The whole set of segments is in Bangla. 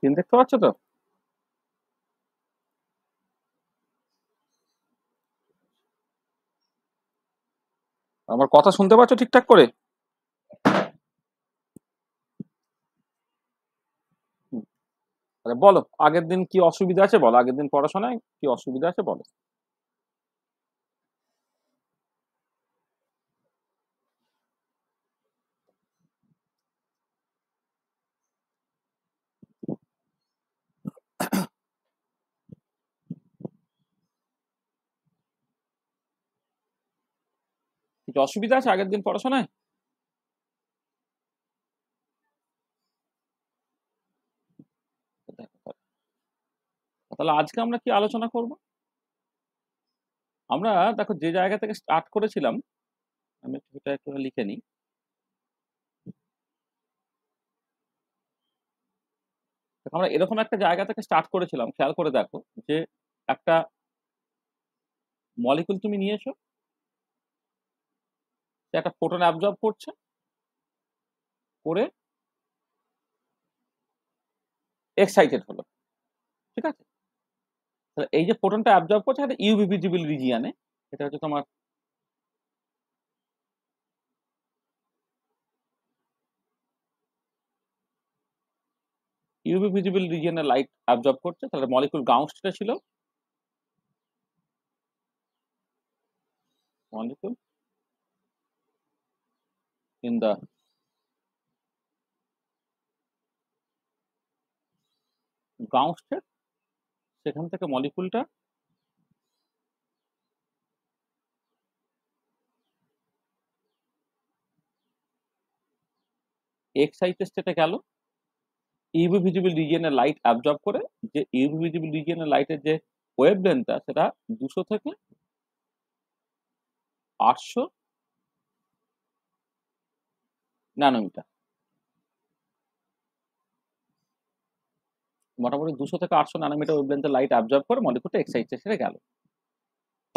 স্ক্রিন দেখতে পাচ্ছ তো? আমার কথা শুনতে পাচ্ছ ঠিকঠাক করে? হুম, আচ্ছা বলো, আগের দিন কি অসুবিধা আছে বলো, আগের দিন পড়াশোনায় কি অসুবিধা আছে বলো। কিছু অসুবিধা আছে আগের দিন পড়াশোনায়? দেখো, তাহলে আজকে আমরা কি আলোচনা করব? আমরা দেখো যে জায়গা থেকে স্টার্ট করেছিলাম, আমি সেটা একটু লিখে নিই। দেখো, আমরা এরকম একটা জায়গা থেকে স্টার্ট করেছিলাম, খেয়াল করে দেখো যে একটা মলিকুল তুমি নিয়েছো, সে একটা ফোটন অ্যাবজর্ব করছে, করে এক্সাইটেড হলো, ঠিক আছে? তাহলে এই যে ফোটনটা অ্যাবজর্ব করছে একটা ইউভি ভিজিবল রিজিয়ানে, এটা হচ্ছে তোমার ইউভি ভিজিবল রিজিয়নে লাইট অ্যাবজর্ব করছে, তাহলে মলিকুল গ্রাউন্ড স্টেটে ছিল, molecule in the ground state, সেখান থেকে মলিকুলটা এক্সাইটেড স্টেটে গেল, ইউভি ভিজিবল রিজিয়নে লাইট অ্যাবজর্ব করে, যে ইউভি ভিজিবল রিজিয়নে লাইটের যে ওয়েভ লেন্থটা সেটা 200 থেকে 800 ন্যানোমিটার, মোটামুটি 200 থেকে 800 ন্যানোমিটার ওয়েভ লেন্থের লাইট অ্যাবজর্ব করে মলিকুলটা এক্সাইটেড স্টেটে গেল।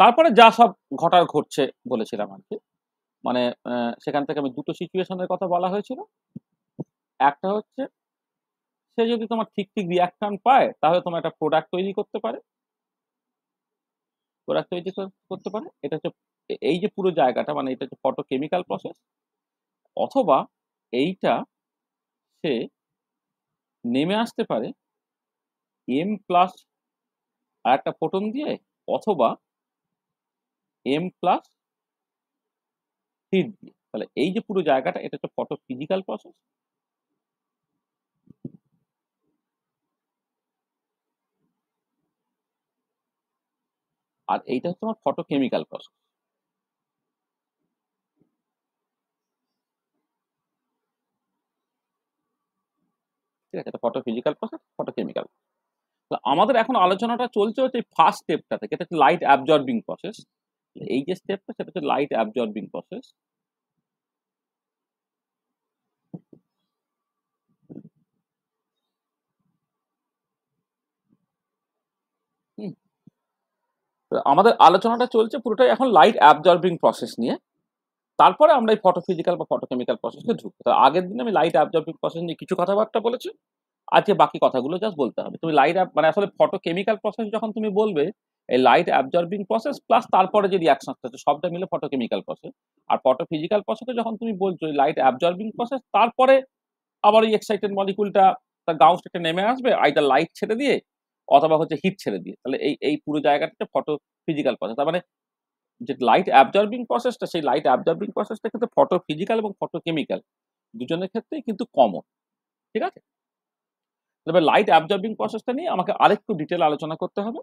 তারপরে যা সব ঘটার ঘটছে বলেছিলাম আর কি, মানে সেখান থেকে আমি দুটো সিচুয়েশনের কথা বলা হয়েছিল। একটা হচ্ছে সে যদি তোমার ঠিক ঠিক রিয়াকশন পায় তাহলে তোমার একটা প্রোডাক্ট তৈরি করতে পারে, প্রোডাক্ট তৈরি করতে পারে, এটা হচ্ছে এই যে পুরো জায়গাটা, মানে এটা হচ্ছে ফটোকেমিক্যাল প্রসেস। অথবা এইটা সে নেমে আসতে পারে এম প্লাস আর একটা ফোটন দিয়ে, অথবা এম প্লাস হিট দিয়ে। তাহলে এই যে পুরো জায়গাটা, এটা হচ্ছে ফটো ফিজিক্যাল প্রসেস, আর এইটা হচ্ছে তোমার ফটোকেমিক্যাল প্রসেস। ঠিক আছে, এটা ফটো ফিজিক্যাল প্রসেস, ফটোকেমিক্যাল। আমাদের এখন আলোচনাটা চলছে হচ্ছে ফার্স্ট স্টেপটা থেকে, এটা হচ্ছে লাইট অ্যাবজর্বিং প্রসেস। এই যে স্টেপটা সেটা হচ্ছে লাইট অ্যাবজর্বিং প্রসেস। আমাদের আলোচনাটা চলছে পুরোটাই এখন লাইট অ্যাবজর্বিং প্রসেস নিয়ে। তারপরে আমরা এই ফটোফিজিক্যাল বা ফটোকেমিক্যাল প্রসেসে ঢুকবো। তো আগের দিন আমি লাইট অ্যাবজর্বিং প্রসেস নিয়ে কিছু কথাবার্তা বলেছি, আজকে বাকি কথাগুলো জাস্ট বলতে হবে। তুমি লাইট মানে আসলে ফটোকেমিক্যাল প্রসেস যখন তুমি বলবে, এই লাইট অ্যাবজর্বিং প্রসেস প্লাস তারপরে যে রিয়াকশন আছে সবটা মিলে ফটোকেমিক্যাল প্রসেস। আর ফটোফিজিক্যাল প্রসেসে যখন তুমি বলছো লাইট অ্যাবজর্বিং প্রসেস, তারপরে আবার ওই এক্সাইটেড মলিকুলটা তার গ্রাউন্ড স্টেটে নেমে আসবে আইদার লাইট ছেড়ে দিয়ে অথবা হচ্ছে হিট ছেড়ে দিয়ে। তাহলে এই এই পুরো জায়গাটা ফটো ফিজিক্যাল প্রসেস। তার মানে যে লাইট অ্যাবজর্বিং প্রসেসটা, সেই লাইট অ্যাবজর্বিং প্রসেসটা কিন্তু ফটো ফিজিক্যাল এবং ফটো কেমিক্যাল দুজনের ক্ষেত্রেই কিন্তু কমন। ঠিক আছে, তবে লাইট অ্যাবজর্বিং প্রসেসটা নিয়ে আমাকে আরেকটু ডিটেল আলোচনা করতে হবে।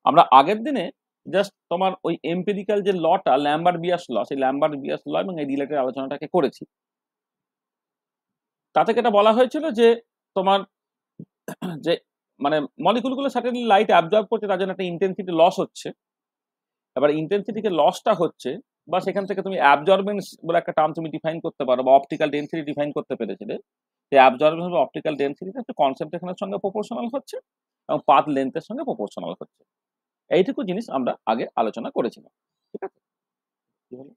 আমরা আগের দিনে জাস্ট তোমার ওই এম্পিরিক্যাল যে লটা ল্যাম্বার্ট বিয়াস ল, সেই ল্যাম্বার্ট বিয়াস ল এবং এই রিলেটেড আলোচনাটাকে করেছি। তা থেকে এটা বলা হয়েছিল যে তোমার যে মানে মলিকুলগুলো সার্টেনলি লাইট অ্যাবজর্ব করছে, তার জন্য একটা ইন্টেন্সিটি লস হচ্ছে। এবার ইন্টেন্সিটিকে লসটা হচ্ছে, বা সেখান থেকে তুমি অ্যাবজর্বেন্স বলে একটা টার্ম তুমি ডিফাইন করতে পারো, বা অপটিক্যাল ডেন্সিটি ডিফাইন করতে পেরেছিলে। যে অ্যাবজর্বেন্স বা অপটিক্যাল ডেন্সিটিটা একটু কনসেন্ট্রেশনের সঙ্গে প্রপোর্শনাল হচ্ছে এবং পাথ লেন্থের সঙ্গে প্রপোর্শনাল হচ্ছে। এইটুকু জিনিস আমরা আগে আলোচনা করেছিলাম। ঠিক আছে, কি হলো?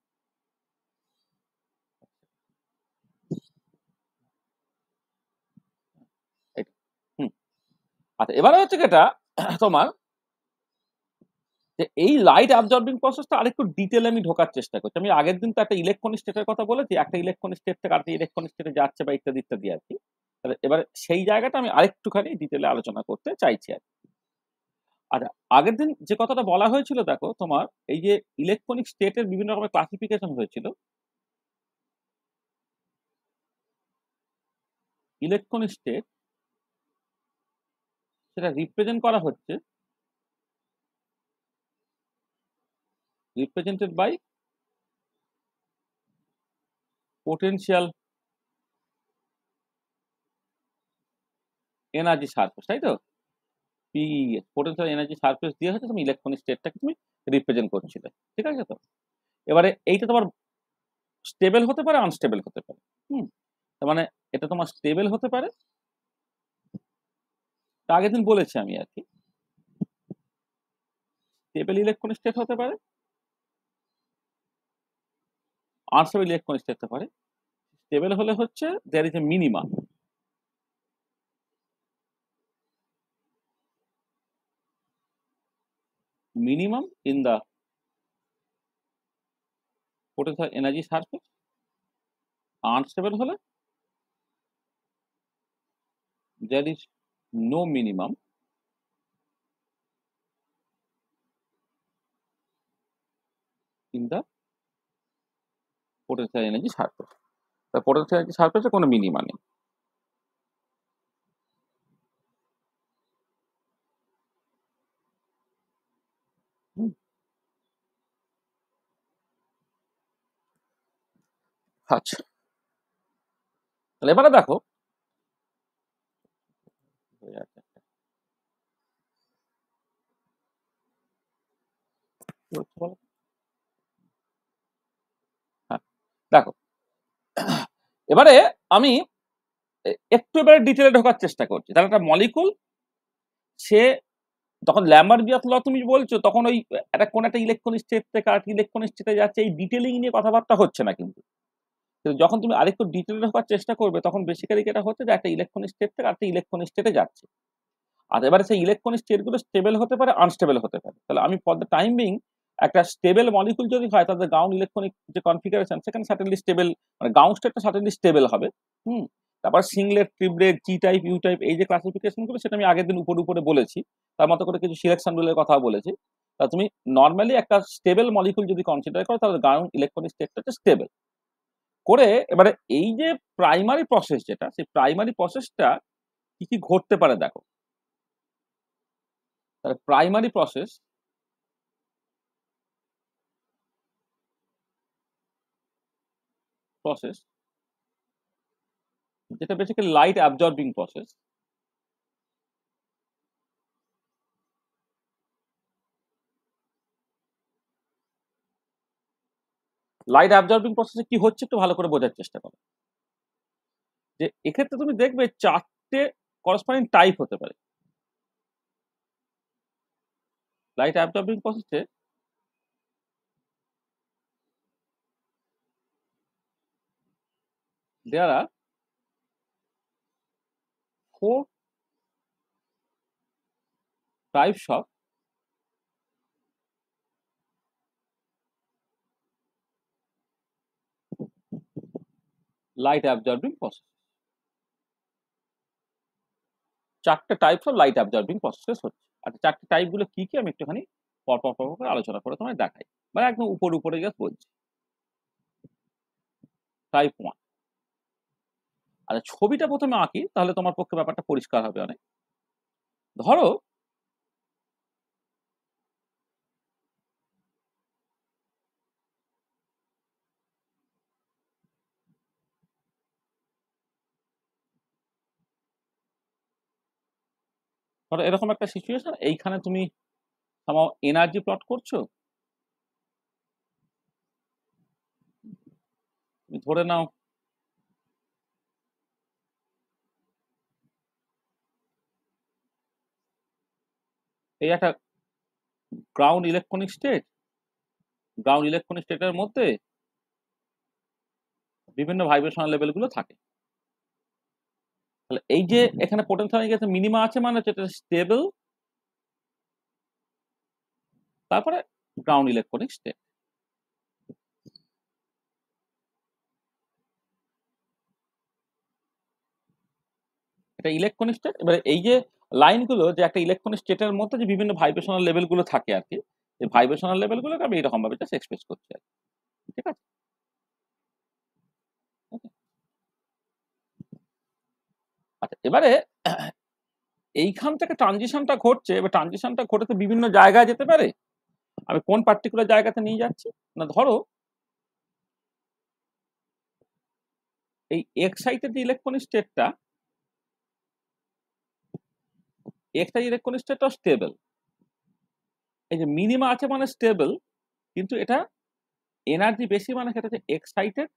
এইটা। হুম, আচ্ছা, এবারে হচ্ছে কি এটা তোমার যে এই লাইট অ্যাবজর্বিং প্রসেসটা আরেকটু ডিটেলে আমি ঢোকার চেষ্টা করছি। আমি আগের দিন তো একটা ইলেকট্রনিক স্টেটের কথা বলেছি, একটা ইলেকট্রনিক স্টেট থেকে আরেকটা ইলেকট্রনিক স্টেটে যাচ্ছে বা ইত্যাদি ইত্যাদি আর কি। তাহলে এবারে সেই জায়গাটা আমি আরেকটুখানি ডিটেলে আলোচনা করতে চাইছি আর কি। আচ্ছা, আগের দিন যে কথাটা বলা হয়েছিল দেখো তোমার, এই যে ইলেকট্রনিক স্টেটের বিভিন্ন রকমের ক্লাসিফিকেশন হয়েছিল। ইলেকট্রনিক স্টেট সেটা রিপ্রেজেন্ট করা হচ্ছে represented by potential energy surface, তাই তো? পোটেনশিয়াল এনার্জি সারফেস দিয়ে হচ্ছে তুমি ইলেকট্রনিক স্টেটটাকে তুমি রিপ্রেজেন্ট করছিলে, ঠিক আছে তো? এবারে এইটা তোমার স্টেবল হতে পারে, আনস্টেবল হতে পারে। তার মানে এটা তোমার স্টেবল হতে পারে, তা আগের দিন বলেছি আমি আর কি। স্টেবল ইলেকট্রনিক স্টেট হতে পারে, আনস্টেবল ইলেকট্রনিক স্টেট হতে পারে। স্টেবল হলে হচ্ছে there is a minimum in the potential energy surface. Unstable হলে there is no minimum in the potential energy surface. তা potential energy surface এ কোনো মিনিমা নেই। হুম, আচ্ছা, তাহলে এবারে দেখো হ্যাঁ, দেখো এবারে আমি একটু এবারে ডিটেলে ঢোকার চেষ্টা করছি। তাহলে একটা মলিকুল, সে তখন ল্যামার্বিয়াস ল তুমি বলছো, তখন ওই একটা কোন একটা ইলেকট্রনিক স্টেট থেকে আরেকটা ইলেকট্রনিক স্টেটে যাচ্ছে, এই ডিটেলিং নিয়ে কথাবার্তা হচ্ছে না কিন্তু। যখন তুমি আরেকটু ডিটেলে ঢোকার চেষ্টা করবে, তখন বেসিক্যালি যেটা হচ্ছে যে একটা ইলেকট্রনিক স্টেট থেকে আরেকটা ইলেকট্রনিক স্টেটে যাচ্ছে। আর এবারে সেই ইলেকট্রনিক স্টেট গুলো স্টেবল হতে পারে, আনস্টেবল হতে পারে। তাহলে আমি ফর দ্য টাইম বিং একটা স্টেবল মলিকুল যদি হয়, তাদের গ্রাউন্ড ইলেকট্রনিক যে কনফিগারেশন, সেখানে সার্টেনলি স্টেবল, মানে গ্রাউন্ড স্টেটটা সার্টেনলি স্টেবল হবে। হুম, তারপর singlet, triplet, G type, U type, এই যে ক্লাসিফিকেশন গুলো, সেটা আমি আগের দিন উপরে উপরে বলেছি। তার মতো করে কিছু সিলেকশন রুলের কথা বলেছি। তা তুমি নর্মালি একটা স্টেবল মলিকুল যদি কনসিডার করো, তাহলে গ্রাউন্ড ইলেকট্রনিক স্টেটটা হচ্ছে স্টেবল। করে এবারে এই যে প্রাইমারি প্রসেস যেটা, সেই প্রাইমারি প্রসেসটা কি কি ঘটতে পারে দেখো। তাহলে প্রাইমারি প্রসেস প্রসেস যেটা basically light absorbing process. Light absorbing প্রসেসে কি হচ্ছে একটু ভালো করে বোঝার চেষ্টা করো। যে এক্ষেত্রে তুমি দেখবে চারটে করসপন্ডিং টাইপ হতে পারে। লাইট অ্যাবজর্বিং প্রসেসে there are 4 types of light absorbing process. চারটে types of light absorbing process হচ্ছে। আচ্ছা, চারটে টাইপ গুলো কি কি আমি একটুখানি পরপর করে আলোচনা করে তোমায় দেখাই, মানে একদম উপরে উপরে জাস্ট বলছি। টাইপ 1। আচ্ছা, ছবিটা প্রথমে আঁকি, তাহলে তোমার পক্ষে ব্যাপারটা পরিষ্কার হবে অনেক। ধরো ধরো এরকম একটা সিচুয়েশন, এইখানে তুমি এনার্জি প্লট করছো। তুমি ধরে নাও এই একটা ground electronic state, ground electronic স্টেটের মধ্যে বিভিন্ন ভাইব্রেশনাল লেভেল গুলো থাকে। তাহলে এই যে এখানে পোটেনশিয়াল এনার্জি মিনিমা আছে মানে হচ্ছে এটা স্টেবল, তারপরে গ্রাউন্ড ইলেকট্রনিক স্টেট। এটা ইলেকট্রনিক স্টেট। এবারে এই যে লাইনগুলো যে একটা ইলেকট্রনিক স্টেটের মধ্যে যে বিভিন্ন ভাইব্রেশনাল লেভেলগুলো থাকে আর কি, এই ভাইব্রেশনাল লেভেলগুলোকে আমি এরকম ভাবে জাস্ট এক্সপ্রেস করছি আর কি। ঠিক আছে? Okay? আচ্ছা, এবারে এইখান থেকে ট্রানজিশনটা ঘটছে, এবার ট্রানজিশনটা ঘটে তো বিভিন্ন জায়গায় যেতে পারে। আমি কোন পার্টিকুলার জায়গাতে নিয়ে যাচ্ছি না, ধরো এই এক্সাইটেড ইলেকট্রনিক স্টেটটা, এক্সাইটেড ইলেকট্রনিক স্টেটটা স্টেবল। এই যে মিনিমা আছে মানে স্টেবল, কিন্তু এটা এনার্জি বেশি মানে সেটা হচ্ছে এক্সাইটেড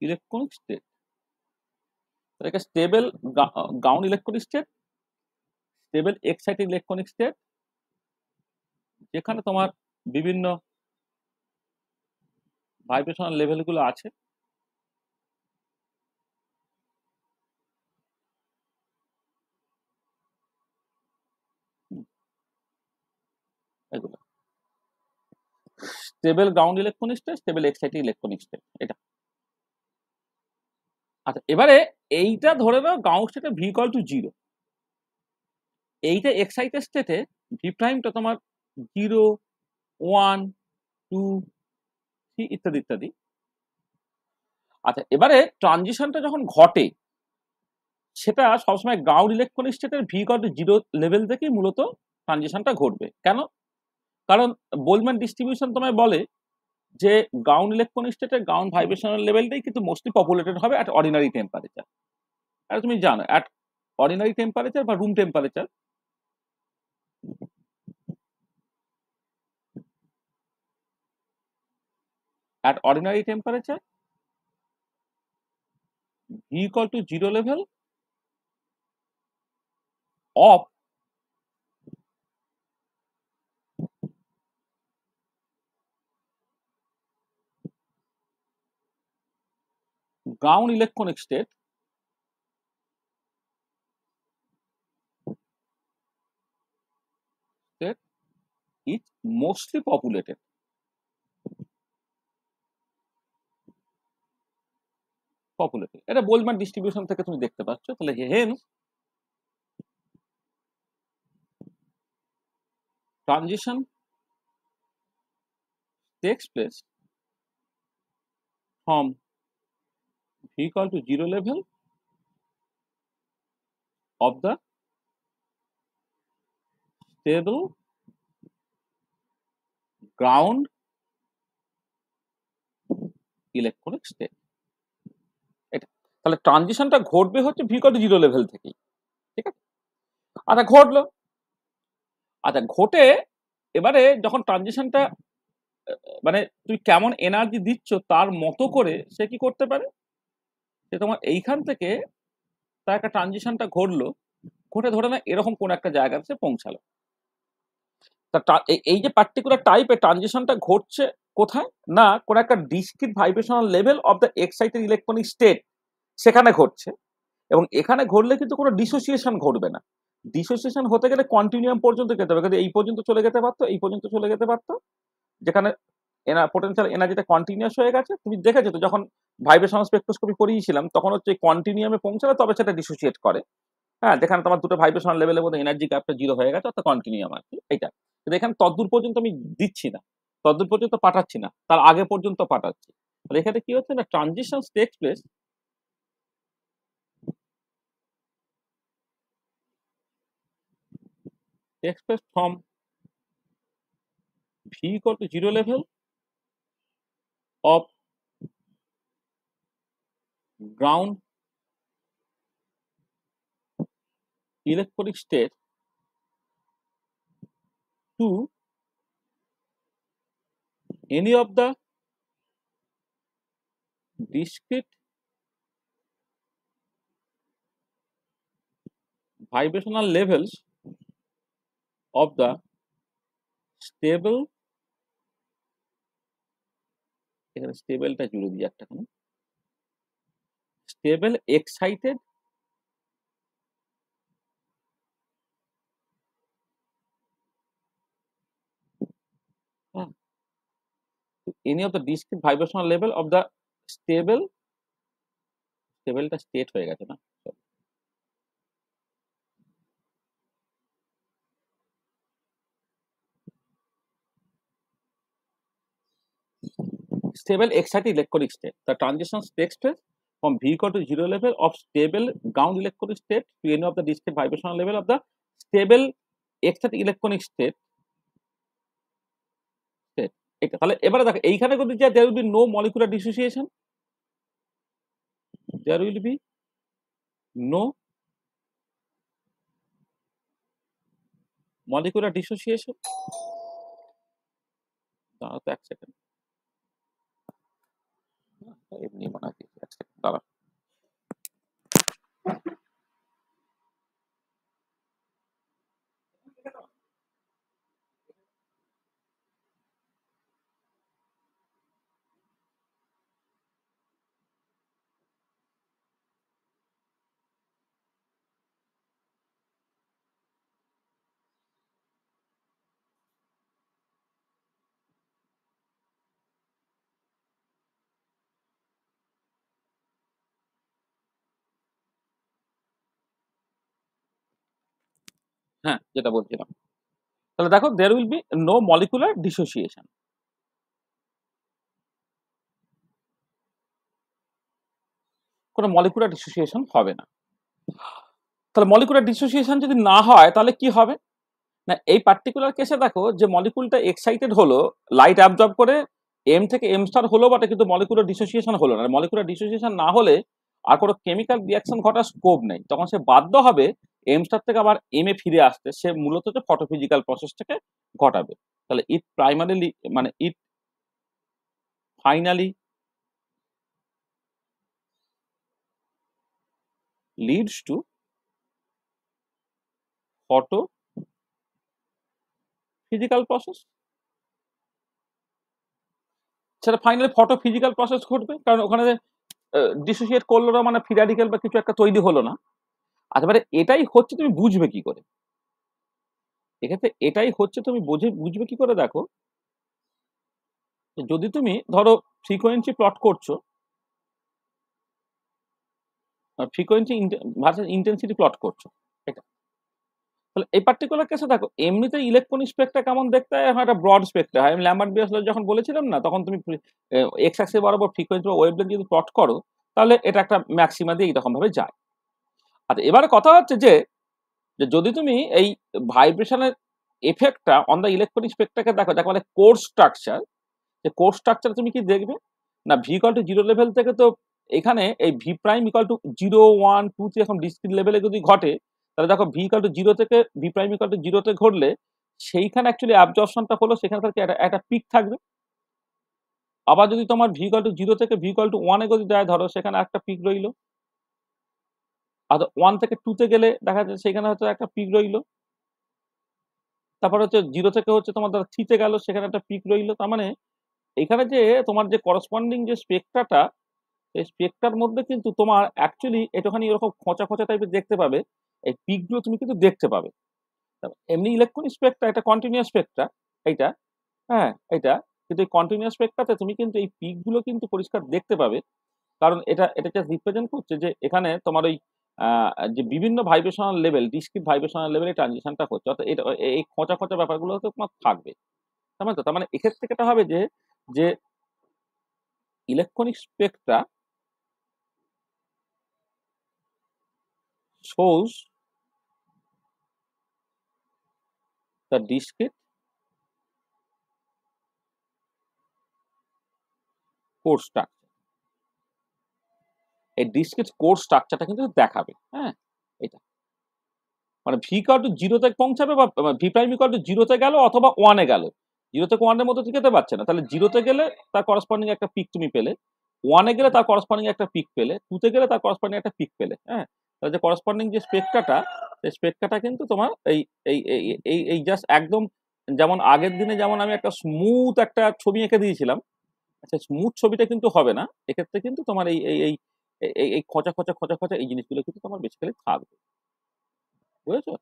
ইলেকট্রনিক স্টেট। এটা stable ground electronic state, stable excited electronic state, যেখানে তোমার বিভিন্ন ভাইব্রেশনাল লেভেলগুলো আছে। এগুলো stable ground electronic state, stable excited electronic state এটা। আচ্ছা, এবারে এইটা ধরে নাও গ্রাউন্ড স্টেটে ভি ইকুয়াল টু 0, এইটা এক্সাইটেড স্টেটে ভি প্রাইমটা তোমার 0, 1, 2, 3 ইত্যাদি ইত্যাদি। আচ্ছা, এবারে ট্রানজিশনটা যখন ঘটে সেটা সবসময় গ্রাউন্ড ইলেকট্রনিক স্টেটের ভি ইকুয়াল টু 0 লেভেল থেকেই মূলত ট্রানজিশনটা ঘটবে। কেন? কারণ বোলম্যান ডিস্ট্রিবিউশন তোমায় বলে যে গ্রাউন্ড ইলেকট্রনিক স্টেটের গ্রাউন্ড ভাইব্রেশনাল লেভেলটাই কিন্তু মোস্টলি পপুলেটেড হবে অ্যাট অর্ডিনারি টেম্পারেচার। আর তুমি জানো অ্যাট অর্ডিনারি টেম্পারেচার বা room temperature, at ordinary temperature V equal to 0 level of ground electronic state is mostly populated. এটা বোলম্যান ডিস্ট্রিবিউশন থেকে তুমি দেখতে পাচ্ছ। তাহলে hence transition takes place from V equal to 0 level of the stable ground electronic state. এটা তাহলে ট্রানজিশনটা ঘটবে হচ্ছে V equal to 0 লেভেল থেকেই। ঠিক আছে? আচ্ছা, ঘটলো। আচ্ছা, ঘটে এবারে যখন ট্রানজিশনটা মানে তুই কেমন এনার্জি দিচ্ছ তার মতো করে সে কি করতে পারে, যে তোমার এইখান থেকে তার একটা ট্রানজিশনটা ঘটলো, ঘটে ধরে না এরকম কোন একটা জায়গাতে সে পৌঁছালো। এই যে পার্টিকুলার টাইপের ট্রানজিশনটা ঘটছে কোথায় না, কোন একটা discrete vibrational level of the excited electronic state সেখানে ঘটছে। এবং এখানে ঘটলে কিন্তু কোনো ডিসোসিয়েশন ঘটবে না। ডিসোসিয়েশন হতে গেলে কন্টিনিউয়াম পর্যন্ত যেতে হবে, কিন্তু এই পর্যন্ত চলে যেতে পারতো, এই পর্যন্ত চলে যেতে পারতো, যেখানে পোটেনশিয়াল এনার্জিটা কন্টিনিউয়াস হয়ে গেছে। তুমি দেখেছো তো যখন ভাইব্রেশনাল স্পেকট্রোস্কোপি করিয়েছিলাম তখন হচ্ছে কন্টিনিউয়ামে পৌঁছালে তবে সেটা ডিসোসিয়েট করে। হ্যাঁ, যেখানে তোমার দুটো ভাইব্রেশনাল লেভেলের মধ্যে এনার্জি গ্যাপটা 0 হয়ে গেছে, অর্থাৎ কন্টিনিউয়াম আর কি এইটা। কিন্তু এখানে তদ্দূর পর্যন্ত আমি দিচ্ছি না, তদ্দূর পর্যন্ত পাঠাচ্ছি না, তার আগে পর্যন্ত পাঠাচ্ছি। তাহলে এখানে কি হচ্ছে না, transition tax place from V equal to 0 level of ground electronic state to any of the discrete vibrational levels of the stable, এখানে স্টেবলটা জুড়ে দিই একটাখানে, stable excited any of the discrete vibrational level of the stable টা স্টেট হয়ে গেছে না stable excited electronic state. The transitions takes place from V equal to 0 level of stable ground electronic state to any of the discrete vibrational level of the stable excited electronic state. তাহলে এবারে দেখো এইখানে কিন্তু যে there will be no molecular dissociation, there will be no molecular dissociation. দাঁড়াও তো এক সেকেন্ড, এমনি মনে হয় এক সেকেন্ড দাঁড়াও। হ্যাঁ, যেটা বলছিলাম, তাহলে দেখো there will be no molecular dissociation. কোনো মলিকুলার ডিসোসিয়েশন হবে না। তাহলে মলিকুলার ডিসোসিয়েশন যদি না হয় তাহলে কি হবে না, এই পার্টিকুলার কেসে দেখো যে মলিকুলটা এক্সাইটেড হলো, লাইট অ্যাবজর্ব করে এম থেকে এম স্টার হলো বটে, কিন্তু মলিকুলার ডিসোসিয়েশন হলো না। মলিকুলার ডিসোসিয়েশন না হলে আর কোনো কেমিক্যাল রিয়াকশন ঘটার স্কোপ নেই, তখন সে বাধ্য হবে এম স্টার থেকে আবার এম এ ফিরে আসতে, সে মূলত হচ্ছে ফটোফিজিক্যাল প্রসেসটাকে ঘটাবে। তাহলে ইট প্রাইমারিলি মানে ইট finally leads to photo-physical process. সেটা ফাইনালি ফটোফিজিক্যাল প্রসেস ঘটবে, কারণ ওখানে ডিসোসিয়েট করলো না মানে ফ্রি র্যাডিক্যাল বা কিছু একটা তৈরি হলো না। আর এবারে এটাই হচ্ছে তুমি বুঝবে কি করে, এক্ষেত্রে এটাই হচ্ছে তুমি বুঝবে কি করে, দেখো যদি তুমি ধরো ফ্রিকোয়েন্সি প্লট করছো, ফ্রিকোয়েন্সি ভার্সেস ইন্টেন্সিটি প্লট করছো, এটা তাহলে এই পার্টিকুলার কেসে দেখো এমনিতে ইলেকট্রনিক স্পেকট্রা কেমন দেখতে হয়, একটা ব্রড স্পেকট্রা হয়। আমি ল্যাম্বার্ট বিয়াস ল যখন বলেছিলাম না, তখন তুমি এক্স অ্যাক্সিস বরাবর ফ্রিকোয়েন্সি বা ওয়েভলেন্থ যদি প্লট করো তাহলে এটা একটা ম্যাক্সিমা দিয়ে এইরকম ভাবে যায়। আচ্ছা, এবারে কথা হচ্ছে যে যদি তুমি এই ভাইব্রেশনের এফেক্টটা অন দ্য ইলেকট্রনিক স্পেকট্রাকে দেখো, যাকে বলে কোর স্ট্রাকচার, যে কোর স্ট্রাকচার তুমি কি দেখবে না, ভি ইকুয়াল টু 0 লেভেল থেকে তো এখানে এই ভি প্রাইম ইকুয়াল টু 0 1 2 3 এখন ডিসক্রিট লেভেলে যদি ঘটে, তাহলে দেখো ভি ইকুয়াল টু 0 থেকে ভি প্রাইম ইকুয়াল টু 0 তে ঘটলে সেইখানে অ্যাকচুয়ালি অ্যাবজর্পশনটা হলো, সেখানে থেকে একটা পিক থাকবে। আবার যদি তোমার ভি ইকুয়াল টু 0 থেকে ভি ইকুয়াল টু 1 এ যদি যায় ধরো, সেখানে একটা পিক রইলো। আর 1 থেকে 2 তে গেলে দেখা যাচ্ছে সেখানে হচ্ছে একটা পিক রইলো। তারপর হচ্ছে 0 থেকে হচ্ছে তোমার ধরো 3 তে গেল, সেখানে একটা পিক রইলো। তার মানে এখানে যে তোমার যে করসপন্ডিং যে স্পেকট্রাটা, এই স্পেকট্রার মধ্যে কিন্তু তোমার অ্যাকচুয়ালি একটুখানি এরকম খোঁচা খোঁচা টাইপের দেখতে পাবে, এই পিকগুলো তুমি কিন্তু দেখতে পাবে। এমনি ইলেকট্রনিক স্পেকট্রা একটা কন্টিনিউয়াস স্পেকট্রা এইটা, হ্যাঁ এইটা, কিন্তু এই কন্টিনিউয়াস স্পেকট্রাতে তুমি কিন্তু এই পিকগুলো কিন্তু পরিষ্কার দেখতে পাবে, কারণ এটা এটা জাস্ট রিপ্রেজেন্ট করছে যে এখানে তোমার ওই যে বিভিন্ন ভাইব্রেশনাল লেভেল, ডিসক্রিট ভাইব্রেশনাল লেভেলে ট্রানজিশনটা হচ্ছে, অর্থাৎ এটা এই খোঁচা খোঁচা ব্যাপারগুলো তো তোমার থাকবে। তার মানে এক্ষেত্রে এটা হবে যে যে electronic Spectra shows the discrete core structure. এই ডিসক্রিট কোর স্ট্রাকচারটা কিন্তু দেখাবে। হ্যাঁ, এটা মানে ভি ইকুয়াল টু 0 তে পৌঁছাবে বা ভি প্রাইম ইকুয়াল টু 0 তে গেল অথবা 1 এ গেল। 0 থেকে 1 এর মধ্যে ঠিক যেতে পারছে না, তাহলে 0 তে গেলে তার করসপন্ডিং একটা পিক তুমি পেলে, 1 এ গেলে তার করসপন্ডিং একটা পিক পেলে, 2 তে গেলে তার করসপন্ডিং একটা পিক পেলে। হ্যাঁ, তাহলে যে করসপন্ডিং যে স্পেকট্রাটা, সেই স্পেকট্রাটা কিন্তু তোমার এই এই এই এই জাস্ট একদম যেমন আগের দিনে যেমন আমি একটা স্মুথ একটা ছবি এঁকে দিয়েছিলাম, আচ্ছা স্মুথ ছবিটা কিন্তু হবে না, এক্ষেত্রে কিন্তু তোমার এই এই এই এই খোঁচা খোঁচা খোঁচা খোঁচা এই জিনিসগুলো কিন্তু তোমার বেসিক্যালি থাকবে, বুঝেছো?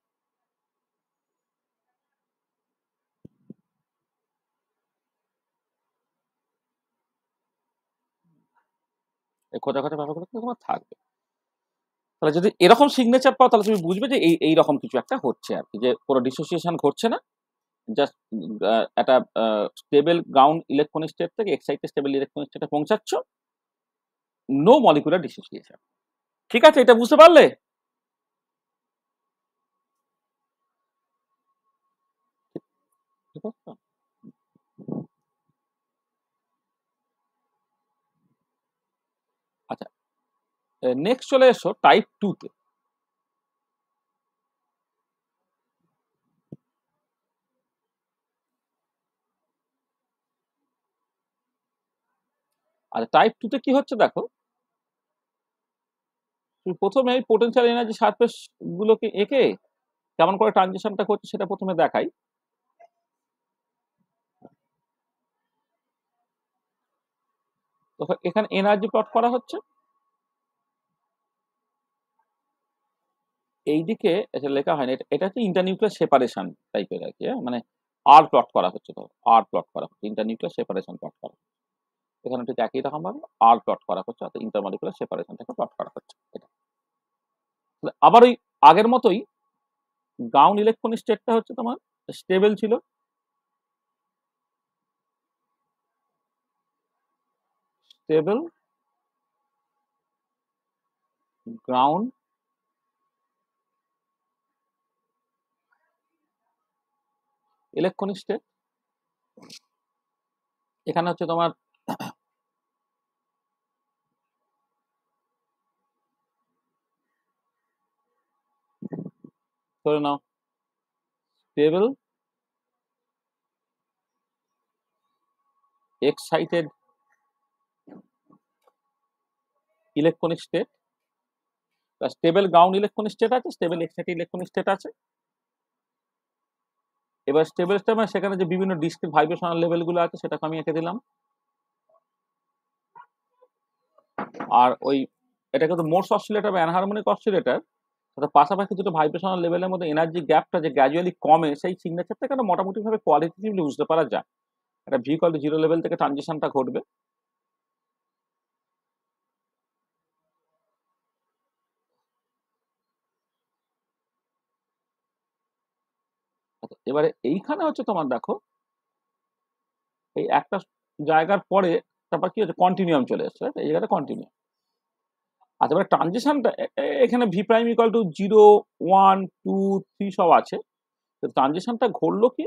এই খোঁচা খোঁচা ব্যাপারগুলো কিন্তু তোমার থাকবে। তাহলে যদি এরকম সিগনেচার পাও তাহলে তুমি বুঝবে যে এই রকম কিছু একটা হচ্ছে আর কি, যে কোনো ডিসোসিয়েশন ঘটছে না, জাস্ট একটা স্টেবল গ্রাউন্ড ইলেকট্রনিক স্টেট থেকে এক্সাইটেড স্টেবল ইলেকট্রনিক স্টেটে পৌঁছাচ্ছ, নো মলিকুলার ডিসোসিয়েশন। ঠিক আছে, এটা বুঝতে পারলে? ঠিক আছে। আচ্ছা, নেক্সট চলে এসো টাইপ 2 তে। আচ্ছা, টাইপ 2 তে কি হচ্ছে দেখো, তুমি প্রথমে এই পোটেনশিয়াল এনার্জি সারফেস গুলোকে এঁকে কেমন করে ট্রানজিশনটা করছে সেটা প্রথমে দেখাই। তো এখানে এনার্জি প্লট করা হচ্ছে, এইদিকে এটা লেখা হয় না, এটা হচ্ছে ইন্টারনিউক্লিয়ার সেপারেশন টাইপের আর কি, মানে আর প্লট করা হচ্ছে, তো আর প্লট করা হচ্ছে, ইন্টারনিউক্লিয়ার সেপারেশন প্লট করা হচ্ছে। এখানে ঠিক একই রকম ভাবে আর প্লট করা হচ্ছে, অর্থাৎ ইন্টারমলিকুলার সেপারেশনটাকে প্লট করা হচ্ছে। এটা আবার ওই আগের মতোই গ্রাউন্ড ইলেকট্রনিক স্টেটটা হচ্ছে তোমার স্টেবল ছিল, স্টেবল গ্রাউন্ড ইলেকট্রনিক স্টেট। এখানে হচ্ছে তোমার ধরে নাও stable excited electronic state, stable ground electronic state আছে, স্টেবল এক্সাইটেড ইলেকট্রনিক স্টেট আছে। এবার স্টেবল স্টেট মানে সেখানে যে বিভিন্ন ডিসক্রিট ভাইব্রেশনাল লেভেলগুলো আছে সেটাকে আমি এঁকে দিলাম। আর ওই এটা কিন্তু মোর্স অসিলেটর বা অ্যানহারমোনিক অসিলেটর, তার পাশাপাশি দুটো ভাইব্রেশনাল লেভেলের মধ্যে এনার্জি গ্যাপটা যে গ্র্যাজুয়ালি কমে, সেই সিগনেচারটা কেন মোটামুটি ভাবে কোয়ালিটেটিভলি বুঝতে পারা যায়। একটা ভি ইকুয়াল টু 0 লেভেল থেকে ট্রানজিশনটা ঘটবে। এবারে এইখানে হচ্ছে তোমার দেখো এই একটা জায়গার পরে তারপর কি হচ্ছে, কন্টিনিউয়াম চলে এসছে, এই জায়গাটা কন্টিনিউয়াম। আচ্ছা, এবার ট্রানজিশনটা এখানে ভি প্রাইম ইকুয়াল টু 0 1 2 3 সব আছে। ট্রানজিশনটা ঘটলো কি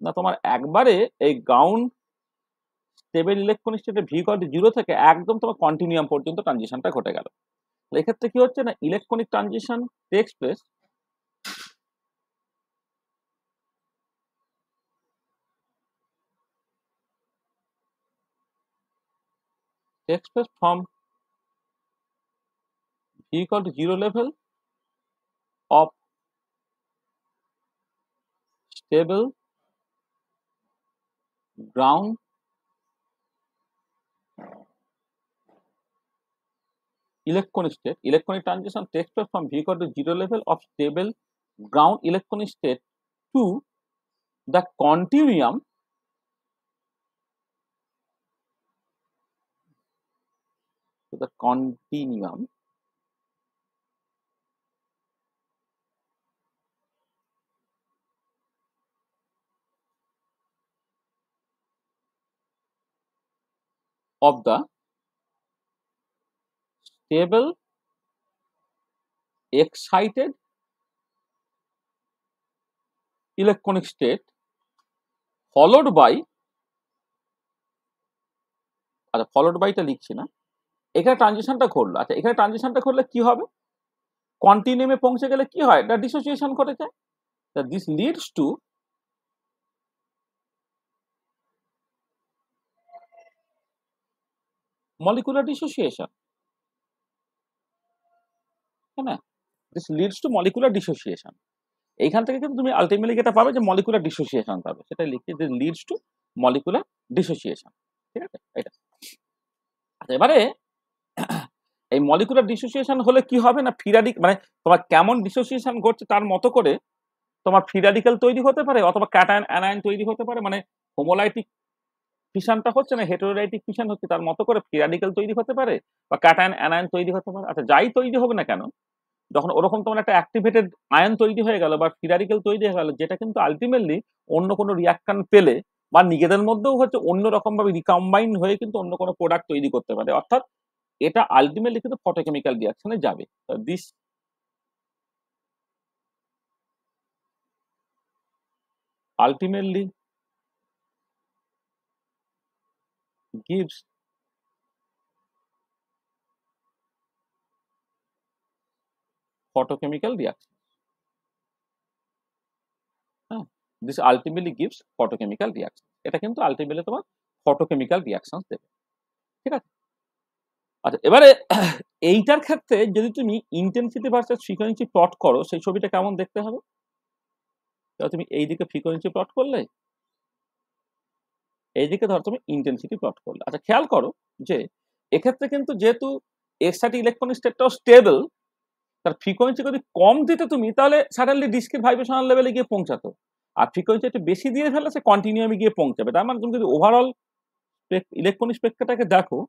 না, তোমার একবারে এই গ্রাউন্ড স্টেবল ইলেকট্রনিক স্টেটে ভি ইকুয়াল টু 0 থেকে একদম তোমার কন্টিনিউয়াম পর্যন্ত ট্রানজিশনটা ঘটে গেল। এক্ষেত্রে কি হচ্ছে না, electronic transition takes place from v equal to 0 level of stable ground electronic state. Electronic transition takes place from v equal to 0 level of stable ground electronic state to the continuum of the stable excited electronic state followed by, আচ্ছা ফলোড বাইটা লিখছি না, এখানে ট্রানজিশনটা ঘটলো। আচ্ছা, এখানে ট্রানজিশনটা ঘটলে কি হবে, কন্টিনিউমে পৌঁছে গেলে কি হয়, এটা ডিসোসিয়েশন ঘটে যায়। This leads to molecular dissociation, হ্যাঁ, this leads to molecular dissociation. এইখান থেকে কিন্তু তুমি আলটিমেটলি যেটা পাবে যে মলিকুলার ডিসোসিয়েশন পাবে, সেটা লিখতে যে লিডস টু মলিকুলার ডিসোসিয়েশন। ঠিক আছে, এটা। আচ্ছা, এবারে এই মলিকুলার ডিসোসিয়েশন হলে কি হবে না, ফ্রি রাডিক মানে তোমার কেমন ডিসোসিয়েশন ঘটছে তার মতো করে তোমার ফ্রি রাডিক্যাল তৈরি হতে পারে, অথবা ক্যাটায়ন অ্যানায়ন তৈরি হতে পারে, মানে হোমোলাইটিক ফিশনটা হচ্ছে না হেটেরোলাইটিক ফিশন হচ্ছে, তার মতো করে ফ্রি রাডিক্যাল তৈরি হতে পারে বা ক্যাটায়ন অ্যানায়ন তৈরি হতে পারে। আচ্ছা, যাই তৈরি হবে না কেন, যখন ওরকম তোমার একটা অ্যাক্টিভেটেড আয়ন তৈরি হয়ে গেল বা ফ্রি রাডিক্যাল তৈরি হয়ে গেল, যেটা কিন্তু আলটিমেটলি অন্য কোনো রিয়াকশন পেলে বা নিজেদের মধ্যেও হচ্ছে অন্য রকম ভাবে রিকম্বাইন হয়ে কিন্তু অন্য কোনো প্রোডাক্ট তৈরি করতে পারে, অর্থাৎ এটা আলটিমেটলি কিন্তু ফটোকেমিক্যাল রিয়াকশনে যাবে। This ultimately gives photochemical reaction. হ্যাঁ, this ultimately gives photochemical reaction, এটা কিন্তু আলটিমেটলি তোমার ফটোকেমিক্যাল রিয়াকশন দেবে। ঠিক আছে, আচ্ছা এবারে এইটার ক্ষেত্রে যদি তুমি ইন্টেন্সিটি ভার্সেস ফ্রিকোয়েন্সি প্লট করো, সেই ছবিটা কেমন দেখতে হবে? তুমি এইদিকে ফ্রিকোয়েন্সি প্লট করলে, এইদিকে ধরো তুমি ইন্টেন্সিটি প্লট করলে। আচ্ছা খেয়াল করো যে এক্ষেত্রে কিন্তু যেহেতু এক্সাইটেড ইলেকট্রনিক স্টেটটাও স্টেবল, তার ফ্রিকোয়েন্সি যদি কম দিতে তুমি, তাহলে সাডেনলি ডিস্কের ভাইব্রেশনাল লেভেলে গিয়ে পৌঁছাতো। আর ফ্রিকোয়েন্সি একটু বেশি দিয়ে ফেললে সে কন্টিনিউমে গিয়ে পৌঁছাবে। তার মানে তুমি যদি ওভারঅল ইলেকট্রনিক স্পেকট্রাটাকে দেখো,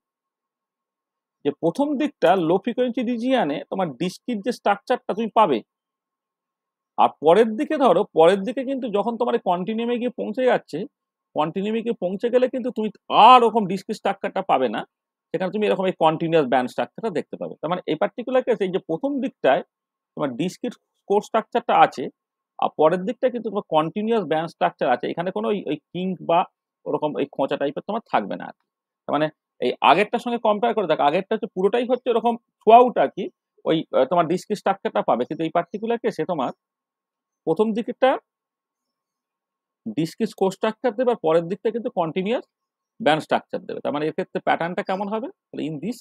যে প্রথম দিকটা লো ফ্রিকোয়েন্সি রিজিয়ানে তোমার ডিস্কির যে স্ট্রাকচারটা তুমি পাবে, আর পরের দিকে ধরো পরের দিকে কিন্তু যখন তোমার কন্টিনিউমে গিয়ে পৌঁছে যাচ্ছে, কন্টিনিউমে গিয়ে পৌঁছে গেলে কিন্তু তুমি আর ওরকম ডিস্কির স্ট্রাকচারটা পাবে না, সেখানে তুমি এরকম এই কন্টিনিউয়াস ব্যান্ড স্ট্রাকচারটা দেখতে পাবে। তার মানে এই পার্টিকুলার কেসে এই যে প্রথম দিকটায় তোমার ডিস্কির কোর স্ট্রাকচারটা আছে, আর পরের দিকটা কিন্তু তোমার কন্টিনিউয়াস ব্যান্ড স্ট্রাকচার আছে, এখানে কোনো ওই কিঙ্ক বা ওরকম এই খোঁচা টাইপের তোমার থাকবে না। তার মানে এই আগেরটার সঙ্গে কম্পেয়ার করে দেখ, আগেরটা হচ্ছে পুরোটাই হচ্ছে এরকম থ্রু আউট আর কি ওই তোমার ডিস্কির স্ট্রাকচারটা পাবে, কিন্তু এই পার্টিকুলার কেসে তোমার প্রথম দিকটা ডিস্কিস কোর স্ট্রাকচার দেবে, আর পরের দিকটা কিন্তু কন্টিনিউয়াস ব্যান্ড স্ট্রাকচার দেবে। তার মানে এর ক্ষেত্রে প্যাটার্নটা কেমন হবে? In this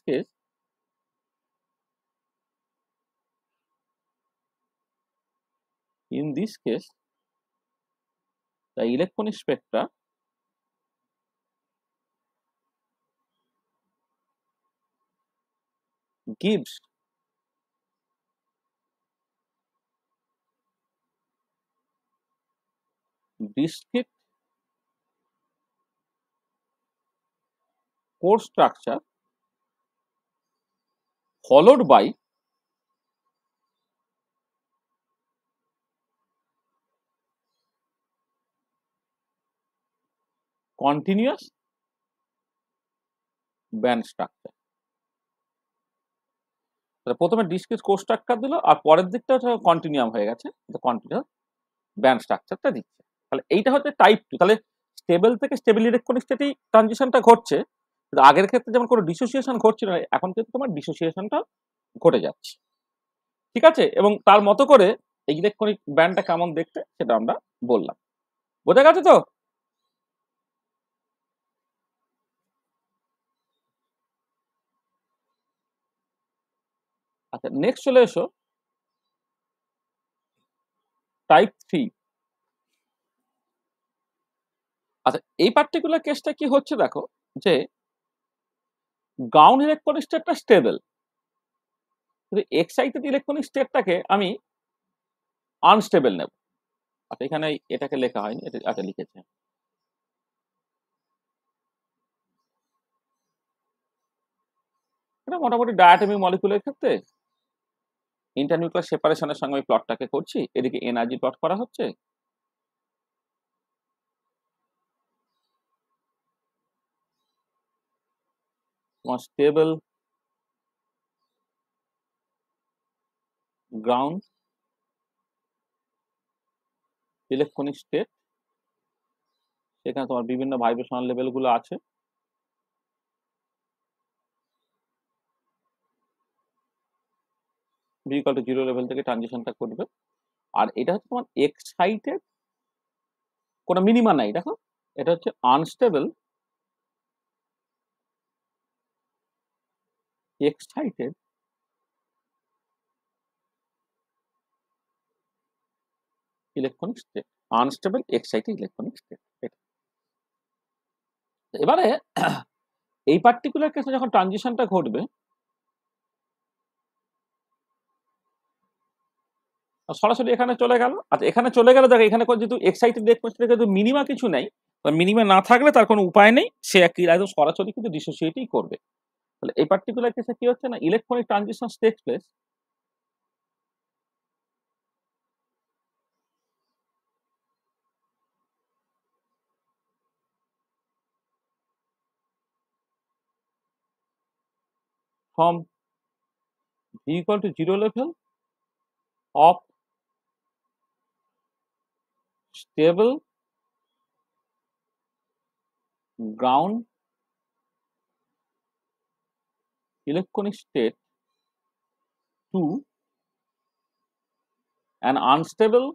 case the electronic spectra gives discrete core structure followed by continuous band structure। প্রথমে ডিসক্রিট কোর স্ট্রাকচার দিল, আর পরের দিকটা কন্টিনিউয়াম হয়ে গেছে, কন্টিনিউয়াস ব্যান্ড স্ট্রাকচারটা দিচ্ছে। তাহলে এইটা হচ্ছে টাইপ 2। তাহলে স্টেবল থেকে স্টেবল ইলেকট্রনিক স্টেটেই ট্রানজিশনটা ঘটছে, কিন্তু আগের ক্ষেত্রে যেমন কোনো ডিসোসিয়েশন ঘটছিল না, এখন কিন্তু তোমার ডিসোসিয়েশনটা ঘটে যাচ্ছে। ঠিক আছে, এবং তার মতো করে এই ইলেকট্রনিক ব্যান্ডটা কেমন দেখতে সেটা আমরা বললাম। বোঝা গেছে তো? আচ্ছা নেক্সট চলে এসো টাইপ 3। আচ্ছা এই পার্টিকুলার কেসটা কি হচ্ছে দেখো, যে গ্রাউন্ড ইলেকট্রনিক স্টেটটা স্টেবল, কিন্তু এক্সাইটেড ইলেকট্রনিক স্টেটটাকে আমি আনস্টেবল নেব। আচ্ছা এখানে এটাকে লেখা হয়নি, এটা আচ্ছা লিখেছে। এটা মোটামুটি ডায়াটমিক মলিকুলের ক্ষেত্রে ইন্টারনিউক্লিয়ার সেপারেশনের সঙ্গে আমি প্লটটাকে করছি, এদিকে এনার্জি প্লট করা হচ্ছে। তোমার স্টেবল গ্রাউন্ড ইলেকট্রনিক স্টেট, সেখানে তোমার বিভিন্ন ভাইব্রেশনাল লেভেল গুলো আছে। v = 0 লেভেল থেকে ট্রানজিশনটা করবে। আর এটা হচ্ছে তোমার এক্সাইটেড, কোনো মিনিমা নাই দেখো, এটা হচ্ছে unstable excited electronic state, unstable excited electronic state. এবারে এই পার্টিকুলার কেসে যখন ট্রানজিশনটা ঘটবে, সরাসরি এখানে চলে গেল। আচ্ছা, এখানে চলে গেলে দেখো এখানে যেহেতু এক্সাইটেড ইলেকট্রন কিন্তু মিনিমা কিছু নেই, মিনিমা না থাকলে তার কোনো উপায় নেই, সে একদম সরাসরি কিন্তু ডিসোসিয়েটই করবে। তাহলে এই পার্টিকুলার কেসে কি হচ্ছে না, electronic transition tax place from V equal to 0 level of stable ground electronic state to an unstable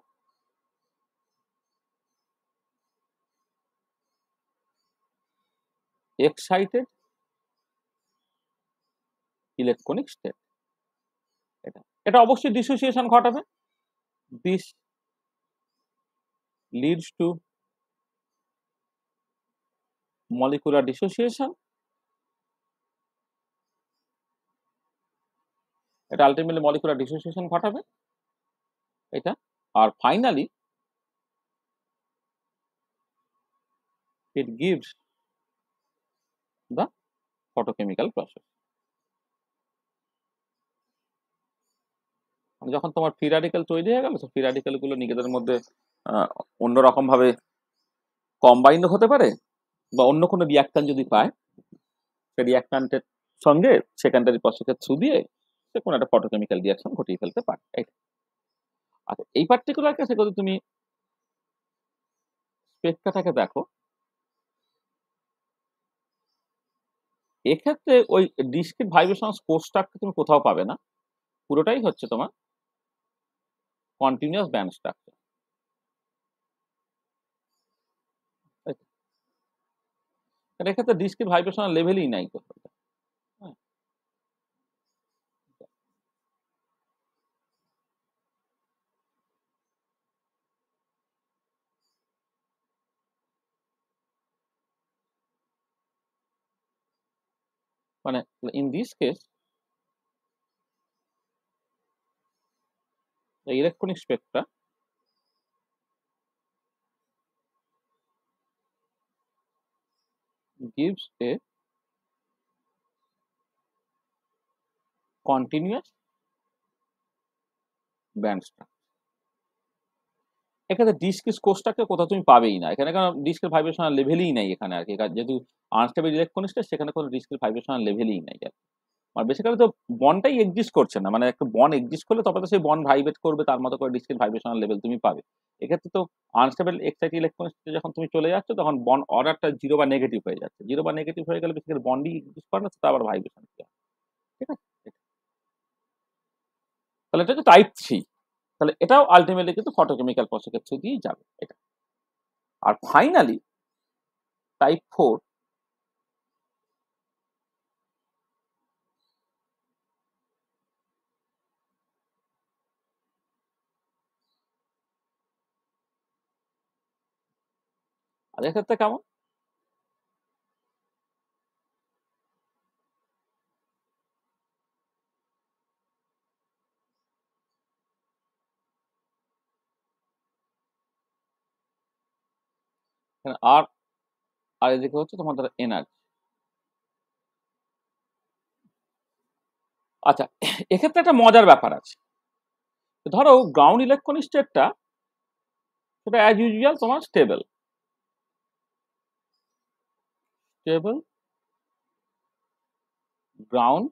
excited electronic state. এটা এটা অবশ্যই ডিসোসিয়েশন ঘটাবে। This leads to molecular dissociation. এটা আলটিমেটলি মলিকুলার ডিসোসিয়েশন ঘটাবে এটা। আর finally it gives the photochemical process। যখন তোমার ফ্রি র্যাডিক্যাল তৈরি হয়ে গেল, ফ্রি র্যাডিক্যাল গুলো নিজেদের মধ্যে অন্যরকম ভাবে কম্বাইন্ড হতে পারে, বা অন্য কোনো রিয়াক্টান্ট যদি পায়, সেই রিয়াক্টান্টের সঙ্গে সেকেন্ডারি প্রসেসের থ্রু দিয়ে সে কোনো একটা ফটোকেমিক্যাল রিয়াকশন ঘটিয়ে ফেলতে পারে। আচ্ছা, এই পার্টিকুলার কেসে যদি তুমি স্পেকট্রাটাকে দেখো, এক্ষেত্রে ওই ডিসক্রিট ভাইব্রেশন কোর্সটাকে তুমি কোথাও পাবে না, পুরোটাই হচ্ছে তোমার কন্টিনিউয়াস ব্যান্ড স্ট্রাকচার। এক্ষেত্রে ডিসক্রিট ভাইব্রেশনাল লেভেলই নাই কোথাও। হ্যাঁ, মানে in this case the electronic spectra gives a continuous band structure। এক্ষেত্রে ডিসক্রিট কোর্সটাকে কোথাও তুমি পাবেই না এখানে, কারণ ডিসক্রিট ভাইব্রেশনাল লেভেলই নাই এখানে আর কি, যেহেতু আনস্টেবল ইলেকট্রনিক স্টেট সেখানে কোনো ডিসক্রিট ভাইব্রেশনাল লেভেলই নাই আর। আর বেসিক্যালি তো বনটাই এক্সিস্ট করছে না, মানে একটা বন এক্সিস্ট করলে তবে তো সেই বন ভাইব্রেট করবে, তার মতো করে ডিসক্রিট ভাইব্রেশনাল লেভেল তুমি পাবে। এক্ষেত্রে তো আনস্টেবল এক্সাইটেড ইলেকট্রনিক স্টেটে যখন তুমি চলে যাচ্ছ, তখন বন অর্ডারটা জিরো বা নেগেটিভ হয়ে যাচ্ছে। জিরো বা নেগেটিভ হয়ে গেলে বেসিক্যালি বন্ডই এক্সিস্ট করে না, সেটা আবার ভাইব্রেশন। ঠিক আছে, তাহলে এটা হচ্ছে টাইপ 3। তাহলে এটাও আলটিমেটলি কিন্তু ফটোকেমিক্যাল প্রসেসের থ্রু দিয়েই যাবে এটা। আর ফাইনালি টাইপ 4, আর এক্ষেত্রে কেমন? আর আর এদিকে হচ্ছে তোমাদের এনার্জি। আচ্ছা, এক্ষেত্রে একটা মজার ব্যাপার আছে। ধরো গ্রাউন্ড ইলেকট্রনিক স্টেটটা সেটা অ্যাজ ইউজুয়াল তোমার stable stable ground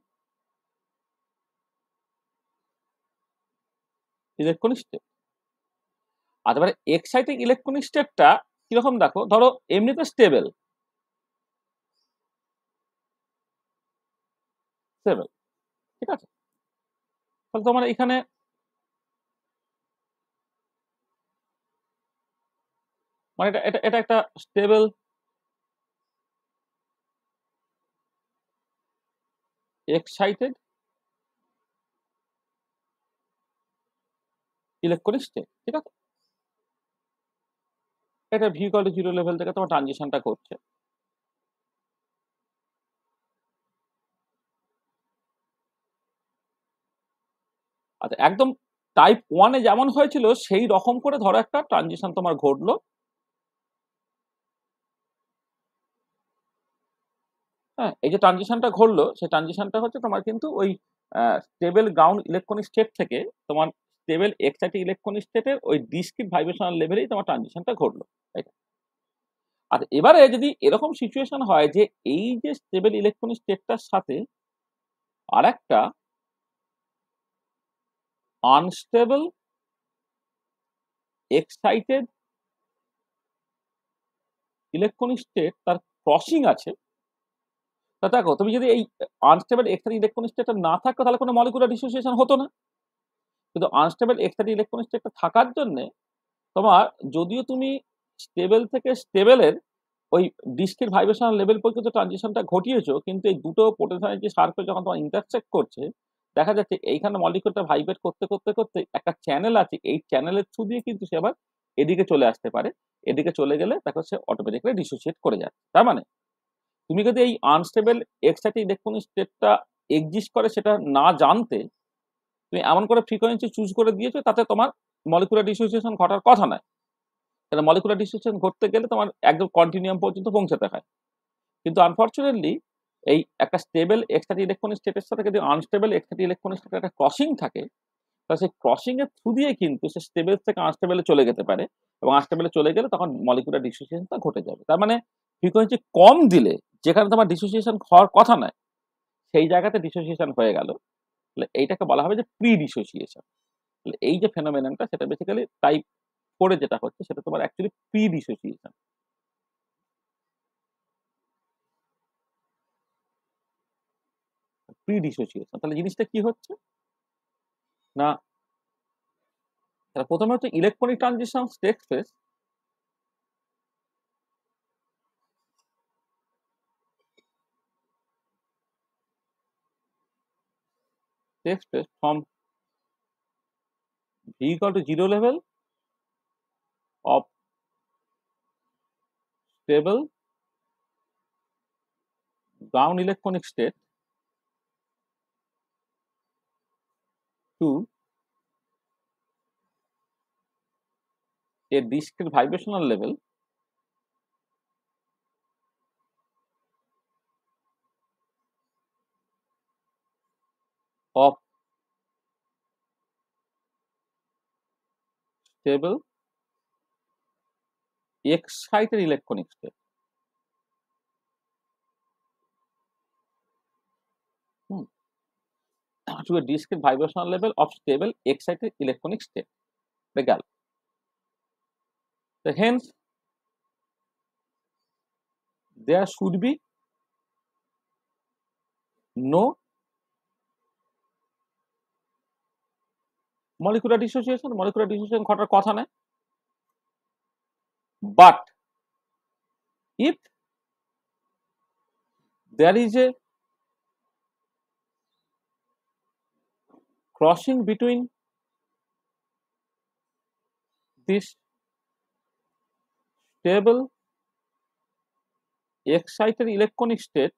electronic state. আর এবারে এক্সাইটিং ইলেকট্রনিক স্টেটটা কিরকম দেখো, ধরো এমনিতে স্টেবল স্টেবল, ঠিক আছে, তাহলে তোমার এখানে মানে এটা এটা এটা একটা স্টেবল এক্সাইটেড ইলেকট্রনিক স্টেট, ঠিক আছে। এটা ভি ইকুয়াল টু 0 লেভেল থেকে তোমার ট্রানজিশনটা করছে। আচ্ছা, একদম টাইপ 1 এ যেমন হয়েছিল সেই রকম করে ধরো একটা ট্রানজিশন তোমার ঘটলো। হ্যাঁ, এই যে ট্রানজিশনটা ঘটলো সেই ট্রানজিশনটা হচ্ছে তোমার কিন্তু ওই স্টেবল গ্রাউন্ড ইলেকট্রনিক স্টেট থেকে তোমার স্টেবল এক্সাইটিং ইলেকট্রনিক স্টেটের ওই ডিসক্রিট ভাইব্রেশনাল লেভেলেই তোমার ট্রানজিশনটা ঘটলো, তাই না? আর এবারে যদি এরকম সিচুয়েশন হয় যে এই যে স্টেবল ইলেকট্রনিক স্টেটটার সাথে আর একটা আনস্টেবল এক্সাইটেড ইলেকট্রনিক স্টেট তার ক্রসিং আছে, তা দেখো তুমি যদি এই আনস্টেবল এক্সাইটেড ইলেকট্রনিক স্টেটটা না থাকতো তাহলে কোনো মলিকুলার ডিসোসিয়েশন হতো না। কিন্তু আনস্টেবল এক্সাইটেড ইলেকট্রনিক স্টেটটা থাকার জন্য তোমার, যদিও তুমি স্টেবল থেকে স্টেবলের ওই ডিস্কের ভাইব্রেশনাল লেভেল পর্যন্ত ট্রানজিশনটা ঘটিয়েছো, কিন্তু এই দুটো পোটেনশিয়াল এনার্জি সার্কেল যখন তোমার ইন্টারসেক্ট করছে, দেখা যাচ্ছে এইখানে মলিকুলটা ভাইব্রেট করতে করতে করতে একটা চ্যানেল আছে, এই চ্যানেলের থ্রু দিয়ে কিন্তু সে আবার এদিকে চলে আসতে পারে। এদিকে চলে গেলে দেখো সে অটোমেটিক্যালি ডিসোসিয়েট করে যায়। তার মানে তুমি যদি এই আনস্টেবল এক্সাইটেড ইলেকট্রনিক স্টেটটা এক্সিস্ট করে সেটা না জানতে তুমি এমন করে ফ্রিকোয়েন্সি চুজ করে দিয়েছো তাতে তোমার মলিকুলার ডিসোসিয়েশন ঘটার কথা নয়। তাহলে মলিকুলার ডিসোসিয়েশন ঘটতে গেলে তোমার একদম কন্টিনিউয়াম পর্যন্ত পৌঁছাতে হয়। কিন্তু আনফরচুনেটলি এই একটা স্টেবল এক্সাইটেড ইলেকট্রনিক স্টেটের সাথে যদি আনস্টেবল এক্সাইটেড ইলেকট্রনিক স্টেটের একটা ক্রসিং থাকে, তাহলে সেই ক্রসিং এর থ্রু দিয়ে কিন্তু সে স্টেবল থেকে আনস্টেবলে চলে যেতে পারে, এবং আনস্টেবলে চলে গেলে তখন মলিকুলার ডিসোসিয়েশনটা ঘটে যাবে। তার মানে ফ্রিকোয়েন্সি কম দিলে যেখানে তোমার ডিসোসিয়েশন হওয়ার কথা নয় সেই জায়গাতে ডিসোসিয়েশন হয়ে গেল, তাহলে এইটাকে বলা হবে যে প্রি ডিসোসিয়েশন। তাহলে এই যে ফেনোমেননটা সেটা বেসিক্যালি টাইপ 4 যেটা হচ্ছে সেটা তোমার actually pre dissociation. Pre dissociation তাহলে জিনিসটা কি হচ্ছে না, তাহলে প্রথমে হচ্ছে electronic transition takes place from v equal to 0 level of stable ground electronic state to a discrete vibrational level of stable excited electronic state. To a discrete vibrational level of stable excited electronic state. Legal. So hence, there should be no molecular dissociation. Molecular dissociation ঘটার কথা নয়। But if there is a crossing between this stable excited electronic state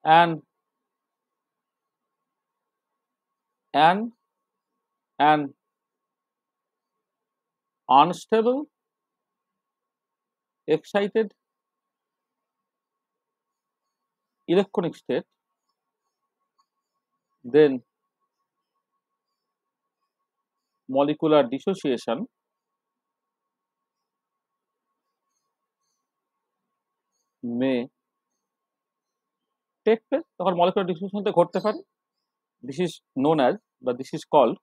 and unstable excited electronic state, then molecular dissociation may take place. তখন molecular dissociation ঘটতে পারে। This is known as, বা this is called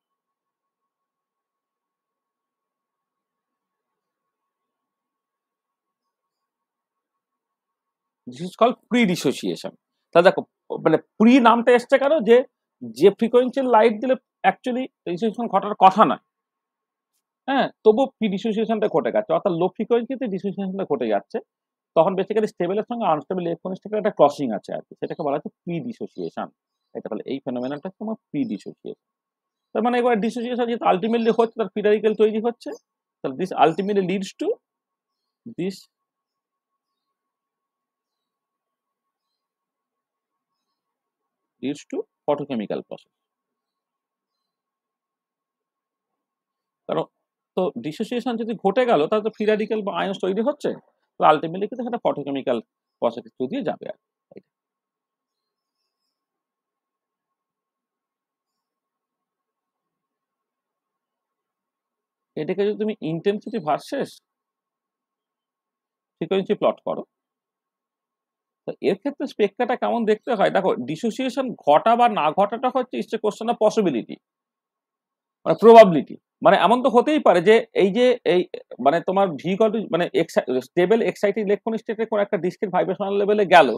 pre-dissociation. তাহলে দেখো মানে প্রি নামটা এসছে কেন, যে যে ফ্রিকোয়েন্সির লাইট দিলে অ্যাকচুয়ালি ডিসোসিয়েশন ঘটার কথা নয়, হ্যাঁ, তবু প্রি ডিসোসিয়েশনটা ঘটে গেছে, অর্থাৎ লো ফ্রিকোয়েন্সিতে ডিসোসিয়েশনটা ঘটে যাচ্ছে। তখন বেসিক্যালি স্টেবলের সঙ্গে আনস্টেবল ইলেকট্রনিক স্টেটের একটা ক্রসিং আছে আর কি, সেটাকে বলা হচ্ছে প্রি ডিসোসিয়েশন। এটা তাহলে এই ফেনোমেননটা তোমার প্রি ডিসোসিয়েশন। তার মানে এবার ডিসোসিয়েশন যেটা আলটিমেটলি হচ্ছে তার পিরিয়ডিক্যাল তৈরি হচ্ছে, তাহলে this ultimately leads to this leads to photochemical process. কারণ তো ডিসোসিয়েশন যদি ঘটে গেল তাহলে তো ফ্রি র্যাডিক্যাল বা আয়ন তৈরি হচ্ছে, তো আলটিমেটলি কিন্তু সেটা ফটোকেমিক্যাল প্রসেস থ্রু দিয়ে যাবে আর কি। এটাকে যদি তুমি ইন্টেন্সিটি ভার্সেস ফ্রিকোয়েন্সি প্লট করো, তো এর ক্ষেত্রে স্পেকট্রাটা কেমন দেখতে হয় দেখো। ডিসোসিয়েশন ঘটা বা না ঘটাটা হচ্ছে it's a question of possibility, মানে প্রবাবিলিটি। মানে এমন তো হতেই পারে যে এই মানে তোমার ভি মানে স্টেবল এক্সাইটেড ইলেকট্রনিক স্টেটে কোনো একটা ডিসক্রিট ভাইব্রেশনাল লেভেলে গেল,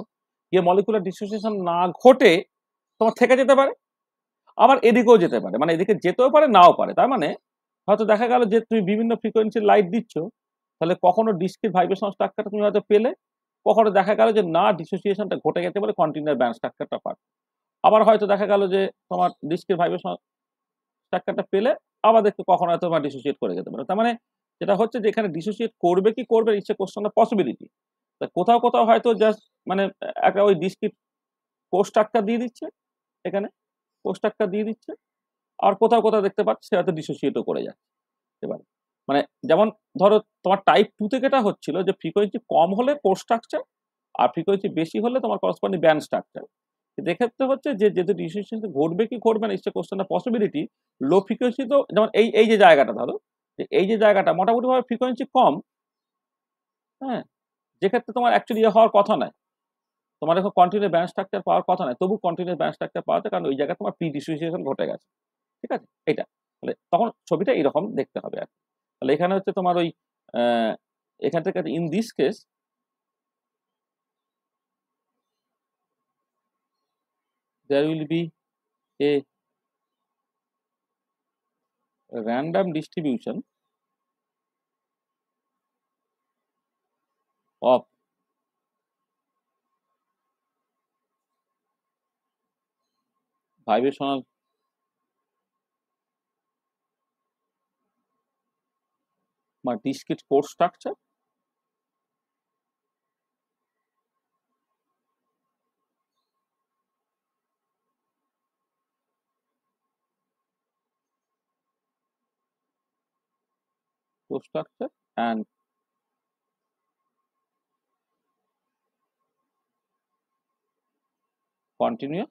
গিয়ে মলিকুলার ডিসোসিয়েশন না ঘটে তোমার থেকে যেতে পারে, আবার এদিকেও যেতে পারে, মানে এদিকে যেতেও পারে নাও পারে। তার মানে হয়তো দেখা গেল যে তুমি বিভিন্ন ফ্রিকোয়েন্সির লাইট দিচ্ছ, তাহলে কখনো ডিসক্রিট ভাইব্রেশনাল স্ট্রাকচারটা তুমি হয়তো পেলে, কখনো দেখা গেল যে না ডিসোসিয়েশনটা ঘটে গেছে বলে কন্টিনিউয়াস ব্যান্ড স্ট্রাকচারটা পাবে। আবার হয়তো দেখা গেল যে তোমার ডিসক্রিট ভাইব্রেশনাল স্ট্রাকচারটা পেলে আবার দেখতে কখনো হয়তো তোমার ডিসোসিয়েট করে যেতে পারে। তার মানে যেটা হচ্ছে যে এখানে ডিসোসিয়েট করবে কি করবে it's a question of possibility. কোথাও কোথাও হয়তো জাস্ট মানে একটা ওই ডিসক্রিট কোষ স্ট্রাকচার দিয়ে দিচ্ছে, এখানে কোষ স্ট্রাকচার দিয়ে দিচ্ছে, আর কোথাও কোথাও দেখতে পাচ্ছি হয়তো ডিসোসিয়েটও করে যাচ্ছে এবার। মানে যেমন ধরো তোমার টাইপ 2 থেকে এটা হচ্ছিল যে ফ্রিকোয়েন্সি কম হলে কোর স্ট্রাকচার, আর ফ্রিকোয়েন্সি বেশি হলে তোমার করসপন্ডিং ব্যান্ড স্ট্রাকচার। এক্ষেত্রে হচ্ছে যে যেহেতু ডিসোসিয়েশন ঘটবে কি ঘটবে না it's a question of possibility. Low frequency তো যেমন এই যে জায়গাটা ধরো, যে এই যে জায়গাটা মোটামুটি ভাবে ফ্রিকোয়েন্সি কম, হ্যাঁ, যেক্ষেত্রে তোমার অ্যাকচুয়ালি ইয়ে হওয়ার কথা নয়, তোমার এখন কন্টিনিউয়াস ব্যান্ড স্ট্রাকচার পাওয়ার কথা নয়, তবু কন্টিনিউয়াস ব্যান্ড স্ট্রাকচার পাওয়াতে, কারণ ওই জায়গায় তোমার প্রি ডিসোসিয়েশন ঘটে গেছে। ঠিক আছে, এটা তাহলে তখন ছবিটা এরকম দেখতে হবে আর কি। তাহলে এখানে হচ্ছে তোমার ওই এখান থেকে in this case there will be a random distribution of vibrational বা discrete force structure and continuous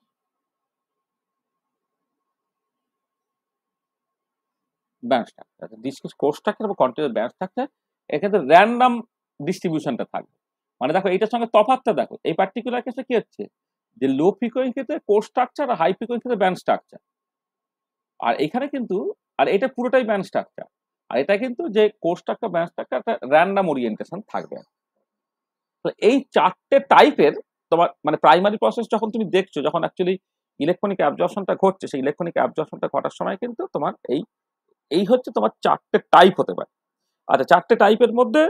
band structure. Discrete course structure এবং কন্টিনিউয়াস ব্যান্ড স্ট্রাকচার, এক্ষেত্রে র্যান্ডম ডিস্ট্রিবিউশনটা থাকবে। মানে দেখো এইটার সঙ্গে তফাৎটা দেখো, এই পার্টিকুলার কেসে কি হচ্ছে যে লো ফ্রিকোয়েন্সিতে কোর্স স্ট্রাকচার আর হাই ফ্রিকোয়েন্সিতে ব্যান্ড স্ট্রাকচার, আর এখানে কিন্তু আর এটা পুরোটাই ব্যান্ড স্ট্রাকচার, আর এটা কিন্তু যে কোর্স স্ট্রাকচার ব্যান্ড স্ট্রাকচার একটা র্যান্ডম ওরিয়েন্টেশন থাকবে। তো এই চারটে টাইপের তোমার মানে প্রাইমারি প্রসেস যখন তুমি দেখছো, যখন অ্যাকচুয়ালি ইলেকট্রনিক অ্যাবজর্পশনটা ঘটছে, সেই ইলেকট্রনিক অ্যাবজর্পশনটা ঘটার সময় কিন্তু তোমার এই হচ্ছে তোমার চারটে টাইপ হতে পারে। আচ্ছা, চারটে টাইপের মধ্যে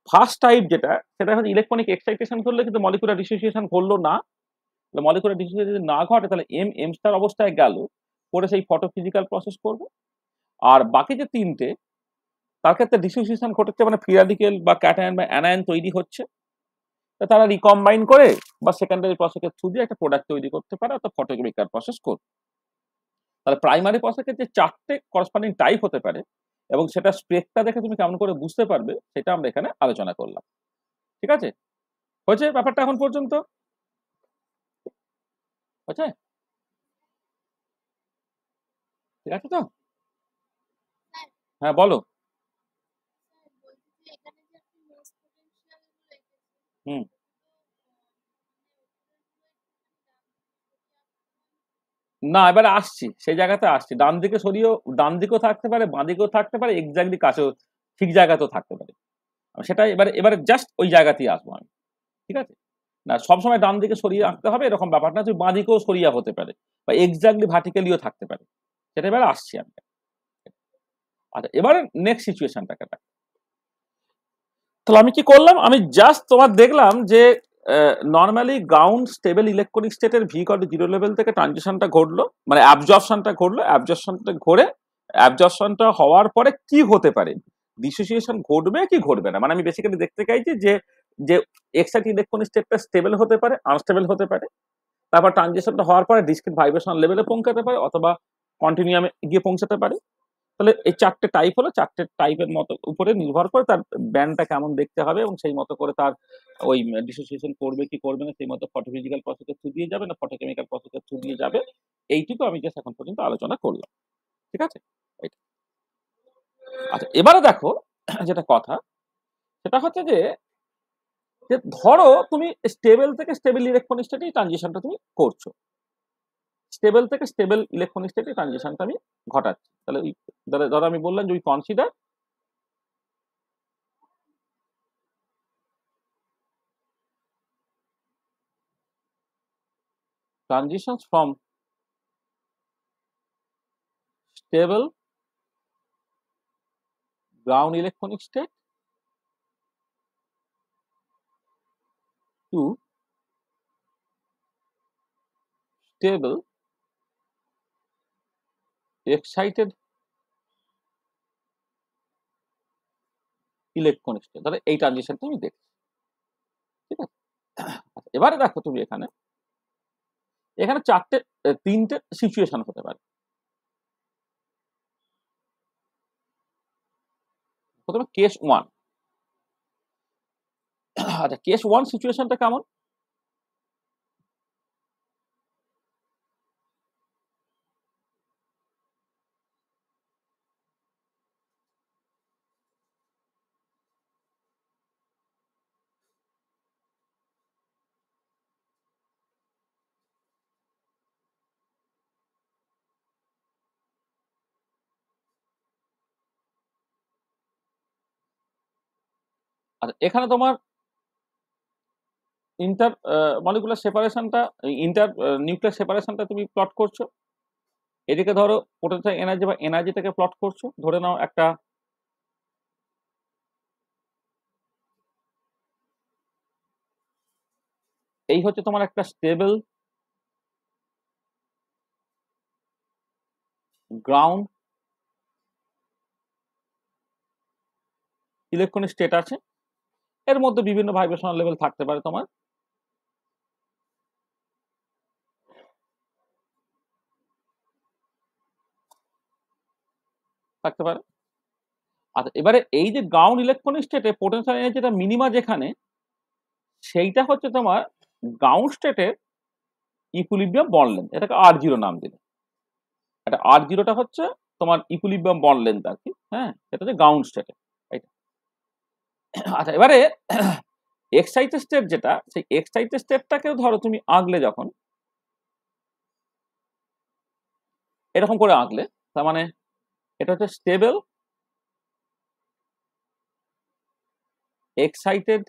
ফার্স্ট টাইপ যেটা, সেটা হচ্ছে ইলেকট্রনিক এক্সাইটেশন করলে কিন্তু মলিকুলার ডিসোসিয়েশন ঘটলো না। মলিকুলার ডিসোসিয়েশন যদি না ঘটে তাহলে এম স্টার অবস্থায় গেল, পরে সেই ফটোফিজিক্যাল প্রসেস করবে। আর বাকি যে তিনটে, তার ক্ষেত্রে ডিসোসিয়েশন ঘটেছে, মানে ফ্রি র্যাডিক্যাল বা ক্যাটায়ন বা অ্যানায়ন তৈরি হচ্ছে, তারা রিকম্বাইন করে বা সেকেন্ডারি প্রসেসের থ্রু দিয়ে একটা প্রোডাক্ট তৈরি করতে পারে, অর্থাৎ ফটোকেমিক্যাল প্রসেস করবে। তাহলে প্রাইমারি প্রসেসের যে চারটে করসপন্ডিং টাইপ হতে পারে এবং সেটা স্পেকটা দেখে তুমি কেমন করে বুঝতে পারবে, সেটা আমরা এখানে আলোচনা করলাম। ঠিক আছে, হয়েছে ব্যাপারটা এখন পর্যন্ত? হয়েছে? ঠিক আছে তো? হ্যাঁ বলো। হুম। না, এবারে আসছি, সেই জায়গাতে আসছি। ডান দিকে সরিয়েও ডান দিকেও থাকতে পারে, বাঁ দিকেও থাকতে পারে, এক্স্যাক্টলি কাছেও ঠিক জায়গাতেও থাকতে পারে। সেটা এবারে এবারে জাস্ট ওই জায়গাতেই আসবো আমি। ঠিক আছে, না সবসময় ডান দিকে সরিয়ে আঁকতে হবে এরকম ব্যাপার না, তুই বাঁ দিকেও সরিয়ে হতে পারে বা এক্স্যাক্টলি ভার্টিক্যালিও থাকতে পারে। সেটা এবারে আসছি আমি। আচ্ছা, এবারে নেক্সট সিচুয়েশনটাকে দেখ। তাহলে আমি কি করলাম, আমি জাস্ট তোমার দেখলাম যে নর্মালি গ্রাউন্ড স্টেবল ইলেকট্রনিক স্টেটের ভি কত জিরো লেভেল থেকে ট্রানজিশনটা ঘটলো, মানে অ্যাবজর্পশনটা ঘটলো, অ্যাবজর্পশনটা ঘটে অ্যাবজর্পশনটা হওয়ার পরে কি হতে পারে, ডিসোসিয়েশন ঘটবে কি ঘটবে না। মানে আমি বেসিক্যালি দেখতে চাইছি যে যে এক্সাইটেড ইলেকট্রনিক স্টেটটা স্টেবল হতে পারে, আনস্টেবল হতে পারে, তারপর ট্রানজিশনটা হওয়ার পরে ডিসক্রিট ভাইব্রেশনাল লেভেলে পৌঁছাতে পারে অথবা কন্টিনিউমে গিয়ে পৌঁছাতে পারে। তাহলে এই 4টে টাইপ হলো, 4টে টাইপের মতো উপরে নির্ভর করে তার ব্যান্ডটা কেমন দেখতে হবে এবং সেই মতো করে তার ওই ডিসোসিয়েশন করবে কি করবে না, সেই মতো ফটোফিজিক্যাল প্রসেসের থ্রু দিয়ে যাবে না ফটোকেমিক্যাল প্রসেসের থ্রু দিয়ে যাবে, এইটুকু আমি জাস্ট এখন পর্যন্ত আলোচনা করলাম। ঠিক আছে? আচ্ছা, এবারে দেখো যেটা কথা সেটা হচ্ছে যে ধরো তুমি স্টেবল থেকে স্টেবল ইলেকট্রনিক স্টেটে ট্রানজিশনটা তুমি করছো, স্টেবল থেকে স্টেবল ইলেকট্রনিক স্টেটে ট্রানজিশনটা আমি ঘটাচ্ছি। তাহলে ধরো আমি বললাম যে we consider transitions from stable ground electronic state to stable excited electronic state. তাহলে এই ট্রানজিশনটা আমি দেখছি। ঠিক আছে? এবারে দেখো তুমি এখানে তিনটে সিচুয়েশন হতে পারে। প্রথমে কেস 1। আচ্ছা, কেস 1 সিচুয়েশনটা কেমন? আচ্ছা, এখানে তোমার ইন্টার মলিকুলার সেপারেশনটা, ইন্টার নিউক্লিয়ার সেপারেশনটা তুমি প্লট করছো। এদিকে ধরো পোটেনশিয়াল এনার্জি বা এনার্জিটাকে প্লট করছো। ধরে নাও একটা এই হচ্ছে তোমার একটা স্টেবল গ্রাউন্ড ইলেকট্রনিক স্টেট আছে, এর মধ্যে বিভিন্ন ভাইব্রেশনাল লেভেল থাকতে পারে তোমার। থাকতে পারে। আচ্ছা, এবারে এই যে গ্রাউন্ড ইলেকট্রনিক স্টেটে পোটেনশিয়াল এনার্জিটা মিনিমা যেখানে, সেইটা হচ্ছে তোমার গ্রাউন্ড স্টেটের ইকুইলিব্রিয়াম বন্ড লেন্থ, এটাকে R0 নাম দিলে। এটা R0টা হচ্ছে তোমার ইকুইলিব্রিয়াম বন্ড লেন্থ আর কি। হ্যাঁ, এটা হচ্ছে গ্রাউন্ড স্টেটে। আচ্ছা, এবারে এক্সাইটেড স্টেট যেটা, সেই এক্সাইটেড স্টেটটাকেও ধরো তুমি আঁকলে যখন এরকম করে আঁকলে, তার মানে এটা হচ্ছে স্টেবল এক্সাইটেড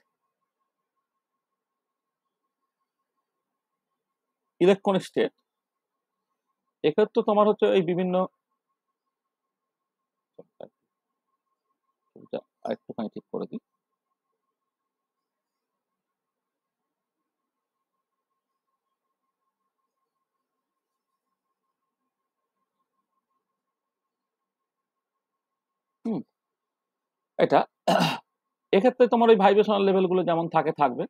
ইলেকট্রনিক স্টেট। এক্ষেত্রে তোমার হচ্ছে এই বিভিন্ন আরেকটুখানি ঠিক করে দিই। এটা এক্ষেত্রে তোমার ওই ভাইব্রেশনাল লেভেলগুলো যেমন থাকে থাকবে।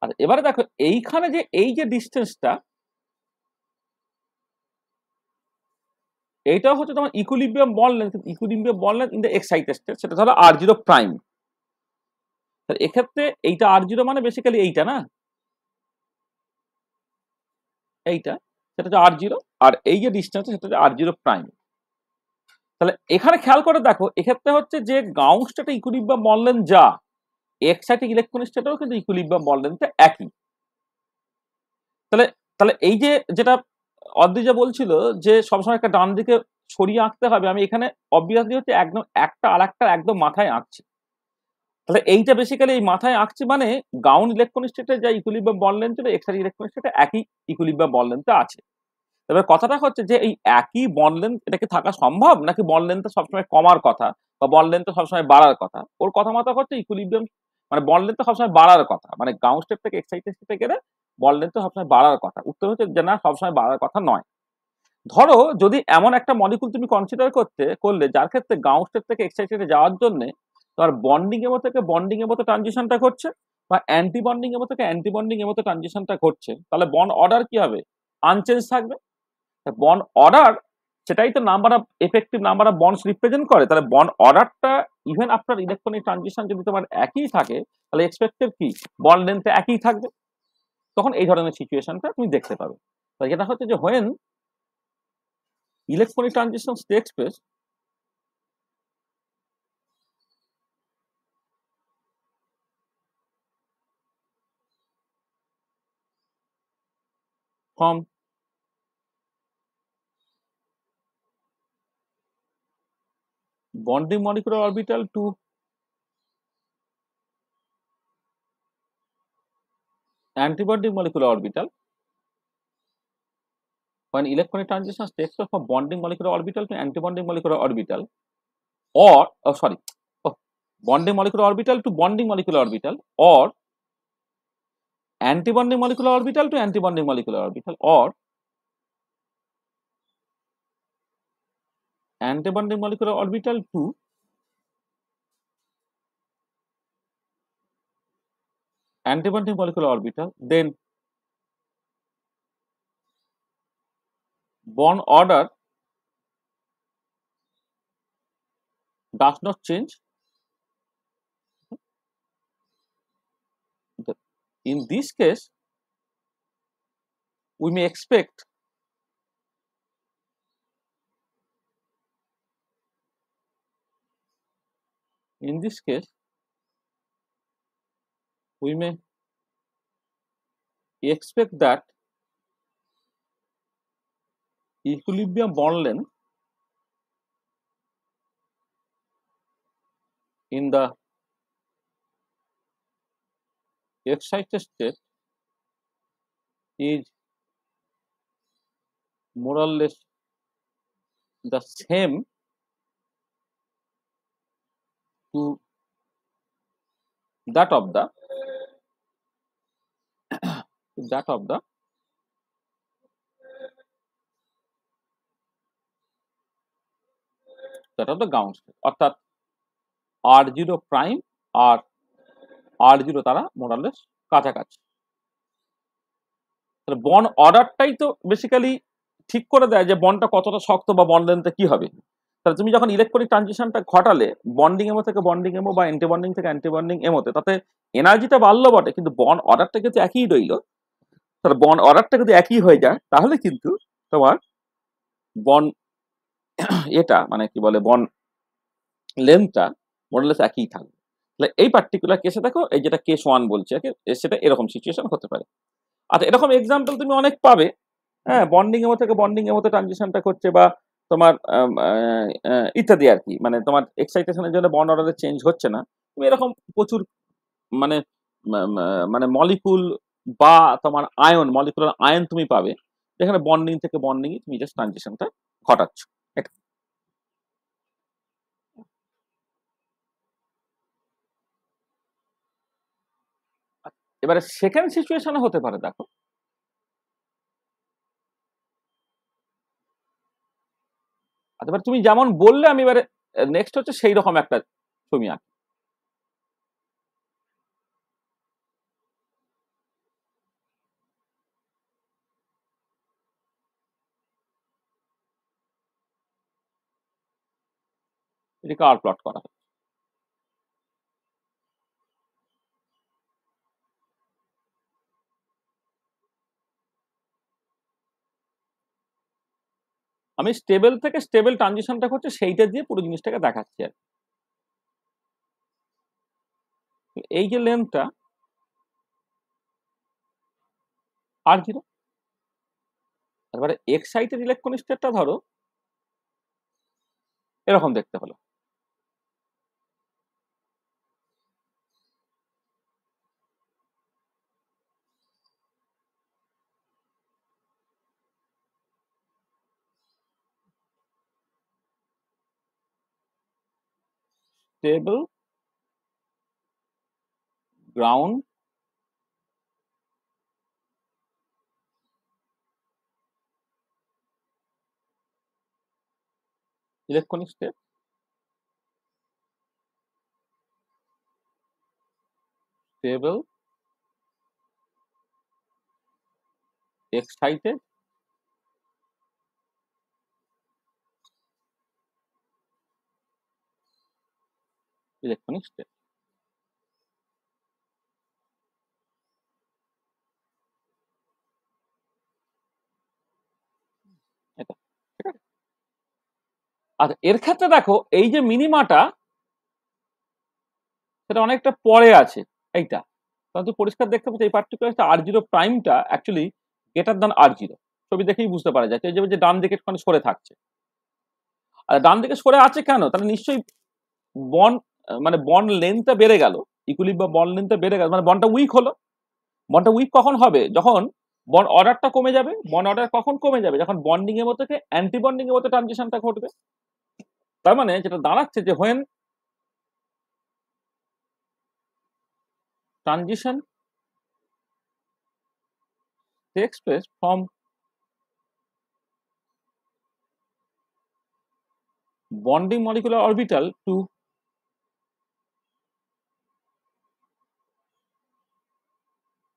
আর এবারে দেখো এইখানে যে এই যে ডিস্টেন্সটা, এইটাও হচ্ছে তোমার equilibrium bond length. Equilibrium bond length in the excited state, সেটা ধরো R0 প্রাইম। এক্ষেত্রে এইটা R0 মানে বেসিক্যালি এইটা না, এইটা, সেটা হচ্ছে R0। আর এই যে ডিস্টেন্স সেটা হচ্ছে R0 প্রাইম। তাহলে এখানে খেয়াল করে দেখো, এক্ষেত্রে হচ্ছে যে গ্রাউন্ড স্টেটে ইকুইলিব্রিয়াম বন্ড লেন্থ যা, এক্সাইটেড ইলেকট্রনিক স্টেটেও কিন্তু ইকুইলিব্রিয়াম বন্ড লেন্থ একই। তাহলে তাহলে এই যে যেটা অদ্রিজা বলছিল যে সবসময় একটা ডান দিকে সরিয়ে আঁকতে হবে, আমি এখানে অবভিয়াসলি হচ্ছে একদম একটা আর একটা একদম মাথায় আঁকছি। তাহলে এইটা বেসিক্যালি এই মাথায় আঁকছি মানে গ্রাউন্ড ইলেকট্রনিক স্টেটে যা ইকুইলিব্রিয়াম বন্ড লেন্থ ছিল, এক্সাইটেড ইলেকট্রনিক স্টেটে একই ইকুইলিব্রিয়াম বন্ড লেন্থ আছে। তবে কথাটা হচ্ছে যে এই একই বন্ড লেন্থ এটা কি থাকা সম্ভব, নাকি বন্ড লেন্থটা সবসময় কমার কথা বা বন্ড লেন্থটা সবসময় বাড়ার কথা? ওর কথা মতো হচ্ছে ইকুইলিব্রিয়াম মানে বন্ড লেন্থটা সবসময় বাড়ার কথা, মানে গ্রাউন্ড স্টেট থেকে এক্সাইটেড স্টেটে গেলে বন্ড লেন্থটা সবসময় বাড়ার কথা। উত্তর হচ্ছে যে না, সবসময় বাড়ার কথা নয়। ধরো যদি এমন একটা মলিকুল তুমি কনসিডার করলে যার ক্ষেত্রে গ্রাউন্ড স্টেট থেকে এক্সাইটেডে যাওয়ার জন্য তোমার বন্ডিং এমো থেকে বন্ডিং এমোতে ট্রানজিশনটা ঘটছে, বা অ্যান্টি বন্ডিং এমো থেকে অ্যান্টি বন্ডিং এমোতে ট্রানজিশনটা ঘটছে, তাহলে বন্ড অর্ডার কি হবে? আনচেঞ্জ থাকবে। বন্ড অর্ডার সেটাই তো number of effective number of bonds represent করে। তাহলে বন্ড অর্ডারটা ইভেন আফটার ইলেকট্রনিক ট্রানজিশন যদি তোমার একই থাকে, তাহলে এক্সপেক্টেড কি বন্ড লেন্থ একই থাকবে। তখন এই ধরনের সিচুয়েশনটা তুমি দেখতে পাবে। তো যেটা হচ্ছে যে when electronic transitions takes place, from bonding molecular orbital to antibonding molecular orbital, when electronic transitions takes place from bonding molecular orbital to antibonding molecular orbital, or bonding molecular orbital to bonding molecular orbital, or antibonding molecular orbital to antibonding molecular orbital, or antibonding molecular orbital to antibonding molecular orbital, then bond order does not change. In this case, we may expect in this case we may expect that equilibrium bond length in the excited state is more or less the same to that of the that of the ground state, অর্থাৎ R0 প্রাইম আর R0 তারা more or less কাছাকাছি। তাহলে বন্ড অর্ডারটাই তো বেসিক্যালি ঠিক করে দেয় যে বন্ডটা কতটা শক্ত বা বন্ড লেন্থটা কি হবে। তাহলে তুমি যখন ইলেকট্রনিক ট্রানজিশনটা ঘটালে বন্ডিং এমো থেকে বন্ডিং এমো বা অ্যান্টি বন্ডিং থেকে অ্যান্টি বন্ডিং এমোতে, তাতে এনার্জিটা বাড়লো বটে, কিন্তু বন্ড অর্ডারটা কিন্তু একই রইলো। তাহলে বন্ড অর্ডারটা যদি একই হয়ে যায়, তাহলে কিন্তু তোমার বন্ড এটা মানে কি বলে বন্ড লেন্থটা মোরলেস একই থাকবে। তাহলে এই পার্টিকুলার কেসে দেখো, এই যেটা কেস 1 বলছে, সেটা এরকম সিচুয়েশন হতে পারে। আচ্ছা, এরকম এক্সাম্পল তুমি অনেক পাবে। হ্যাঁ, বন্ডিং এমো থেকে বন্ডিং এমোতে ট্রানজিশনটা করছে, বা তোমার ইত্যাদি আর কি, মানে তোমার এক্সাইটেশনের জন্য বন্ড অর্ডারে চেঞ্জ হচ্ছে না। তুমি এরকম প্রচুর মানে মানে মলিকুল বা তোমার আয়ন মলিকুলার আয়ন তুমি পাবে, যেখানে বন্ডিং থেকে বন্ডিং তুমি জাস্ট ট্রানজিশনটা ঘটাচ্ছ। এবারে সেকেন্ড সিচুয়েশনে হতে পারে, দেখো এবার তুমি যেমন বললে, আমি এবারে নেক্সট হচ্ছে সেই রকম একটা ছবি আঁকি। এটাকে আর প্লট করা হয়। আমি স্টেবল থেকে স্টেবল ট্রানজিশনটা করছে সেইটা দিয়ে পুরো জিনিসটাকে দেখাচ্ছি আর এই যে লেন্থটা R0, তারপরে এক্সাইটেড ইলেকট্রন স্টেটটা ধরো এরকম দেখতে হলো। Stable ground electronic state stable, excited, electronic state. এটা ঠিক আছে। আচ্ছা, এর ক্ষেত্রে দেখো এই যে মিনিমাটা সেটা অনেকটা পরে আছে এইটা, কারণ তুমি পরিষ্কার দেখতে পাচ্ছ এই পার্টিকুলার আর জিরো প্রাইমটা অ্যাকচুয়ালি গ্রেটার দ্যান আর জিরো, ছবি দেখেই বুঝতে পারা যাচ্ছে। এই যে ডান দিকে একটুখানি সরে থাকছে, আর ডান দিকে সরে আছে কেন, তাহলে নিশ্চয়ই বন্ড, মানে বন্ড লেন্থটা বেড়ে গেল, ইকুইলি বা বন্ড লেন্থটা বেড়ে গেল, মানে বন্ডটা উইক হলো। বন্ডটা উইক কখন হবে, যখন বন্ড অর্ডারটা কমে যাবে। বন্ড অর্ডার কখন কমে যাবে, যখন বন্ডিং এর মধ্যে থেকে অ্যান্টি বন্ডিং এর মধ্যে ট্রানজিশনটা ঘটবে। তার মানে যেটা দাঁড়াচ্ছে যে when transition takes place from bonding molecular orbital to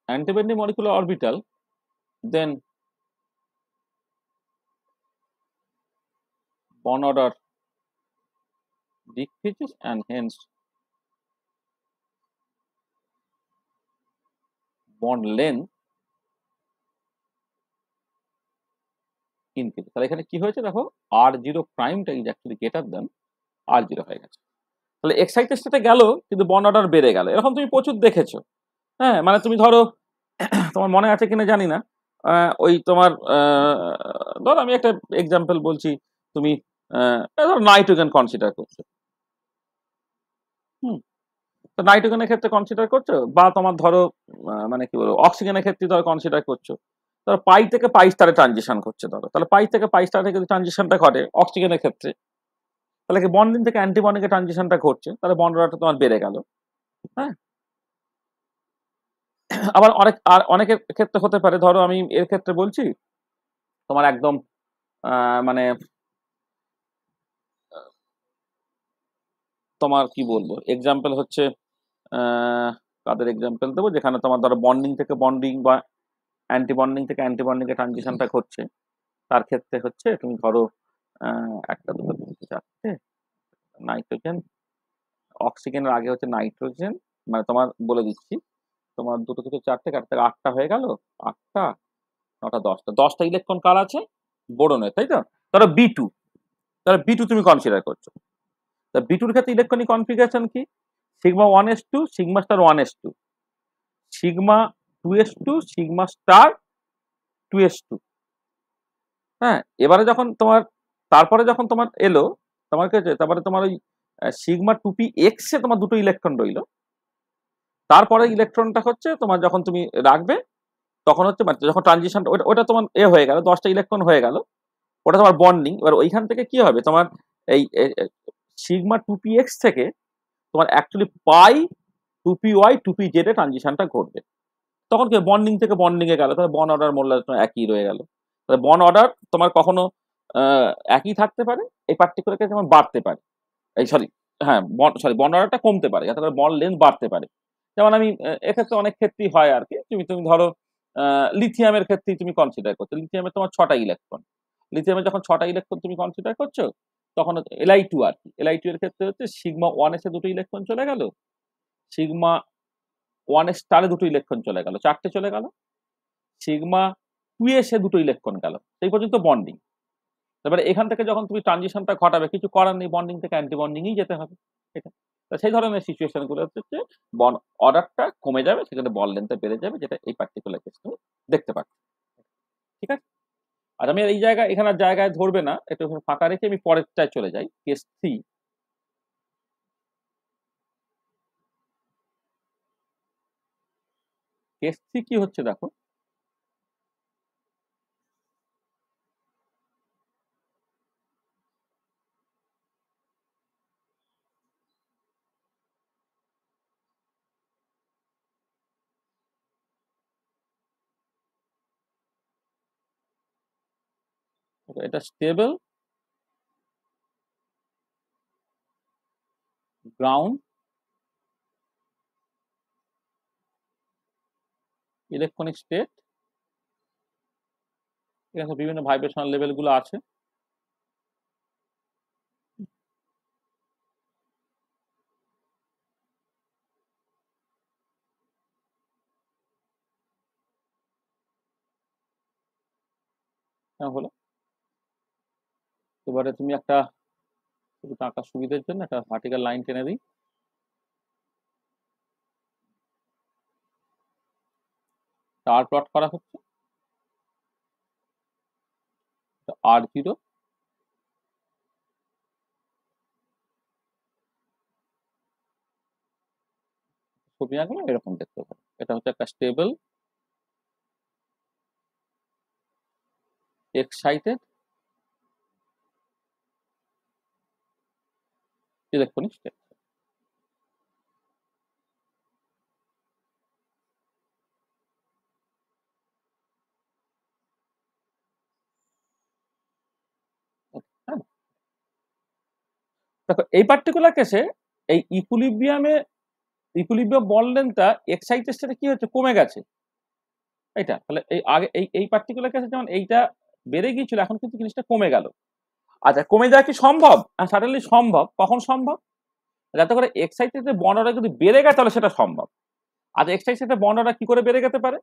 antibonding molecular orbital, then bond order decreases and hence bond length increases। তাহলে এখানে কি হয়েছে দেখো, আর জিরো প্রাইমটা is actually greater than R zero হয়ে গেছে। তাহলে এক্সাইটেড স্টেটে গেল কিন্তু বন্ড অর্ডার বেড়ে গেল, এরকম তুমি প্রচুর দেখেছো। হ্যাঁ, মানে তুমি ধরো তোমার মনে আছে কিনা জানি না, ওই তোমার ধরো আমি একটা এক্সাম্পল বলছি, তুমি ধরো নাইট্রোজেন কনসিডার করছো। হুম, তো নাইট্রোজেনের ক্ষেত্রে কনসিডার করছো, বা তোমার ধরো মানে কি বলবো অক্সিজেনের ক্ষেত্রে ধরো কনসিডার করছো। ধরো পাই থেকে পাই স্টারে ট্রানজিশন করছে, ধরো তাহলে পাই থেকে পাই স্টারে যদি ট্রানজিশনটা ঘটে অক্সিজেনের ক্ষেত্রে, তাহলে কি বন্ডিং থেকে অ্যান্টিবন্ডিং এর ট্রানজিশনটা ঘটছে, তাহলে বন্ড অর্ডারটা তোমার বেড়ে গেল। হ্যাঁ, আবার অনেকের ক্ষেত্রে হতে পারে, ধরো আমি এর ক্ষেত্রে বলছি তোমার একদম মানে তোমার কি বলবো এক্সাম্পল হচ্ছে কাদের এক্সাম্পল দেবো, যেখানে তোমার ধরো বন্ডিং থেকে বন্ডিং বা অ্যান্টিবন্ডিং থেকে অ্যান্টিবন্ডিং এর ট্রানজিশনটা ঘটছে। তার ক্ষেত্রে হচ্ছে তুমি ধরো একটা দুটো তিনটে চারটে নাইট্রোজেন, অক্সিজেনের আগে হচ্ছে নাইট্রোজেন, মানে তোমার বলে দিচ্ছি, তোমার দুটো থেকে চারটে কাটতে আটটা হয়ে গেল, আটটা নটা দশটা, 10টা ইলেকট্রন কার আছে, বোরনের, তাই তো। ধরো বি টু, তাহলে বি টু তুমি কনসিডার করছো। তা বি টুর ক্ষেত্রে ইলেকট্রনিক কনফিগারেশন কি, sigma one S two, sigma star one S two, sigma two S two, sigma star two S two. হ্যাঁ, এবারে যখন তোমার তারপরে যখন তোমার এলো তোমার কাছে, তারপরে তোমার ওই সিগমা টু পি এক্স এ তোমার দুটো ইলেকট্রন রইলো। তারপরে ইলেকট্রনটা হচ্ছে তোমার যখন তুমি রাখবে তখন হচ্ছে মানে যখন ট্রানজিশন ওটা ওটা তোমার হয়ে গেল, 10টা ইলেকট্রন হয়ে গেল, ওটা তোমার বন্ডিং। এবার ওইখান থেকে কি হবে তোমার এই সিগমা টু পি এক্স থেকে তোমার actually pi to P Y to P Z এ ট্রানজিশনটা ঘটবে। তখন কি বন্ডিং থেকে বন্ডিং এ গেল, তাহলে বন্ড অর্ডার মূল্য একই রয়ে গেল। তাহলে বন্ড অর্ডার তোমার কখনো একই থাকতে পারে, এই পার্টিকুলার কেসে যেমন বাড়তে পারে, এই সরি হ্যাঁ সরি বন্ড অর্ডারটা কমতে পারে, যাতে করে বন্ড লেন্থ বাড়তে পারে। যেমন আমি এক্ষেত্রে অনেক ক্ষেত্রেই হয় আর কি, তুমি তুমি ধরো লিথিয়ামের ক্ষেত্রেই তুমি কনসিডার করছো, লিথিয়ামের তোমার 6টা ইলেকট্রন, লিথিয়ামের যখন 6টা ইলেকট্রন তুমি কনসিডার করছো, তখন এলআই টু আর কি, এলআই টু এর ক্ষেত্রে হচ্ছে সিগমা ওয়ান এসে দুটো ইলেকট্রন চলে গেল, সিগমা ওয়ান স্টারে দুটো ইলেকট্রন চলে গেল, 4টে চলে গেল, সিগমা টু এসে দুটো ইলেকট্রন গেল, এই পর্যন্ত বন্ডিং। তারপরে এখান থেকে যখন তুমি ট্রানজিশনটা ঘটাবে কিছু করার নেই, বন্ডিং থেকে অ্যান্টি বন্ডিংই যেতে হবে। এটা তো সেই ধরনের সিচুয়েশন গুলো হচ্ছে বন্ড অর্ডারটা কমে যাবে, সেখানে বল লেন্থটা বেড়ে যাবে, যেটা এই পার্টিকুলার কেস তুমি দেখতে পাচ্ছ। ঠিক আছে, আর আমি এই জায়গায় এখানে জায়গায় ধরবে না, একটু ফাঁকা রেখে আমি পরেরটায় চলে যাই, কেস থ্রি। কেস থ্রি কি হচ্ছে দেখো, এটা স্টেবল গ্রাউন্ড ইলেকট্রনিক স্টেট, ঠিক আছে, বিভিন্ন ভাইব্রেশনাল লেভেল গুলো আছে। হলো, এবারে তুমি একটা আঁকার সুবিধার জন্য একটা ভার্টিক্যাল লাইন টেনে দিই। আর প্লট করা হচ্ছে R0, ছবি আঁকলে এরকম দেখতে পাবে। এটা হচ্ছে একটা স্টেবল এক্সাইটেড ইলেকট্রনিক স্টেট। হ্যাঁ, দেখো এই পার্টিকুলার কেসে এই ইকুইলিব্রিয়াম বন্ড লেন্থটা এক্সাইটেড স্টেটে কি হচ্ছে, কমে গেছে। এইটা তাহলে এই আগে এই পার্টিকুলার কেসে যেমন এইটা বেড়ে গিয়েছিল, এখন কিন্তু জিনিসটা কমে গেল। আচ্ছা, কমে যাওয়া কি সম্ভব? সাডেনলি সম্ভব। কখন সম্ভব? যাতে করে এক্সাইটেড বন্ডটা যদি বেড়ে গেছে তাহলে সেটা সম্ভব। আচ্ছা, এক্সাইটেড বন্ডটা কি করে বেড়ে যেতে পারে?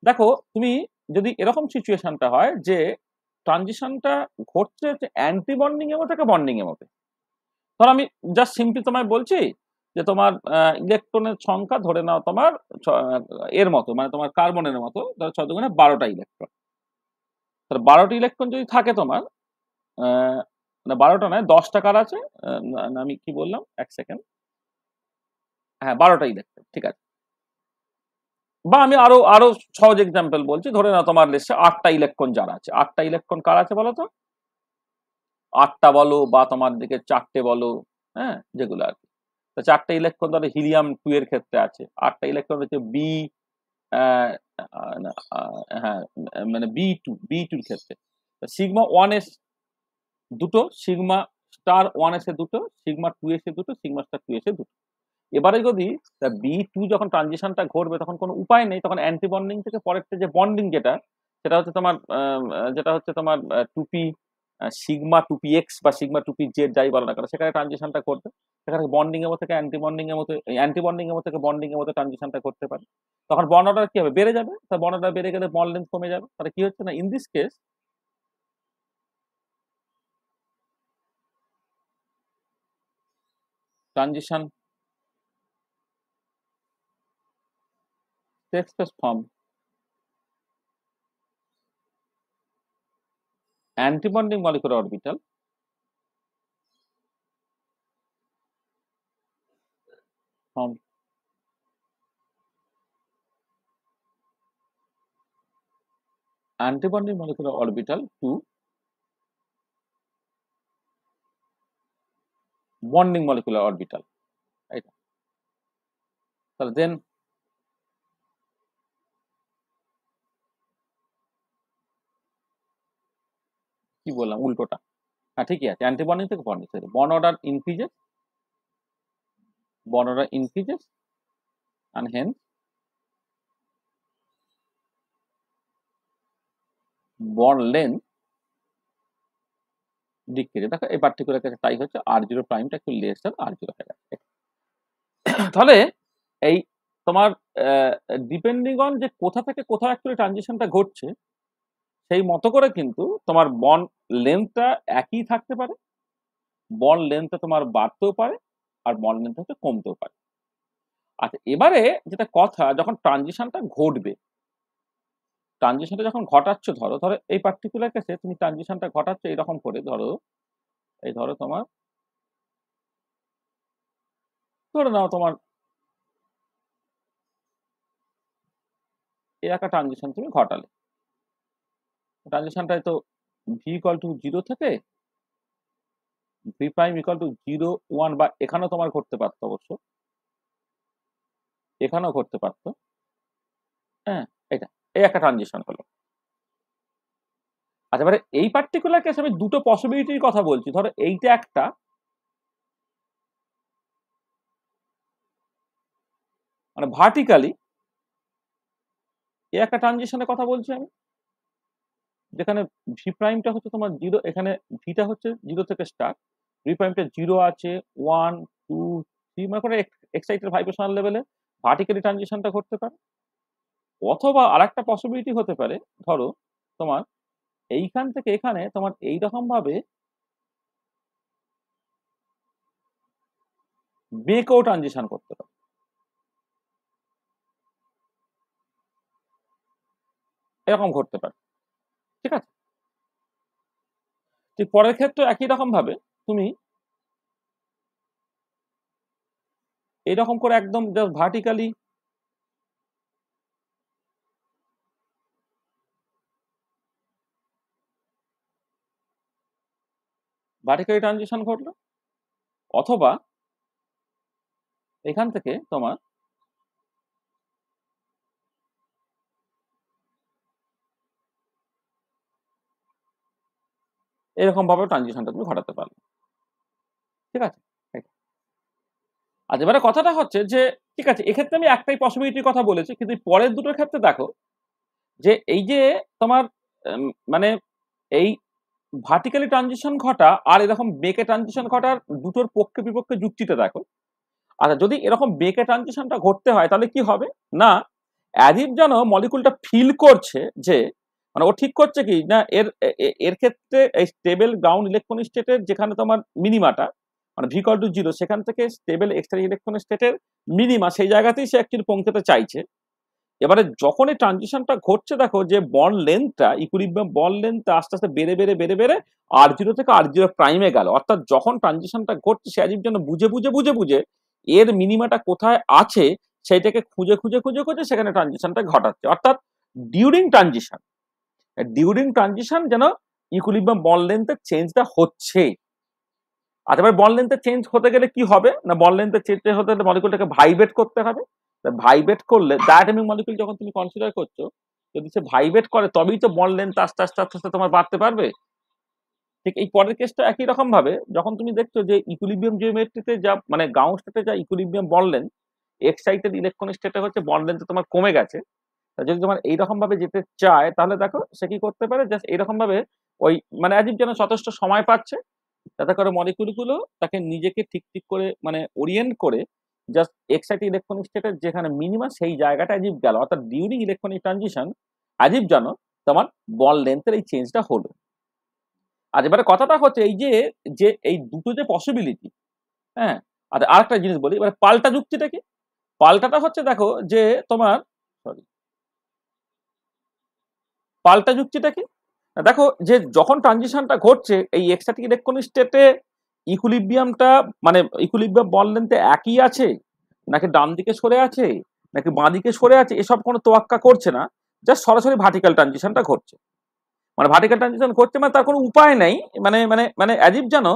দেখো তুমি যদি এরকম সিচুয়েশনটা হয় যে ট্রানজিশনটা ঘটছে হচ্ছে অ্যান্টি বন্ডিং এর মতো, বন্ডিং এর মতো। ধর আমি জাস্ট সিম্পলি তোমায় বলছি যে তোমার ইলেকট্রনের সংখ্যা ধরে নাও তোমার এর মতো, মানে তোমার কার্বনের মতো, ধরো 6 দুগুণে 12টা ইলেকট্রন। তাহলে 12টি ইলেকট্রন যদি থাকে তোমার, না 12টা নয়, 10টা কার আছে, আমি কি বললাম, এক সেকেন্ড, হ্যাঁ 12টা ইলেকট্রন, ঠিক আছে। বা আমি আরো আরো সহজ এক্সাম্পল বলছি, ধরে নাও তোমার লিস্টে 8টা ইলেকট্রন যারা আছে। 8টা ইলেকট্রন কার আছে বলো তো? 8টা বলো বা তোমার দিকে 4টে বলো, হ্যাঁ, যেগুলো আর কি। তো 4টে ইলেকট্রন ধরো হিলিয়াম 2 এর ক্ষেত্রে আছে। 8টা ইলেকট্রন হচ্ছে বি, হ্যাঁ, মানে বি টুর ক্ষেত্রে সিগমা 1s দুটো, সিগমা স্টার 1s এ দুটো, সিগমা 2s এ দুটো, সিগমা স্টার 2s এ দুটো। এবারে যদি বি টু যখন ট্রানজিশনটা ঘটবে তখন কোনো উপায় নেই, তখন অ্যান্টি বন্ডিং থেকে পরের যে বন্ডিং যেটা, সেটা হচ্ছে তোমার টুপি সিগমা টুপি এক্স বা সিগমা টুপি জেড যাই বলো না কেন, সেখানে ট্রানজিশনটা করবে। সেখানে বন্ডিং এর মধ্যে থেকে অ্যান্টি বন্ডিং এর মধ্যে, অ্যান্টি বন্ডিং এর মধ্যে থেকে বন্ডিং এর মধ্যে ট্রানজিশনটা করতে পারে। তখন বন্ড অর্ডার কি হবে, বেড়ে যাবে। তা বন্ড অর্ডার বেড়ে গেলে বন্ড লেন্থ কমে যাবে। তাহলে কি হচ্ছে না, in this case transition takes the form antibonding molecular orbital from antibonding molecular orbital to bonding molecular orbital, right? তাহলে দেন কি বললাম, উল্টোটা। হ্যাঁ, ঠিকই আছে, অ্যান্টিবন্ডিং থেকে বন্ডিং থেকে bond order increases and hence bond length decrease. দেখো এই পার্টিকুলার কেসে তাই হচ্ছে, R0 প্রাইমটা একটু লেস দেন R0 হয়ে গেছে। তাহলে এই তোমার ডিপেন্ডিং অন যে কোথা থেকে কোথাও অ্যাকচুয়ালি ট্রানজিশনটা ঘটছে, সেই মতো করে কিন্তু তোমার বন্ড লেন্থটা একই থাকতে পারে, বন্ড লেন্থটা তোমার বাড়তেও পারে, আর বন্ড লেন্থ হচ্ছে কমতেও পারে। আচ্ছা, এবারে যেটা কথা, যখন ট্রানজিশনটা ঘটবে, ট্রানজিশনটা যখন ঘটাচ্ছ, ধরো ধরো এই পার্টিকুলার কেসে তুমি ট্রানজিশনটা ঘটাচ্ছ এরকম করে, ধরো এই ধরো তোমার, ধরে নাও তোমার এই একটা ট্রানজিশন তুমি ঘটালে, ট্রানজিশনটাই তো ভি ইকুয়াল টু 0 থেকে ভি প্রাইম ইকুয়াল টু 0 1, বা এখানেও তোমার ঘটতে পারতো, অবশ্য এখানেও ঘটতে পারতো। হ্যাঁ, এটা এই একটা ট্রানজিশন হলো। আচ্ছা, এবারে এই পার্টিকুলার কেসে আমি দুটো পসিবিলিটির কথা বলছি। ধরো এইটা একটা, মানে ভার্টিক্যালি এই একটা ট্রানজিশনের কথা বলছি আমি, যেখানে ভি প্রাইমটা হচ্ছে তোমার 0, এখানে ভিটা হচ্ছে 0 থেকে স্টার্ট, ভি প্রাইমটা 0 আছে, 1 2 3, মনে করে এক্সাইটেড ভাইব্রেশনাল লেভেলে ভার্টিক্যালি ট্রানজিশনটা ঘটতে পারে। অথবা আরেকটা পসিবিলিটি হতে পারে, ধরো তোমার এইখান থেকে এখানে তোমার এইরকম ভাবে বেঁকেও ট্রানজিশন করতে পারে, এরকম ঘটতে পারে। ঠিক আছে, ঠিক পরের ক্ষেত্রে একই রকম ভাবে তুমি এইরকম করে একদম জাস্ট ভার্টিক্যালি ট্রানজিশন ঘটলো, অথবা এখান থেকে তোমার এরকম ভাবে ট্রানজিশনটা তুমি ঘটাতে পারবে। ঠিক আছে, আচ্ছা এবারে কথাটা হচ্ছে যে ঠিক আছে, এক্ষেত্রে আমি একটাই পসিবিলিটির কথা বলেছি, কিন্তু পরের দুটোর ক্ষেত্রে দেখো যে এই যে তোমার মানে এই ভার্টিক্যালি ট্রানজিশন ঘটা আর এরকম বেঁকে ট্রানজিশন ঘটার দুটোর পক্ষে বিপক্ষে যুক্তিটা দেখো। আচ্ছা যদি এরকম বেঁকে ট্রানজিশনটা ঘটতে হয় তাহলে কি হবে না, অ্যাজিভ যেন মলিকুলটা ফিল করছে যে মানে ও ঠিক করছে কি না এর এর ক্ষেত্রে এই স্টেবল গ্রাউন্ড ইলেকট্রনিক স্টেটের যেখানে তোমার মিনিমাটা মানে ভি ইকুয়াল টু 0, সেখান থেকে স্টেবল এক্সট্রা ইলেকট্রনিক স্টেটের মিনিমা সেই জায়গাতেই সে অ্যাকচুয়ালি পৌঁছতে চাইছে। এবারে যখন এই ট্রানজিশনটা ঘটছে দেখো যে বন্ড লেন্থটা ইকুইলিব্রিয়াম বন্ড লেন্থটা আস্তে আস্তে বেড়ে বেড়ে বেড়ে বেড়ে R0 থেকে R0 প্রাইমে গেল, অর্থাৎ যখন ট্রানজিশনটা ঘটছে সে অ্যাজিভ যেন বুঝে বুঝে বুঝে বুঝে এর মিনিমাটা কোথায় আছে সেইটাকে খুঁজে খুঁজে খুঁজে খুঁজে সেখানে ট্রানজিশনটা ঘটাচ্ছে, অর্থাৎ ডিউরিং ট্রানজিশন যেন ইকুইলিব্রিয়াম বন্ড লেন্থের চেঞ্জটা হচ্ছে। আর এবার বন্ড লেন্থের চেঞ্জ হতে গেলে কি হবে না, বন্ড লেন্থের চেঞ্জ হতে গেলে মলিকুলটাকে ভাইব্রেট করতে হবে। ভাইব্রেট করলে ডায়াটমিক মলিকুল যখন তুমি কনসিডার করছো, যদি সে ভাইব্রেট করে তবেই তো বন্ড লেন্থ আস্তে আস্তে আস্তে আস্তে তোমার বাড়তে পারবে। ঠিক এই পরের কেসটা একই রকম ভাবে যখন তুমি দেখছো যে ইকুইলিব্রিয়াম জিওমেট্রিতে যা মানে গ্রাউন্ড স্টেটে যা equilibrium bond length, excited electronic স্টেটে হচ্ছে বন্ড লেন্থ তোমার কমে গেছে, যদি তোমার এইরকম ভাবে যেতে চায় তাহলে দেখো সে কি করতে পারে, জাস্ট এইরকম ভাবে ওই মানে অ্যাজিভ যেন যথেষ্ট সময় পাচ্ছে যাতে করে মলিকুলগুলো তাকে নিজেকে ঠিক ঠিক করে মানে ওরিয়েন্ট করে জাস্ট এক্সাইটেড ইলেকট্রনিক স্টেটের যেখানে মিনিমাম সেই জায়গাটা অ্যাজিভ গেল, অর্থাৎ ডিউরিং ইলেকট্রনিক ট্রানজিশন অ্যাজিভ যেন তোমার বন্ড লেন্থের এই চেঞ্জটা হলো। আর এবারে কথাটা হচ্ছে এই যে যে এই দুটো যে পসিবিলিটি, হ্যাঁ আচ্ছা আরেকটা জিনিস বলি, এবারে পাল্টা যুক্তিটা কি, পাল্টাটা হচ্ছে দেখো যে তোমার সরি পাল্টা যুক্তিটা কি, দেখো যে যখন ট্রানজিশনটা ঘটছে এই এক্সট্যাটিক ইলেকট্রনিক স্টেটে ইকুইলিব্রিয়ামটা মানে ইকুইলিব্রিয়াম বন্ড লেন্থে একই আছে নাকি ডান দিকে সরে আছে নাকি বাঁ দিকে সরে আছে এসব কোনো তোয়াক্কা করছে না, জাস্ট সরাসরি ভার্টিক্যাল ট্রানজিশনটা ঘটছে। মানে ভার্টিক্যাল ট্রানজিশন ঘটছে মানে তার কোনো উপায় নেই, মানে মানে মানে অ্যাজিভ জানো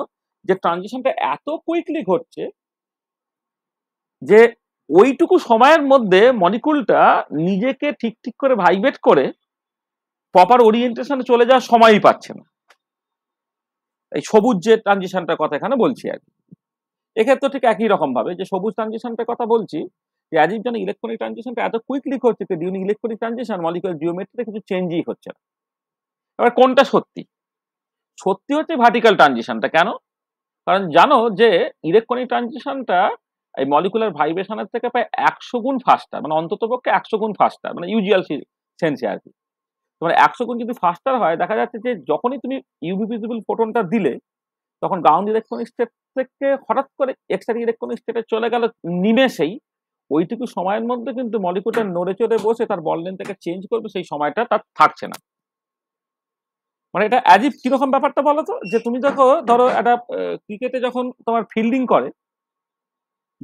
যে ট্রানজিশনটা এত কুইকলি ঘটছে যে ওইটুকু সময়ের মধ্যে মলিকুলটা নিজেকে ঠিক ঠিক করে ভাইব্রেট করে প্রপার ওরিয়েন্টেশনে চলে যাওয়ার সময়ই পাচ্ছে না। এই সবুজ যে ট্রানজিশনটার কথা এখানে বলছি আর কি, এক্ষেত্রে ঠিক একই রকম ভাবে যে সবুজ ট্রানজিশনটার কথা বলছি যে অ্যাজিভ যেন ইলেকট্রনিক ট্রানজিশনটা এত কুইকলি ঘটছে যে ডিউরিং ইলেকট্রনিক ট্রানজিশন মলিকুলার জিওমেট্রিতে কিছু চেঞ্জই হচ্ছে না। এবার কোনটা সত্যি, সত্যি হচ্ছে ভার্টিক্যাল ট্রানজিশনটা। কেন, কারণ জানো যে ইলেকট্রনিক ট্রানজিশনটা এই মলিকুলার ভাইব্রেশনের থেকে প্রায় 100 গুণ ফাস্টার, মানে অন্তত পক্ষে 100 গুণ ফাস্টার, মানে ইউজুয়াল সেন্সে আর কি। তোমার 100 গুণ যদি ফাস্টার হয় দেখা যাচ্ছে যে যখনই তুমি ইউভি ভিজিবল ফোটনটা দিলে তখন গ্রাউন্ড ইলেকট্রনিক স্টেট থেকে হঠাৎ করে এক্সট্রা ইলেকট্রনিক স্টেটে চলে গেল নিমেষেই, ওইটুকু সময়ের মধ্যে কিন্তু মলিকুলটা নড়ে চড়ে বসে তার বল লেন্থটাকে চেঞ্জ করবে, সেই সময়টা তার থাকছে না। মানে এটা অ্যাজিভ কিরকম ব্যাপারটা বলো তো, যে তুমি দেখো ধরো একটা ক্রিকেটে যখন তোমার ফিল্ডিং করে,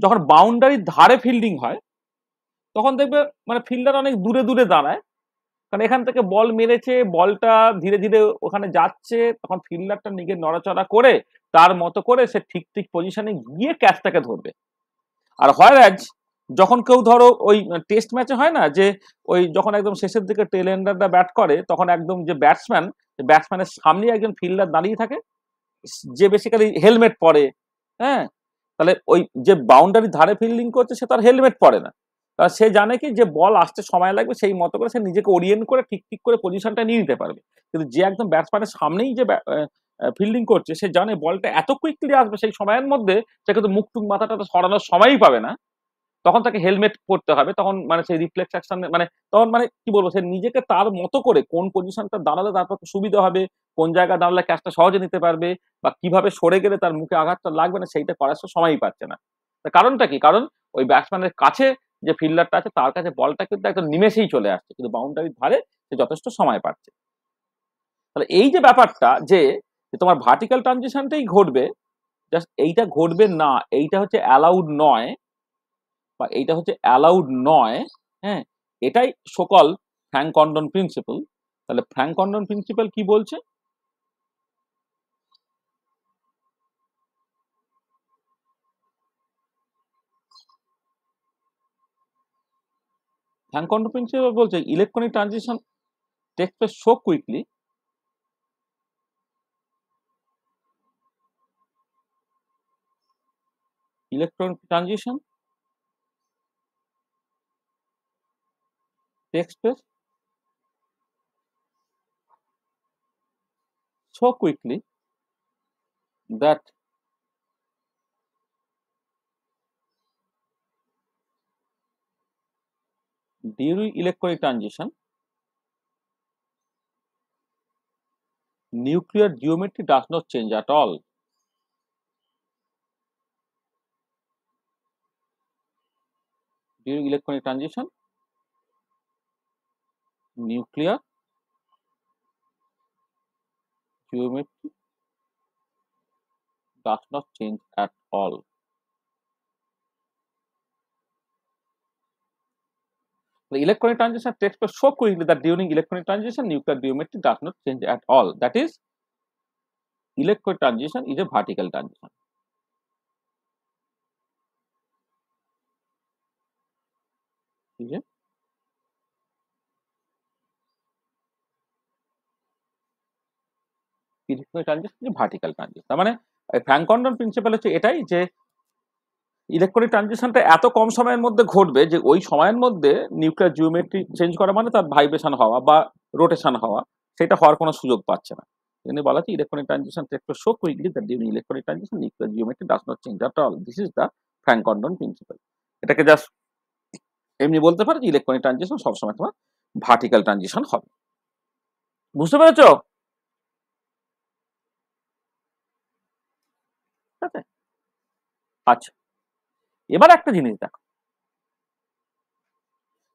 যখন বাউন্ডারির ধারে ফিল্ডিং হয় তখন দেখবে মানে ফিল্ডার অনেক দূরে দূরে দাঁড়ায়, কারণ এখান থেকে বল মেরেছে, বলটা ধীরে ধীরে ওখানে যাচ্ছে, তখন ফিল্ডারটা নিজে নড়াচড়া করে তার মতো করে সে ঠিক ঠিক পজিশনে গিয়ে ক্যাচটাকে ধরবে। আর হোয়ারাজ যখন কেউ ধরো ওই টেস্ট ম্যাচে হয় না যে ওই যখন একদম শেষের দিকে টেল এন্ডাররা ব্যাট করে তখন একদম যে ব্যাটসম্যানের সামনে একজন ফিল্ডার দাঁড়িয়ে থাকে যে বেসিক্যালি হেলমেট পরে, হ্যাঁ তাহলে ওই যে বাউন্ডারি ধারে ফিল্ডিং করছে সে তার হেলমেট পরে না, তা সে জানে কি যে বল আসতে সময় লাগবে, সেই মতো করে সে নিজেকে ওরিয়েন্ট করে ঠিক ঠিক করে পজিশনটা নিয়ে নিতে পারবে। কিন্তু যে একদম ব্যাটসম্যানের সামনেই যে ফিল্ডিং করছে, সে জানে বলটা এত কুইকলি আসবে সেই সময়ের মধ্যে, সে কিন্তু মুখ টুক মাথাটা সরানোর সময়ই পাবে না। তখন তাকে হেলমেট পড়তে হবে। তখন মানে সেই রিফ্লেক্স অ্যাকশন মানে তখন মানে কি বলবো, সে নিজেকে তার মতো করে কোন পজিশনটা দাঁড়ালে তার পক্ষে সুবিধা হবে, কোন জায়গায় দাঁড়ালে ক্যাচটা সহজে নিতে পারবে, বা কিভাবে সরে গেলে তার মুখে আঘাতটা লাগবে না, সেইটা করার সে সময়ই পাচ্ছে না। তার কারণটা কি? কারণ ওই ব্যাটসম্যানের কাছে যে ফিল্ডারটা আছে তার কাছে বলটা কিন্তু একদম নিমেষেই চলে আসছে। কিন্তু বাউন্ডারির ধারে সে যথেষ্ট সময় পাচ্ছে। তাহলে এই যে ব্যাপারটা যে তোমার ভার্টিক্যাল ট্রানজিশনটাই ঘটবে, জাস্ট এইটা ঘটবে না, এইটা হচ্ছে অ্যালাউড নয়, বা এইটা হচ্ছে অ্যালাউড নয়, হ্যাঁ? এটাই সকল ফ্র্যাঙ্ক কন্ডন প্রিন্সিপাল। তাহলে ফ্র্যাঙ্ক কন্ডন প্রিন্সিপাল কি বলছে? ফ্র্যাঙ্ক কন্ডন প্রিন্সিপাল বলছে electronic transition takes place so quickly, electronic transition takes place so quickly that during electronic transition nuclear geometry does not change at all. During electronic transition nuclear geometry does not change at all. The electronic transition takes place so quickly that during electronic transition nuclear geometry does not change at all. That is, electronic transition is a vertical transition. Is a electronic transition is a vertical transition. তার মানে ফ্র্যাঙ্ক কন্ডন প্রিন্সিপাল হচ্ছে এটাই যে ইলেকট্রনিক ট্রানজিশনটা এত কম সময়ের মধ্যে ঘটবে যে ওই সময়ের মধ্যে নিউক্লিয়ার জিওমেট্রি চেঞ্জ করা মানে তার ভাইব্রেশন হওয়া বা রোটেশন হওয়া, সেটা হওয়ার কোনো সুযোগ পাচ্ছে না। এখানে বলা হচ্ছে electronic transition takes place so quickly that during electronic transition nuclear geometry does not change at all. This is the Franck Condon principle. এটাকে জাস্ট এমনি বলতে পারে যে ইলেকট্রনিক ট্রানজিশন সবসময় তোমার ভার্টিক্যাল ট্রানজিশন হবে। বুঝতে পেরেছো? ঠিক আছে, আচ্ছা, এবার একটা জিনিস দেখো,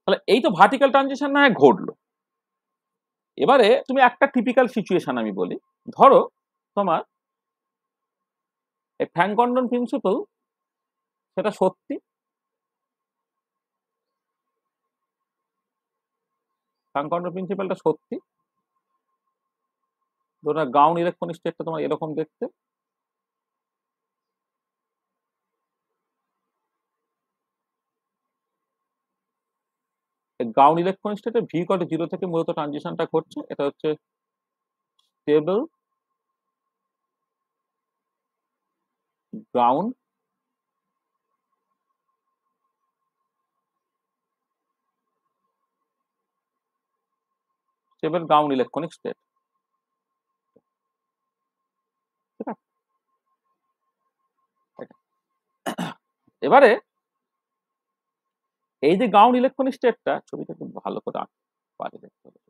তাহলে এই তো ভার্টিক্যাল ট্রানজিশন না হয় ঘটলো। এবারে তুমি একটা টিপিক্যাল সিচুয়েশন আমি বলি, ধরো তোমার এই ফ্র্যাঙ্ক কন্ডন প্রিন্সিপাল সেটা সত্যি, ফ্র্যাঙ্ক কন্ডন প্রিন্সিপালটা সত্যি। ধরো গ্রাউন্ড ইলেকট্রনিক স্টেটটা তোমার এরকম দেখতে, গ্রাউন্ড ইলেকট্রনিক স্টেটে ভি ইকুয়াল টু 0 থেকে মূলত ট্রানজিশনটা ঘটছে। এটা হচ্ছে স্টেবল গ্রাউন্ড ইলেকট্রনিক স্টেট। ঠিক আছে, এবারে এই যে গ্রাউন্ড ইলেকট্রনিক স্টেটটা, ছবিটা খুব ভালো করে আঁকতে দেখতে হবে।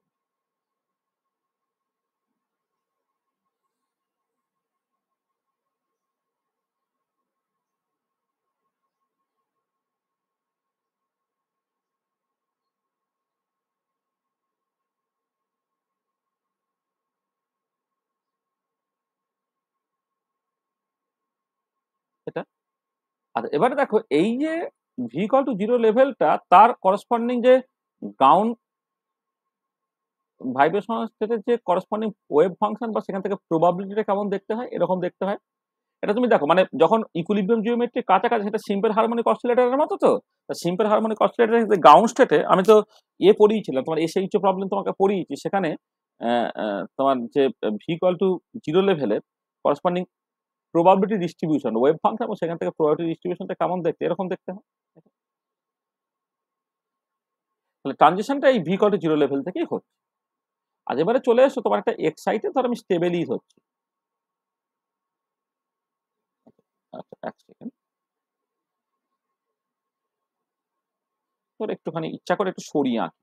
এটা আচ্ছা, এবারে দেখো এই যে ভি ইকুয়াল টু 0 লেভেলটা, তার করসপন্ডিং যে গ্রাউন্ড ভাইব্রেশনাল স্টেটের যে করসপন্ডিং ওয়েভ ফাংশন বা সেখান থেকে প্রবাবিলিটিটা কেমন দেখতে হয়, এরকম দেখতে হয়। এটা তুমি দেখো মানে যখন ইকুইলিব্রিয়াম জিওমেট্রি কাছাকাছি, সেটা সিম্পল হারমোনিক অসিলেটরের মতো। তো সিম্পল হারমোনিক অসিলেটরের গ্রাউন্ড স্টেটে আমি তো পড়িয়েছিলাম তোমার এসএইচও প্রবলেম তোমাকে পড়িয়েছি, সেখানে তোমার যে ভি ইকুয়াল টু 0 লেভেলের corresponding probability distribution wave function, এবং সেখান থেকে প্রবাবিলিটি ডিস্ট্রিবিউশনটা কেমন দেখতে, এরকম দেখতে হয়। তাহলে ট্রানজিশনটা এই ভি কত জিরো লেভেল থেকেই হচ্ছে। আর এবারে চলে এসো তোমার একটা এক্সাইটে, ধর আমি স্টেবেলই হচ্ছে। আচ্ছা, এক সেকেন্ড, তোর একটুখানি ইচ্ছা করে একটু সরিয়ে আঁকি।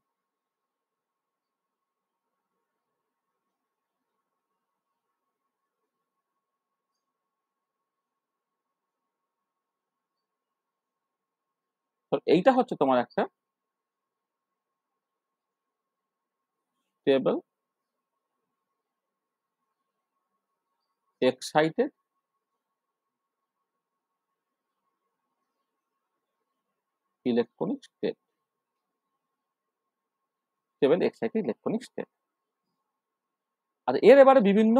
তো এইটা হচ্ছে তোমার একটা stable excited electronic state, stable excited electronic state. আর এর এবারে বিভিন্ন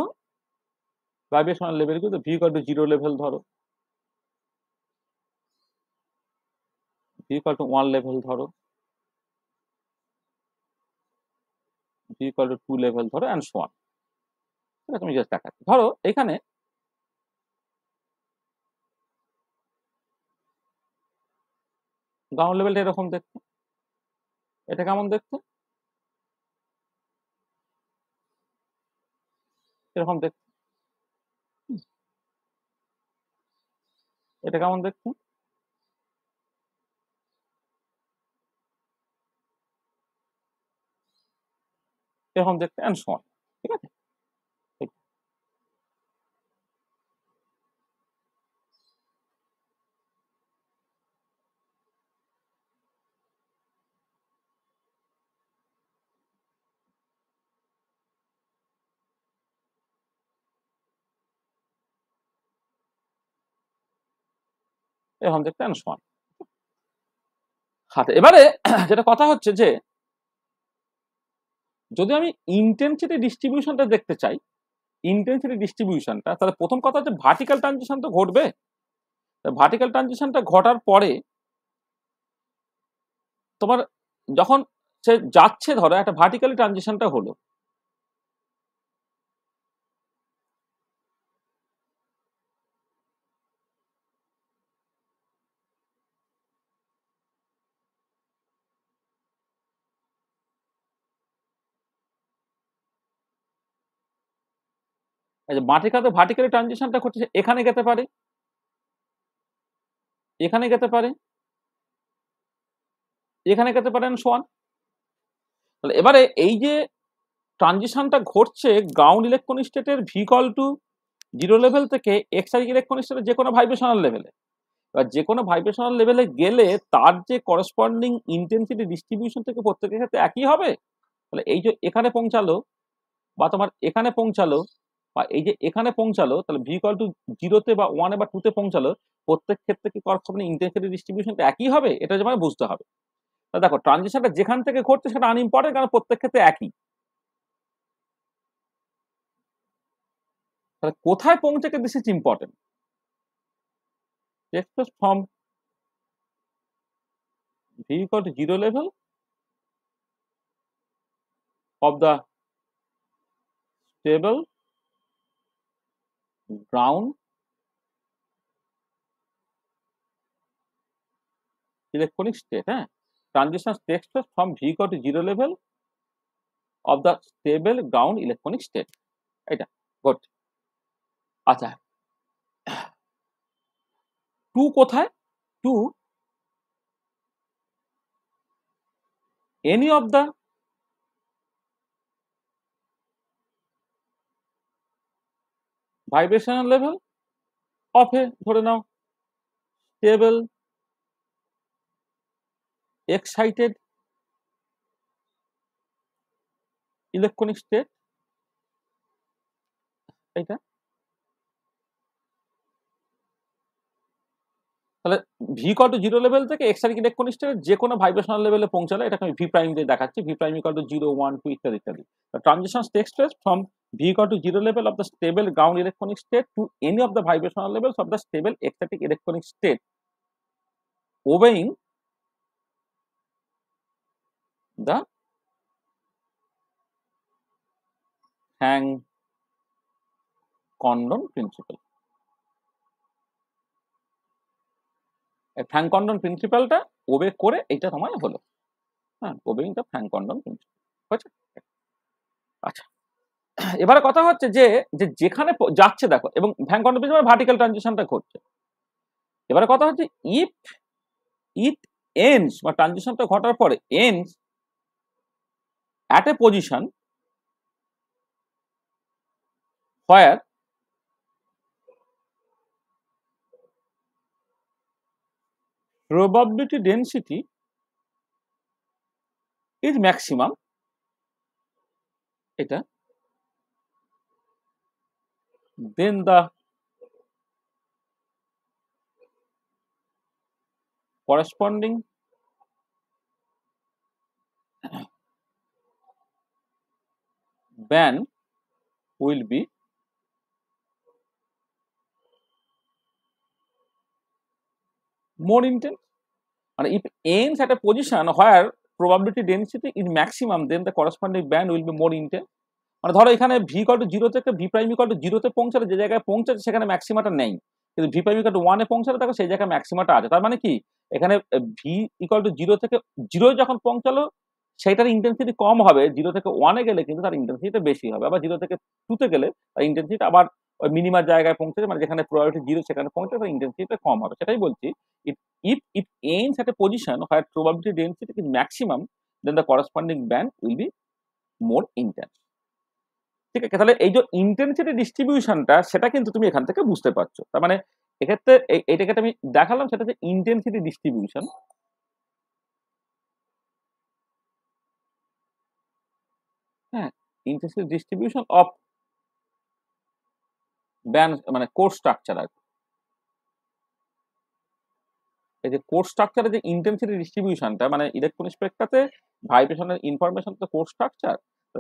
ভাইব্রেশনাল লেভেলগুলো, V equal to zero level ধরো, ভি ইকুয়াল টু 1 লেভেল ধরো, ভি ইকুয়াল টু 2 লেভেল ধরো, অ্যান্ড সো অন। ঠিক আছে, আমি জাস্ট দেখাচ্ছি। ধরো এখানে গ্রাউন্ড লেভেলটা এরকম দেখতে, এটা কেমন দেখতে? এরকম দেখতে। এটা কেমন দেখতে? এরকম দেখতে, অ্যান্ড সো অন। ঠিক আছে, এরকম দেখতে, অ্যান্ড সো অন। হাতে এবারে যেটা কথা হচ্ছে যে যদি আমি ইন্টেন্সিটি ডিস্ট্রিবিউশনটা দেখতে চাই, ইন্টেন্সিটি ডিস্ট্রিবিউশনটা, তাহলে প্রথম কথা হচ্ছে ভার্টিক্যাল ট্রানজিশন তো ঘটবে। ভার্টিক্যাল ট্রানজিশনটা ঘটার পরে তোমার যখন সে যাচ্ছে, ধরো একটা ভার্টিক্যালি ট্রানজিশনটা হলো, এই যে মাটিকাতে ভার্টিক্যালি ট্রানজিশনটা ঘটছে, এখানে যেতে পারে, এখানে যেতে পারে, এখানে যেতে পারেন সোয়ান। তাহলে এবারে এই যে ট্রানজিশনটা ঘটছে গ্রাউন্ড ইলেকট্রনিক স্টেটের V equal to zero level থেকে এক্সাইটিক ইলেকট্রনিক স্টেটের যে কোনো ভাইব্রেশনাল লেভেলে, এবার যে কোনো ভাইব্রেশনাল লেভেলে গেলে তার যে করসপন্ডিং ইন্টেন্সিটি ডিস্ট্রিবিউশন থেকে প্রত্যেকের ক্ষেত্রে একই হবে। তাহলে এই যে এখানে পৌঁছালো, বা তোমার এখানে পৌঁছালো, বা এই যে এখানে পৌঁছালো, তাহলে ভি ইকুয়াল টু জিরোতে বা ওয়ানে বা টুতে পৌঁছালো, প্রত্যেক ক্ষেত্রে কি করসপন্ডিং ইন্টেন্সিটি ডিস্ট্রিবিউশনটা একই হবে, এটা যেমন বুঝতে হবে। তাহলে দেখো ট্রানজিশনটা যেখান থেকে ঘটছে সেটা আনইম্পর্টেন্ট, কারণ প্রত্যেক ক্ষেত্রে একই। তাহলে কোথায় পৌঁছেছে, this is important. Express from V equal to zero level of the stable ground electronic state, হ্যাঁ, transition takes place from V equal to zero level of the stable ground electronic state, এটা গুড। আচ্ছা, টু কোথায়? To any of the vibrational level of a, ধরে নাও, stable excited electronic state, এটা। তাহলে V equal to zero level থেকে এক্সাইটিক ইলেকট্রনিক স্টেটের যে কোনো ভাইব্রেশনাল লেভেলে পৌঁছালে, এটাকে আমি ভি প্রাইম দিয়ে দেখাচ্ছি, ভি প্রাইম ইকুয়াল টু 0 1 2 ইত্যাদি ইত্যাদি। Transition takes place from V equal to zero level of the stable ground electronic state to any of the vibrational levels of the stable excited electronic state obeying the হ্যাং কন্ডন প্রিন্সিপাল। ফ্যাং কন্ডন প্রিন্সিপালটা ওবে করে এইটা তোমায় হলো। হ্যাঁ, obeying the Franck Condon principle. আচ্ছা, এবারে কথা হচ্ছে যে যেখানে যাচ্ছে দেখো, এবং ফ্র্যাঙ্ক কন্ডন প্রিন্সিপাল ভার্টিক্যাল ট্রানজিশনটা ঘটছে। এবারে কথা হচ্ছে ইফ ইট এন্ডস বা ট্রানজিশনটা ঘটার পরে ends at a position where probability density is maximum, এটা then the corresponding band will be more intense. And if ends at a position where probability density is maximum, then the corresponding band will be more intense. মানে ধরো এখানে ভি ইকুয়াল টু 0 থেকে ভি প্রাইম ইকুয়াল টু 0 তে পৌঁছালে যে জায়গায় পৌঁছাচ্ছে সেখানে ম্যাক্সিমাটা নেই, কিন্তু ভি প্রাইম ইকুয়াল টু 1 এ পৌঁছালে দেখো সেই জায়গায় ম্যাক্সিমাটা আছে। তার মানে কি এখানে ভি ইকুয়াল টু 0 থেকে 0 যখন পৌঁছালো সেটার ইন্টেন্সিটি কম হবে, 0 থেকে 1 এ গেলে কিন্তু তার ইন্টেন্সিটিটা বেশি হবে, আবার 0 থেকে 2 তে গেলে তার ইন্টেন্সিটি আবার ওই মিনিমার জায়গায় পৌঁছাবে, মানে যেখানে প্রবাবিলিটি 0 সেখানে পৌঁছালে তার ইন্টেন্সিটিটা কম হবে। সেটাই বলছি, if aims at a position where probability density is maximum, then the corresponding band will be more intense. ঠিক আছে, তাহলে এই যে ইন্টেন্সিটি ডিস্ট্রিবিউশনটা সেটা কিন্তু তুমি এখান থেকে বুঝতে পারছো। তার মানে এক্ষেত্রে এটাকে আমি দেখালাম, সেটা হচ্ছে ইন্টেন্সিটি ডিস্ট্রিবিউশন। হ্যাঁ, ইন্টেন্সিটি ডিস্ট্রিবিউশন অফ ব্যান্ড মানে কোর্স স্ট্রাকচার আর কি। এই যে কোর্স স্ট্রাকচারের যে ইন্টেন্সিটি ডিস্ট্রিবিউশনটা, মানে ইলেকট্রন স্পেক্ট্রাতে ভাইব্রেশনের ইনফরমেশন তো কোর্স স্ট্রাকচার,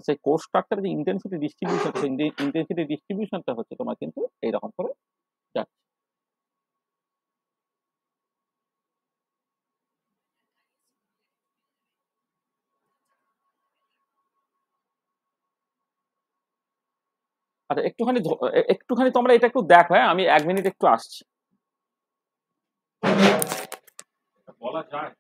সেই কোর্স স্ট্রাকচারের যে ইন্টেন্সিটি ডিস্ট্রিবিউশন, সেই ইন্টেন্সিটি ডিস্ট্রিবিউশনটা হচ্ছে তোমার কিন্তু এইরকম করে যাচ্ছে। আচ্ছা, একটুখানি তোমরা এটা একটু দেখো, হ্যাঁ আমি 1 মিনিট একটু আসছি। বলা যায়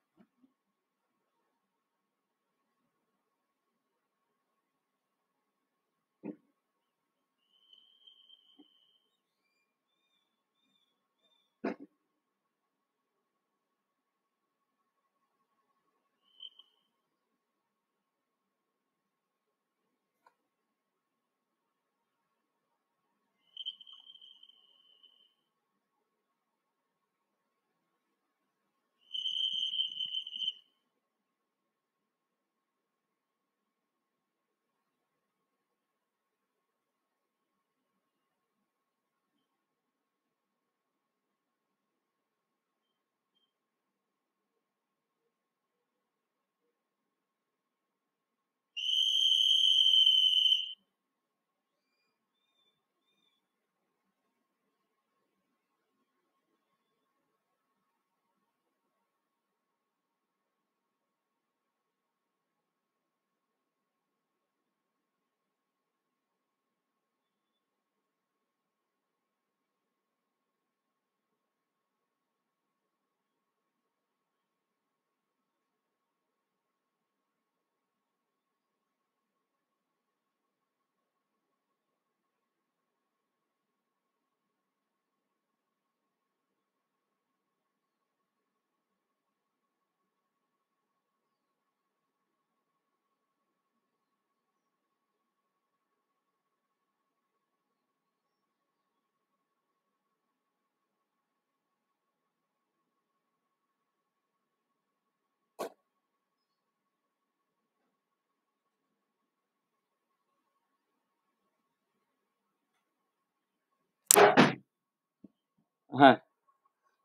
হ্যাঁ,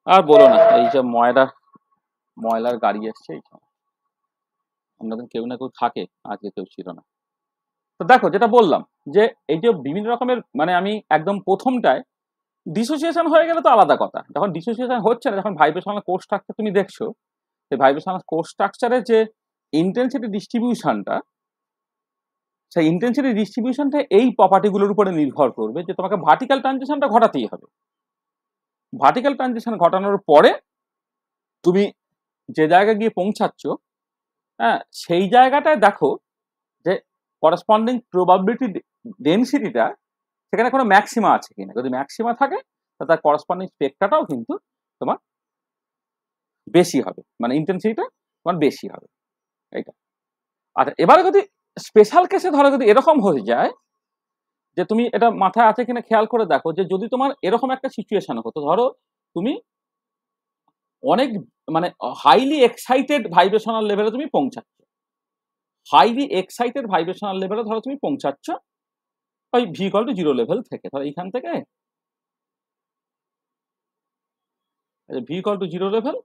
আর বলো না, এই যে ময়লার গাড়ি এসছে, এই আমাদের কেউ না কেউ থাকে, আজকে কেউ ছিল না। তো দেখো যেটা বললাম, যে এই যে বিভিন্ন রকমের, মানে আমি একদম প্রথমটায় ডিসোসিয়েশন হয়ে গেলে তো আলাদা কথা, যখন ডিসোসিয়েশন হচ্ছে না, যখন ভাইব্রেশনাল কোর্স স্ট্রাকচার তুমি দেখছো, সেই ভাইব্রেশনাল কোর্স স্ট্রাকচারের যে ইন্টেন্সিটি ডিস্ট্রিবিউশনটা, সেই ইন্টেন্সিটি ডিস্ট্রিবিউশনটা এই প্রপার্টিগুলোর উপরে নির্ভর করবে, যে তোমাকে ভার্টিক্যাল ট্রানজিশনটা ঘটাতেই হবে। ভার্টিক্যাল ট্রানজিশন ঘটানোর পরে তুমি যে জায়গায় গিয়ে পৌঁছাচ্ছ হ্যাঁ, সেই জায়গাটায় দেখো যে করেসপন্ডিং প্রবাবিলিটি ডেনসিটিটা সেখানে কোনো ম্যাক্সিমা আছে কিনা। যদি ম্যাক্সিমা থাকে তার করেসপন্ডিং স্পেক্ট্রাটাও কিন্তু তোমার বেশি হবে, মানে ইন্টেন্সিটিটা তোমার বেশি হবে। এইটা। আচ্ছা, এবারে যদি স্পেশাল কেসে ধরো যদি এরকম হয়ে যায় যে তুমি এটা মাথায় আছে কিনা খেয়াল করে দেখো, যে যদি তোমার এরকম একটা সিচুয়েশন হতো, ধরো তুমি অনেক মানে হাইলি এক্সাইটেড ভাইব্রেশনাল লেভেলে তুমি পৌঁছাচ্ছ, হাইলি এক্সাইটেড ভাইব্রেশনাল লেভেলে ধরো তুমি পৌঁছাচ্ছ ওই ভি ইকুয়াল টু 0 লেভেল থেকে, ধরো এইখান থেকে ভি ইকুয়াল টু 0 লেভেল,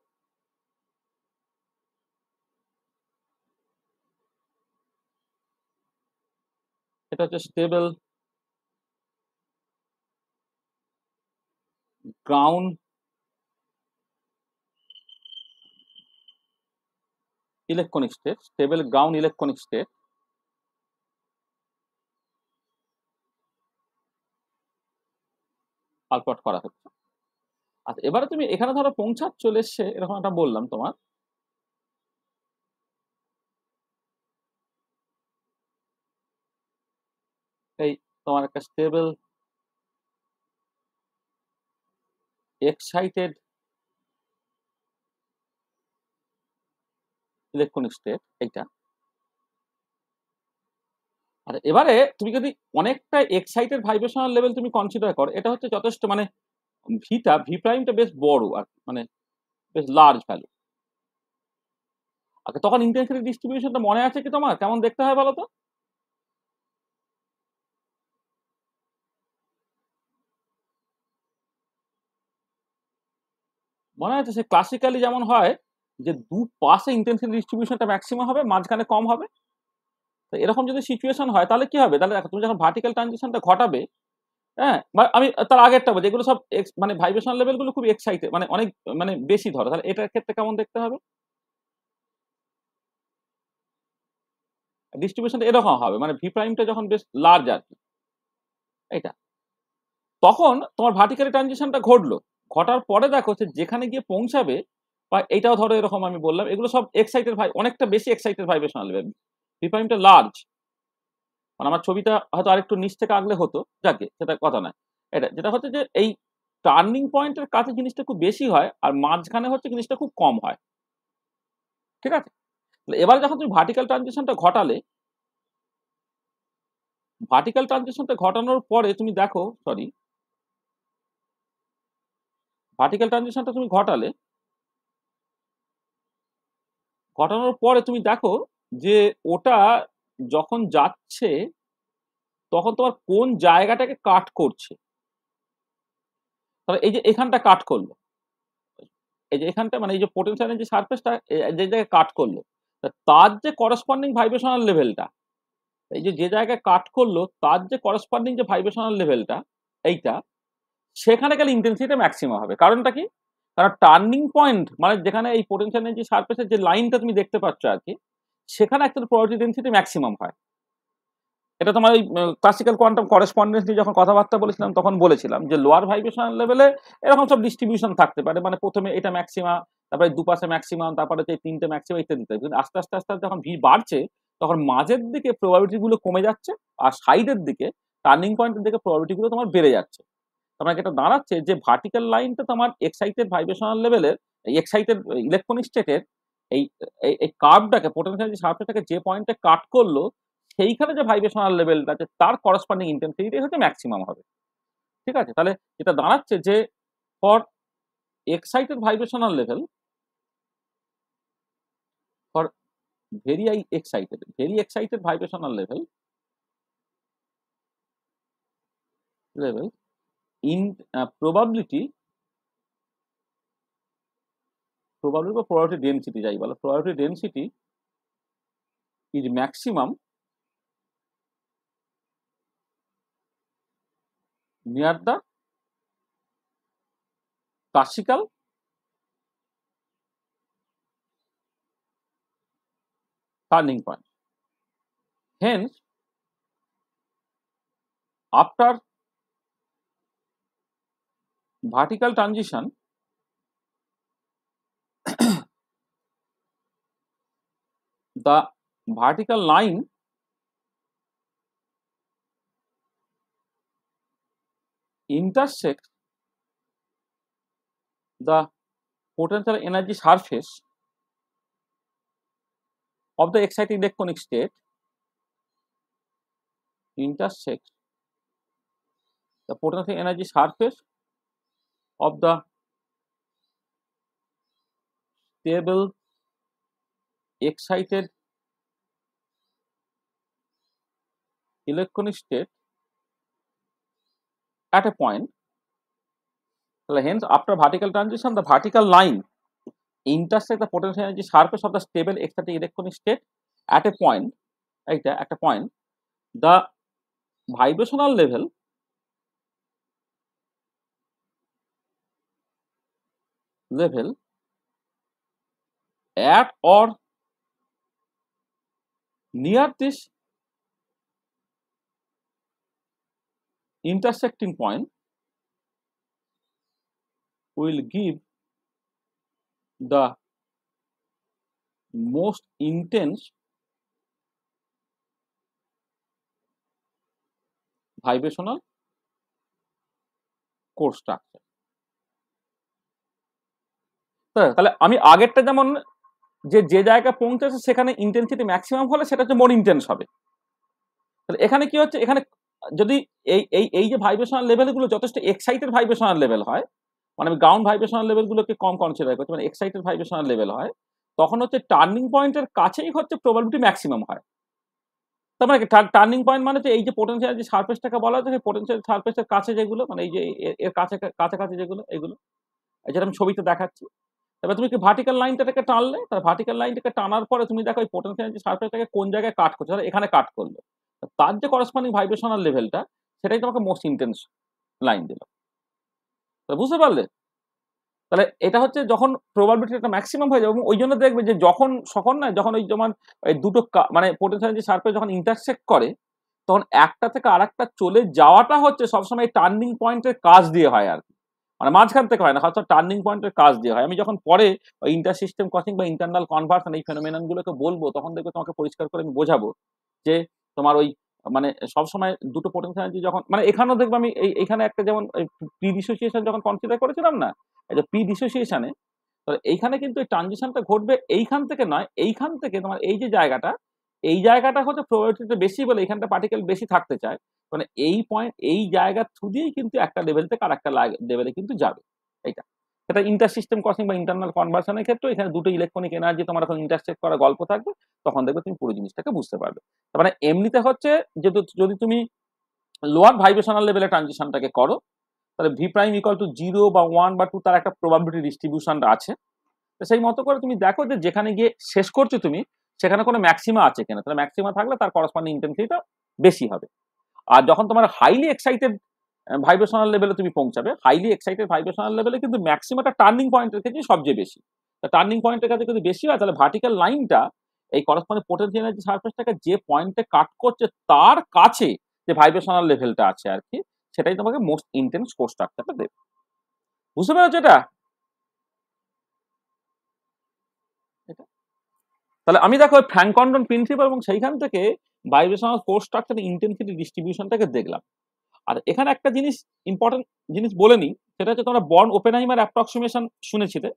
এটা হচ্ছে stable ground electronic state, stable ground electronic state. আলপট করা হচ্ছে। আচ্ছা, এবারে তুমি এখানে ধরো পৌঁছাচ্ছ, চলে এসছে এরকম একটা বললাম তোমার, এই তোমার একটা স্টেবল এক্সাইটেড ইলেকট্রনিক স্টেট এইটা। আর এবারে তুমি যদি অনেকটা এক্সাইটেড ভাইব্রেশনাল লেভেল তুমি কনসিডার করো, এটা হচ্ছে যথেষ্ট মানে ভিটা ভি প্রাইমটা বেশ বড় আর মানে বেশ লার্জ ভ্যালু। আচ্ছা, তখন ইন্টেন্সিটি ডিস্ট্রিবিউশনটা মনে আছে কি তোমার, কেমন দেখতে হয় বলো তো? মনে আছে সে ক্লাসিক্যালি যেমন হয় যে দু পাশে ইন্টেন্সিটি ডিস্ট্রিবিউশনটা ম্যাক্সিমাম হবে, মাঝখানে কম হবে। তো এরকম যদি সিচুয়েশন হয় তাহলে কি হবে, তাহলে দেখো তুমি যখন ভার্টিক্যাল ট্রানজিশনটা ঘটাবে, হ্যাঁ, বা আমি তার আগেরটা বলছি, এগুলো সব মানে ভাইব্রেশন লেভেলগুলো খুব এক্সাইটেড মানে অনেক মানে বেশি ধরো, তাহলে এটার ক্ষেত্রে কেমন দেখতে হবে, ডিস্ট্রিবিউশনটা এরকম হবে, মানে ভি প্রাইমটা যখন বেশ লার্জ আর কি এটা, তখন তোমার ভার্টিক্যালি ট্রানজিশনটা ঘটলো, ঘটার পরে দেখো যে যেখানে গিয়ে পৌঁছাবে, বা এইটাও ধরো এরকম আমি বললাম, এগুলো সব এক্সাইটেড ভাই অনেকটা বেশি এক্সাইটেড ভাইব্রেশনাল লেভেল, ভি প্রাইমটা লার্জ, মানে আমার ছবিটা হয়তো আরেকটু নিচ থেকে আঁকলে হতো, যাকে সেটা কথা নয়। এটা যেটা হচ্ছে যে এই টার্নিং পয়েন্টের কাছে জিনিসটা খুব বেশি হয়, আর মাঝখানে হচ্ছে জিনিসটা খুব কম হয়। ঠিক আছে, এবার যখন তুমি ভার্টিক্যাল ট্রানজিশনটা ঘটালে, ভার্টিক্যাল ট্রানজিশনটা ঘটানোর পরে তুমি দেখো, সরি, ভার্টিক্যাল ট্রানজিশনটা তুমি ঘটালে, ঘটানোর পরে তুমি দেখো যে ওটা যখন যাচ্ছে তখন তোমার কোন জায়গাটাকে কাট করছে। তাহলে এই যে এখানটা কাট করলো, এই যে এখানটা মানে এই যে পোটেনশিয়াল যে সারফেসটা যে জায়গায় কাট করলো, তার যে করসপন্ডিং ভাইব্রেশনাল লেভেলটা, এই যে যে জায়গায় কাট করলো তার যে করসপন্ডিং যে ভাইব্রেশনাল লেভেলটা এইটা, সেখানে গেলে ইন্টেন্সিটিটা ম্যাক্সিমাম হবে। কারণটা কি, কারণ টার্নিং পয়েন্ট মানে যেখানে এই পোটেনশিয়াল এনার্জি সারফেসের যে লাইনটা তুমি দেখতে পাচ্ছ আর কি, সেখানে একটা প্রবাবিলিটি ডেনসিটি ম্যাক্সিমাম হয়। এটা তোমার ওই ক্লাসিক্যাল কোয়ান্টাম করেসপন্ডেন্স নিয়ে যখন কথাবার্তা বলেছিলাম তখন বলেছিলাম যে লোয়ার ভাইব্রেশনাল লেভেলে এরকম সব ডিস্ট্রিবিউশন থাকতে পারে, মানে প্রথমে এটা ম্যাক্সিমা, তারপরে দুপাশে ম্যাক্সিমাম, তারপরে হচ্ছে তিনটে ম্যাক্সিমাম ইত্যাদি ইত্যাদি। কিন্তু আস্তে আস্তে আস্তে আস্তে যখন ভি বাড়ছে তখন মাঝের দিকে প্রবাবিলিটি গুলো কমে যাচ্ছে, আর সাইডের দিকে টার্নিং পয়েন্টের দিকে প্রবাবিলিটি গুলো তোমার বেড়ে যাচ্ছে। তোমার এটা দাঁড়াচ্ছে যে ভার্টিক্যাল লাইনটা তোমার এক্সাইটেড ভাইব্রেশনাল লেভেলের, এক্সাইটেড ইলেকট্রনিক স্টেটের এই এই কার্ভটাকে পোটেনশিয়াল সারফেসটাকে যে পয়েন্টে কাট করলো, সেইখানে যে ভাইব্রেশনাল লেভেলটা আছে তার করসপন্ডিং ইন্টেন্সিটি হচ্ছে ম্যাক্সিমাম হবে। ঠিক আছে, তাহলে এটা দাঁড়াচ্ছে যে for excited vibrational level, for very excited vibrational level in probability probability বা প্রবাবিলিটি ডেনসিটি যাই বলো, probability density is maximum near the classical turning point. Hence, after vertical transition, the vertical line intersects the potential energy surface of the excited electronic state intersects the potential energy surface of the stable excited electronic state at a point. Hence, after vertical transition, the vertical line intersects the potential energy surface of the stable excited electronic state at a point. At a point, the vibrational level at or near this intersecting point will give the most intense vibrational core structure. তাহলে আমি আগেরটা যেমন যে জায়গায় পৌঁছেছে সেখানে ইন্টেন্সিটি ম্যাক্সিমাম হলে সেটা হচ্ছে মোর ইন্টেন্স হবে। তাহলে এখানে কি হচ্ছে, এখানে যদি এই যে ভাইব্রেশনাল লেভেলগুলো যথেষ্ট এক্সাইটেড ভাইব্রেশনাল লেভেল হয়, মানে আমি গ্রাউন্ড ভাইব্রেশনাল লেভেলগুলোকে কম কনসিডার করছি, মানে এক্সাইটেড ভাইব্রেশনাল লেভেল হয়, তখন হচ্ছে টার্নিং পয়েন্টের কাছেই হচ্ছে প্রবাবিলিটি ম্যাক্সিমাম হয়। তার মানে টার্নিং পয়েন্ট মানে এই যে পোটেনশিয়াল যে সারফেসটাকে বলা হচ্ছে সেই পোটেনশিয়াল সারফেসের কাছে যেগুলো, মানে এই যে এর কাছাকাছি যেগুলো, এগুলো যেটা আমি ছবিতে দেখাচ্ছি। এবার তুমি কি ভার্টিক্যাল লাইনটাকে টানলে, তার ভার্টিক্যাল লাইনটাকে টানার পরে তুমি দেখো এই পোটেনশিয়াল যে সারফেসটাকে কোন জায়গায় কাট করছে, ধরো এখানে কাট করলো, তার যে করসপন্ডিং ভাইব্রেশনাল লেভেলটা সেটাই তোমাকে মোস্ট ইন্টেন্স লাইন দিল। বুঝতে পারলে? তাহলে এটা হচ্ছে যখন প্রবাবিলিটিটা ম্যাক্সিমাম হয়ে যাবে, এবং ওই জন্য দেখবে যে যখন ওই যেমন এই দুটো মানে পোটেনশিয়াল যে সারফেস যখন ইন্টারসেক্ট করে, তখন একটা থেকে আরেকটা চলে যাওয়াটা হচ্ছে সবসময় টার্নিং পয়েন্টের কাজ দিয়ে হয় আর কি, মানে মাঝখান থেকে হয় না, হয়তো টার্নিং পয়েন্টের কাজ দিয়ে হয়। আমি যখন পরে ইন্টার সিস্টেম ক্রসিং বা ইন্টারনাল কনভার্সন এই ফেনোমেনন গুলোকে বলবো, তখন দেখবে তোমাকে পরিষ্কার করে আমি বোঝাবো যে তোমার ওই মানে সবসময় দুটো পোটেনশিয়াল যখন, মানে এখানেও দেখবো আমি এইখানে একটা যেমন প্রি ডিসোসিয়েশন যখন কনসিডার করেছিলাম না, এই যে প্রি ডিসোসিয়েশনে, তাহলে এইখানে কিন্তু এই ট্রানজিশনটা ঘটবে এইখান থেকে নয়, এইখান থেকে তোমার এই জায়গাটা হচ্ছে প্রবাবিলিটিটা বেশি বলে এইখানটা পার্টিকেল বেশি থাকতে চায়, মানে এই পয়েন্ট এই জায়গা থ্রু দিয়েই কিন্তু একটা লেভেল থেকে আর একটা লেভেলে কিন্তু যাবে। এইটা এটা ইন্টার সিস্টেম ক্রসিং বা ইন্টারনাল কনভার্সনের ক্ষেত্রে এখানে দুটো ইলেকট্রনিক এনার্জি তোমার এখন ইন্টারসেক্ট করা গল্প থাকবে, তখন দেখবে তুমি পুরো জিনিসটাকে বুঝতে পারবে। তার মানে এমনিতে হচ্ছে যে যদি তুমি লোয়ার ভাইব্রেশনাল লেভেলে ট্রানজিশনটাকে করো, তাহলে ভি প্রাইম ইকুয়াল টু 0 বা 1 বা 2 তার একটা প্রবাবিলিটি ডিস্ট্রিবিউশন আছে। তো সেই মতো করে তুমি দেখো যে যেখানে গিয়ে শেষ করছো তুমি সেখানে কোনো ম্যাক্সিমা আছে কিনা, তাহলে ম্যাক্সিমা থাকলে তার করসপন্ডিং ইন্টেন্সিটিটা বেশি হবে। আর যখন তোমার হাইলি এক্সাইটেড ভাইব্রেশনাল লেভেলে তুমি পৌঁছাবে, হাইলি এক্সাইটেড ভাইব্রেশনাল লেভেলে কিন্তু ম্যাক্সিমাটা টার্নিং পয়েন্টের ক্ষেত্রে সবচেয়ে বেশি। টার্নিং পয়েন্টের কাছে যদি বেশি হয়, তাহলে ভার্টিক্যাল লাইনটা এই করসপন্ডিং পোটেনশিয়াল এনার্জি সারফেসটাকে যে পয়েন্টে কাট করছে তার কাছে যে ভাইব্রেশনাল লেভেলটা আছে আর কি, সেটাই তোমাকে মোস্ট ইন্টেন্স কোর স্ট্রাকচারটা দেবে। বুঝতে পেরেছো এটা? তাহলে আমি দেখো ফ্র্যাঙ্ক কন্ডন প্রিন্সিপাল এবং সেইখান থেকে ভাইব্রেশনাল কোর স্ট্রাকচার ইন্টেন্সিটি ডিস্ট্রিবিউশনটাকে দেখলাম। আর এখানে একটা জিনিস ইম্পর্টেন্ট জিনিস বলে নিই, সেটা হচ্ছে তোমরা বর্ন ওপেনহাইমার অ্যাপ্রক্সিমেশন শুনেছিলে,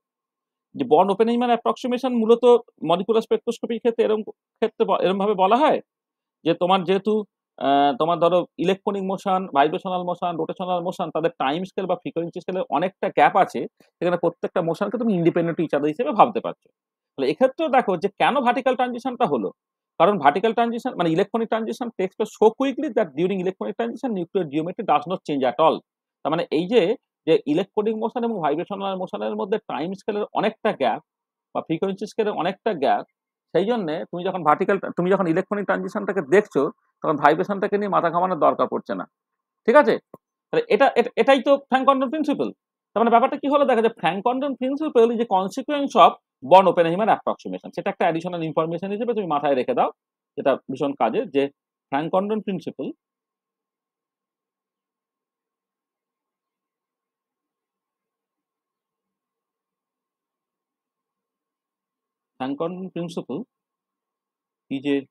যে বর্ন ওপেনহাইমার অ্যাপ্রক্সিমেশন মূলত মলিকুলার স্পেকট্রোস্কোপির ক্ষেত্রে এরকম ভাবে বলা হয় যে তোমার যেহেতু তোমার ধরো electronic motion, vibrational motion, rotational motion, তাদের টাইম স্কেল বা ফ্রিকোয়েন্সি স্কেলে অনেকটা গ্যাপ আছে, সেখানে প্রত্যেকটা মোশনকে তুমি ইন্ডিপেন্ডেন্ট ইচ আদার হিসেবে ভাবতে পারছো। তাহলে এক্ষেত্রেও দেখো যে কেন ভার্টিক্যাল ট্রানজিশনটা হলো, কারণ ভার্টিক্যাল ট্রানজিশন মানে electronic transition takes so quickly that during electronic transition nuclear geometry does not change at all. তার মানে এই যে ইলেকট্রনিক মোশন এবং ভাইব্রেশনাল মোশনের মধ্যে টাইম স্কেলের অনেকটা গ্যাপ বা ফ্রিকোয়েন্সি স্কেলের অনেকটা গ্যাপ, সেই জন্য তুমি যখন ইলেকট্রনিক ট্রানজিশনটাকে দেখছো তখন ভাইব্রেশনটাকে নিয়ে মাথা ঘামানোর দরকার পড়ছে না। ঠিক আছে? তাহলে এটাই তো ফ্র্যাঙ্ক কন্ডন প্রিন্সিপাল। তার মানে ব্যাপারটা কি হলো, দেখা যায় Franck Condon principle is a consequence of Born Oppenheimer approximation. সেটা একটা অ্যাডিশনাল ইনফরমেশন হিসেবে তুমি মাথায় রেখে দাও, যেটা ভীষণ কাজের, যে Franck Condon principle Franck Condon principle is a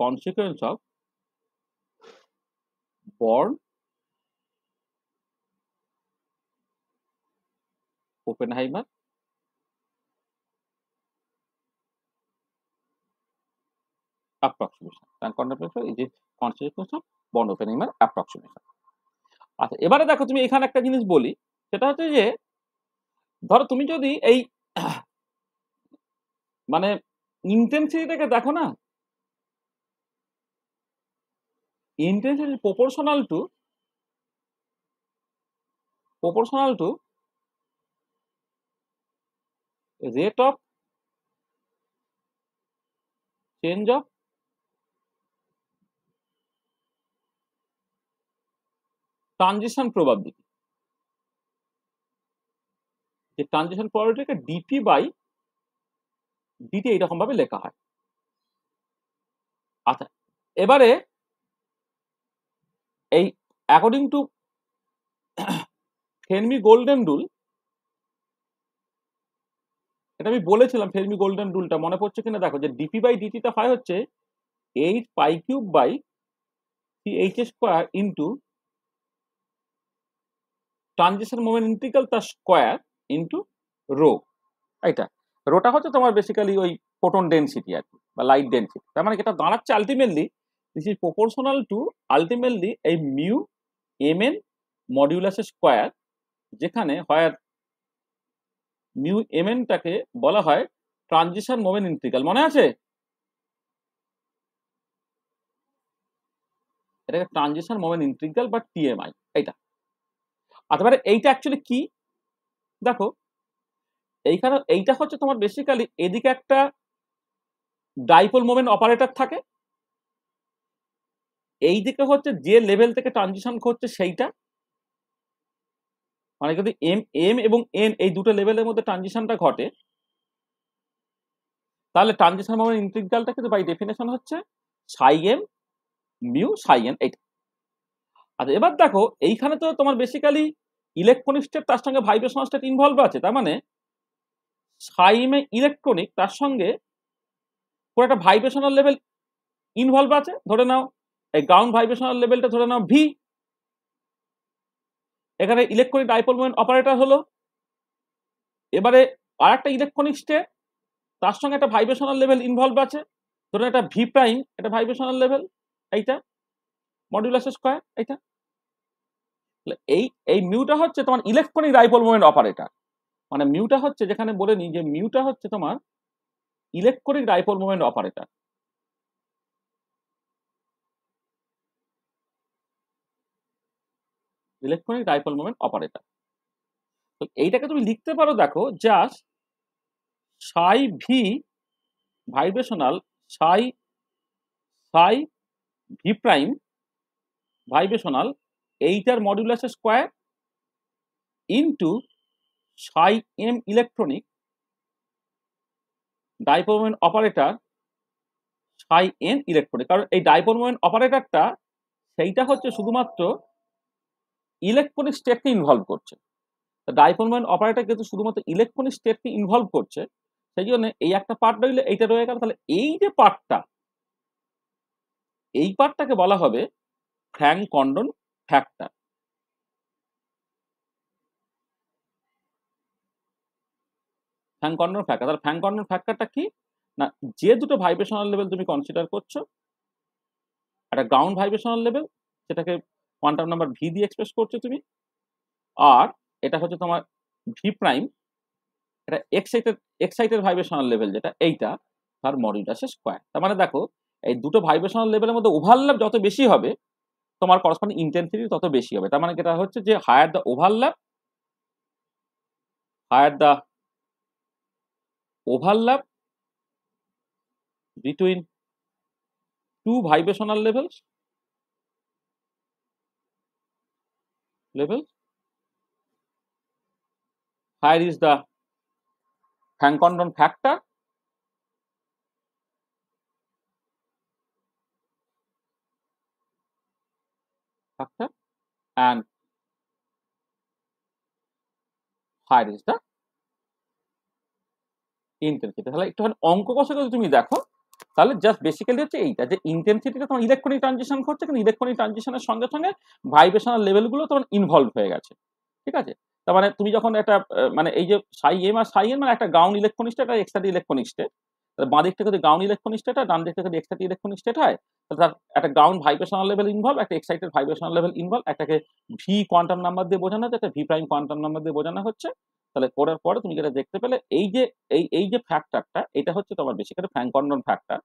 consequence of Born, Oppenheimer approximation. Planck quantum approximation is a consequence of Born Oppenheimer approximation. আচ্ছা, এবারে দেখো তুমি এখানে একটা জিনিস বলি, সেটা হচ্ছে যে ধরো তুমি যদি এই মানে ইন্টেন্সিটিটাকে দেখো না, intensity proportional to rate of change of transition probability. যে ট্রানজিশন প্রবাবিলিটিকে ডিপি বাই ডিটি এইরকম ভাবে লেখা হয়। আচ্ছা, এবারে এই অ্যাকর্ডিং টু ফেরমি গোল্ডেন রুল, এটা আমি বলেছিলাম ফেরমি গোল্ডেন রুলটা মনে পড়ছে কিনা দেখো, যে ডিপি বাই ডিটিটা হয় হচ্ছে 8 pi cube by 3h square into transition moment integral তার স্কোয়ার ইন্টু রো। এইটা রোটা হচ্ছে তোমার বেসিক্যালি ওই ফোটন ডেনসিটি আর কি, বা লাইট ডেনসিটি। তার মানে এটা দাঁড়াচ্ছে ultimately this is proportional to ultimately এই mu M N modulus square, যেখানে হয় মিউ এম এনটাকে বলা হয় ট্রানজিশন মোমেন্ট ইন্টিগ্রাল, মনে আছে? এটাকে ট্রানজিশন মোমেন্ট ইন্টিগ্রাল বা টিএমআই এইটা। আচ্ছা, এবারে এইটা অ্যাকচুয়ালি কি দেখো, এইখানে এইটা হচ্ছে তোমার বেসিক্যালি এদিকে একটা ডাইপোল মোমেন্ট অপারেটর থাকে, এই দিকে হচ্ছে যে লেভেল থেকে ট্রানজিশন করছে সেইটা, মানে যদি এম এম এবং এন এই দুটো লেভেলের মধ্যে ট্রানজিশনটা ঘটে, তাহলে ট্রানজিশন মোমেন্ট ইন্টিগ্রালটা কিন্তু বাই ডেফিনেশন হচ্ছে সাই এম মিউ সাই এন এইটা। আচ্ছা, এবার দেখো এইখানে তো তোমার বেসিক্যালি ইলেকট্রনিক স্টেট তার সঙ্গে ভাইব্রেশনাল স্টেট ইনভলভ আছে, তার মানে সাই এম এ ইলেকট্রনিক তার সঙ্গে পুরো একটা ভাইব্রেশনাল লেভেল ইনভলভ আছে। ধরে নাও এই গ্রাউন্ড ভাইব্রেশনাল লেভেলটা ধরে নাও ভি, এখানে ইলেকট্রনিক ডাইপোল মোমেন্ট অপারেটর হলো। এবারে আর একটা ইলেকট্রনিক স্টেট তার সঙ্গে একটা ভাইব্রেশনাল লেভেল ইনভলভ আছে, ধরুন এটা ভি প্রাইম, এটা ভাইব্রেশনাল লেভেল এইটা মডিউলাস স্কয়ার এইটা। এই এই মিউটা হচ্ছে তোমার ইলেকট্রনিক ডাইপোল মোমেন্ট অপারেটর, মানে মিউটা হচ্ছে, যেখানে বলে নি যে মিউটা হচ্ছে তোমার electronic dipole moment operator. Electronic dipole moment operator, তো এইটাকে তুমি লিখতে পারো দেখো জাস্ট সাই V vibrational psi psi V prime vibrational এইটার modulus square into psi M electronic dipole moment operator psi N electronic. কারণ এই ডাইপোল মোমেন্ট অপারেটরটা সেইটা হচ্ছে শুধুমাত্র ইলেকট্রনিক স্টেটকে ইনভলভ করছে, ডাইপোল মোমেন্ট অপারেটর কিন্তু শুধুমাত্র ইলেকট্রনিক স্টেটকে ইনভলভ করছে, সেই জন্য এই একটা পার্ট রইলে এইটা রয়ে গেল। তাহলে এই যে পার্টটা, এই পার্টটাকে বলা হবে Franck Condon factor. Franck Condon factor, তাহলে ফ্র্যাঙ্ক কন্ডন ফ্যাক্টরটা কি না, যে দুটো ভাইব্রেশনাল লেভেল তুমি কনসিডার করছো, একটা গ্রাউন্ড ভাইব্রেশনাল লেভেল সেটাকে কোয়ান্টাম নাম্বার ভি দিয়ে এক্সপ্রেস করছো তুমি, আর এটা হচ্ছে তোমার ভি প্রাইম, এটা এক্সাইটেড ভাইব্রেশনাল লেভেল যেটা এইটা, তার মডিউলাস স্কয়ার। তার মানে দেখো এই দুটো ভাইব্রেশনাল লেভেলের মধ্যে ওভারল্যাপ যত বেশি হবে তোমার করসপন্ডিং ইন্টেন্সিটি তত বেশি হবে। তার মানে এটা হচ্ছে যে higher the overlap, higher the overlap between two vibrational level higher is the Frank Condon factor and higher is the intensity. তাহলে একটুখানি অঙ্ক কষে যদি তুমি দেখো, তাহলে জাস্ট বেসিক্যালি হচ্ছে এইটা, যে ইন্টেন্সিটিটা তোমার ইলেকট্রনিক ট্রানজিশন করছে, কিন্তু ইলেকট্রনিক ট্রানজিশনের সঙ্গে সঙ্গে ভাইব্রেশনাল লেভেলগুলো তোমার ইনভলভ হয়ে গেছে। ঠিক আছে? তার মানে তুমি যখন একটা মানে এই যে সাই এম আর সাই এন মানে একটা গ্রাউন্ড ইলেকট্রনিক স্টেট আর এক্সট্রা ইলেকট্রনিক স্টেট। বাঁ দিক থেকে যদি গ্রাউন্ড ইলেকট্রনিক স্টেট হয়, ডান দিক থেকে যদি এক্সট্রা ইলেকট্রনিক স্টেট হয়, তাহলে তার একটা গ্রাউন্ড ভাইব্রেশনাল লেভেল ইনভলভ, একটা এক্সাইটেড ভাইব্রেশনাল লেভেল ইনভলভ, একটাকে ভি কোয়ান্টাম নাম্বার দিয়ে বোঝানো হচ্ছে, একটা ভি প্রাইম কোয়ান্টাম নাম্বার দিয়ে বোঝানো হচ্ছে। তাহলে করার পরে তুমি যেটা দেখতে পেলে, এই যে ফ্যাক্টরটা, এটা হচ্ছে তোমার basically Franck Condon factor.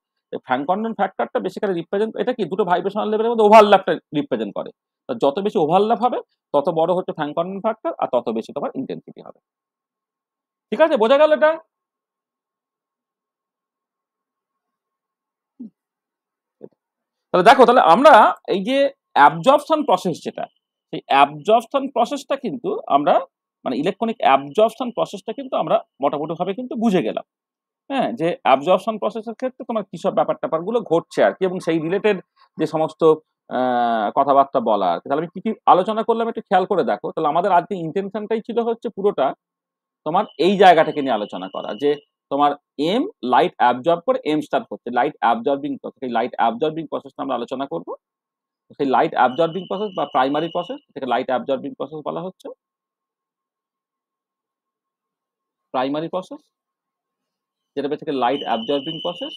Franck Condon ফ্যাক্টরটা বেসিক্যালি রিপ্রেজেন্ট, এটা কি দুটো ভাইব্রেশনাল লেভেলের মধ্যে ওভারল্যাপটা রিপ্রেজেন্ট করে। যত বেশি ওভারল্যাপ হবে তত বড় হচ্ছে ফ্র্যাঙ্ক কন্ডন ফ্যাক্টর, আর তত বেশি তোমার ইন্টেন্সিটি হবে। ঠিক আছে, বোঝা গেল এটা? তাহলে দেখো, তাহলে আমরা এই যে অ্যাবজর্পশন প্রসেস যেটা, সেই অ্যাবজর্পশন প্রসেসটা কিন্তু আমরা, মানে ইলেকট্রনিক অ্যাবজর্পশন প্রসেসটা কিন্তু আমরা মোটামুটি ভাবে কিন্তু বুঝে গেলাম। হ্যাঁ, যে অ্যাবজর্পশন প্রসেসের ক্ষেত্রে তোমার কিসব ব্যাপার ট্যাপারগুলো ঘটছে আর কি, এবং সেই রিলেটেড যে সমস্ত কথাবার্তা বলা আর কি। তাহলে আমি কি কি আলোচনা করলাম একটু খেয়াল করে দেখো। তাহলে আমাদের আজকে ইন্টেনশনটাই ছিল হচ্ছে পুরোটা তোমার এই জায়গাটাকে নিয়ে আলোচনা করা, যে তোমার এম লাইট অ্যাবজর্ব করে এম স্টার হচ্ছে লাইট অ্যাবজর্বিং প্রসেস। এই লাইট অ্যাবজর্বিং প্রসেসটা আমরা আলোচনা করব। সেই লাইট অ্যাবজর্বিং প্রসেস বা প্রাইমারি প্রসেস, এটাকে লাইট অ্যাবজর্বিং প্রসেস বলা হচ্ছে, প্রাইমারি প্রসেস, যেটা বেসিক্যালি লাইট অ্যাবজর্বিং প্রসেস।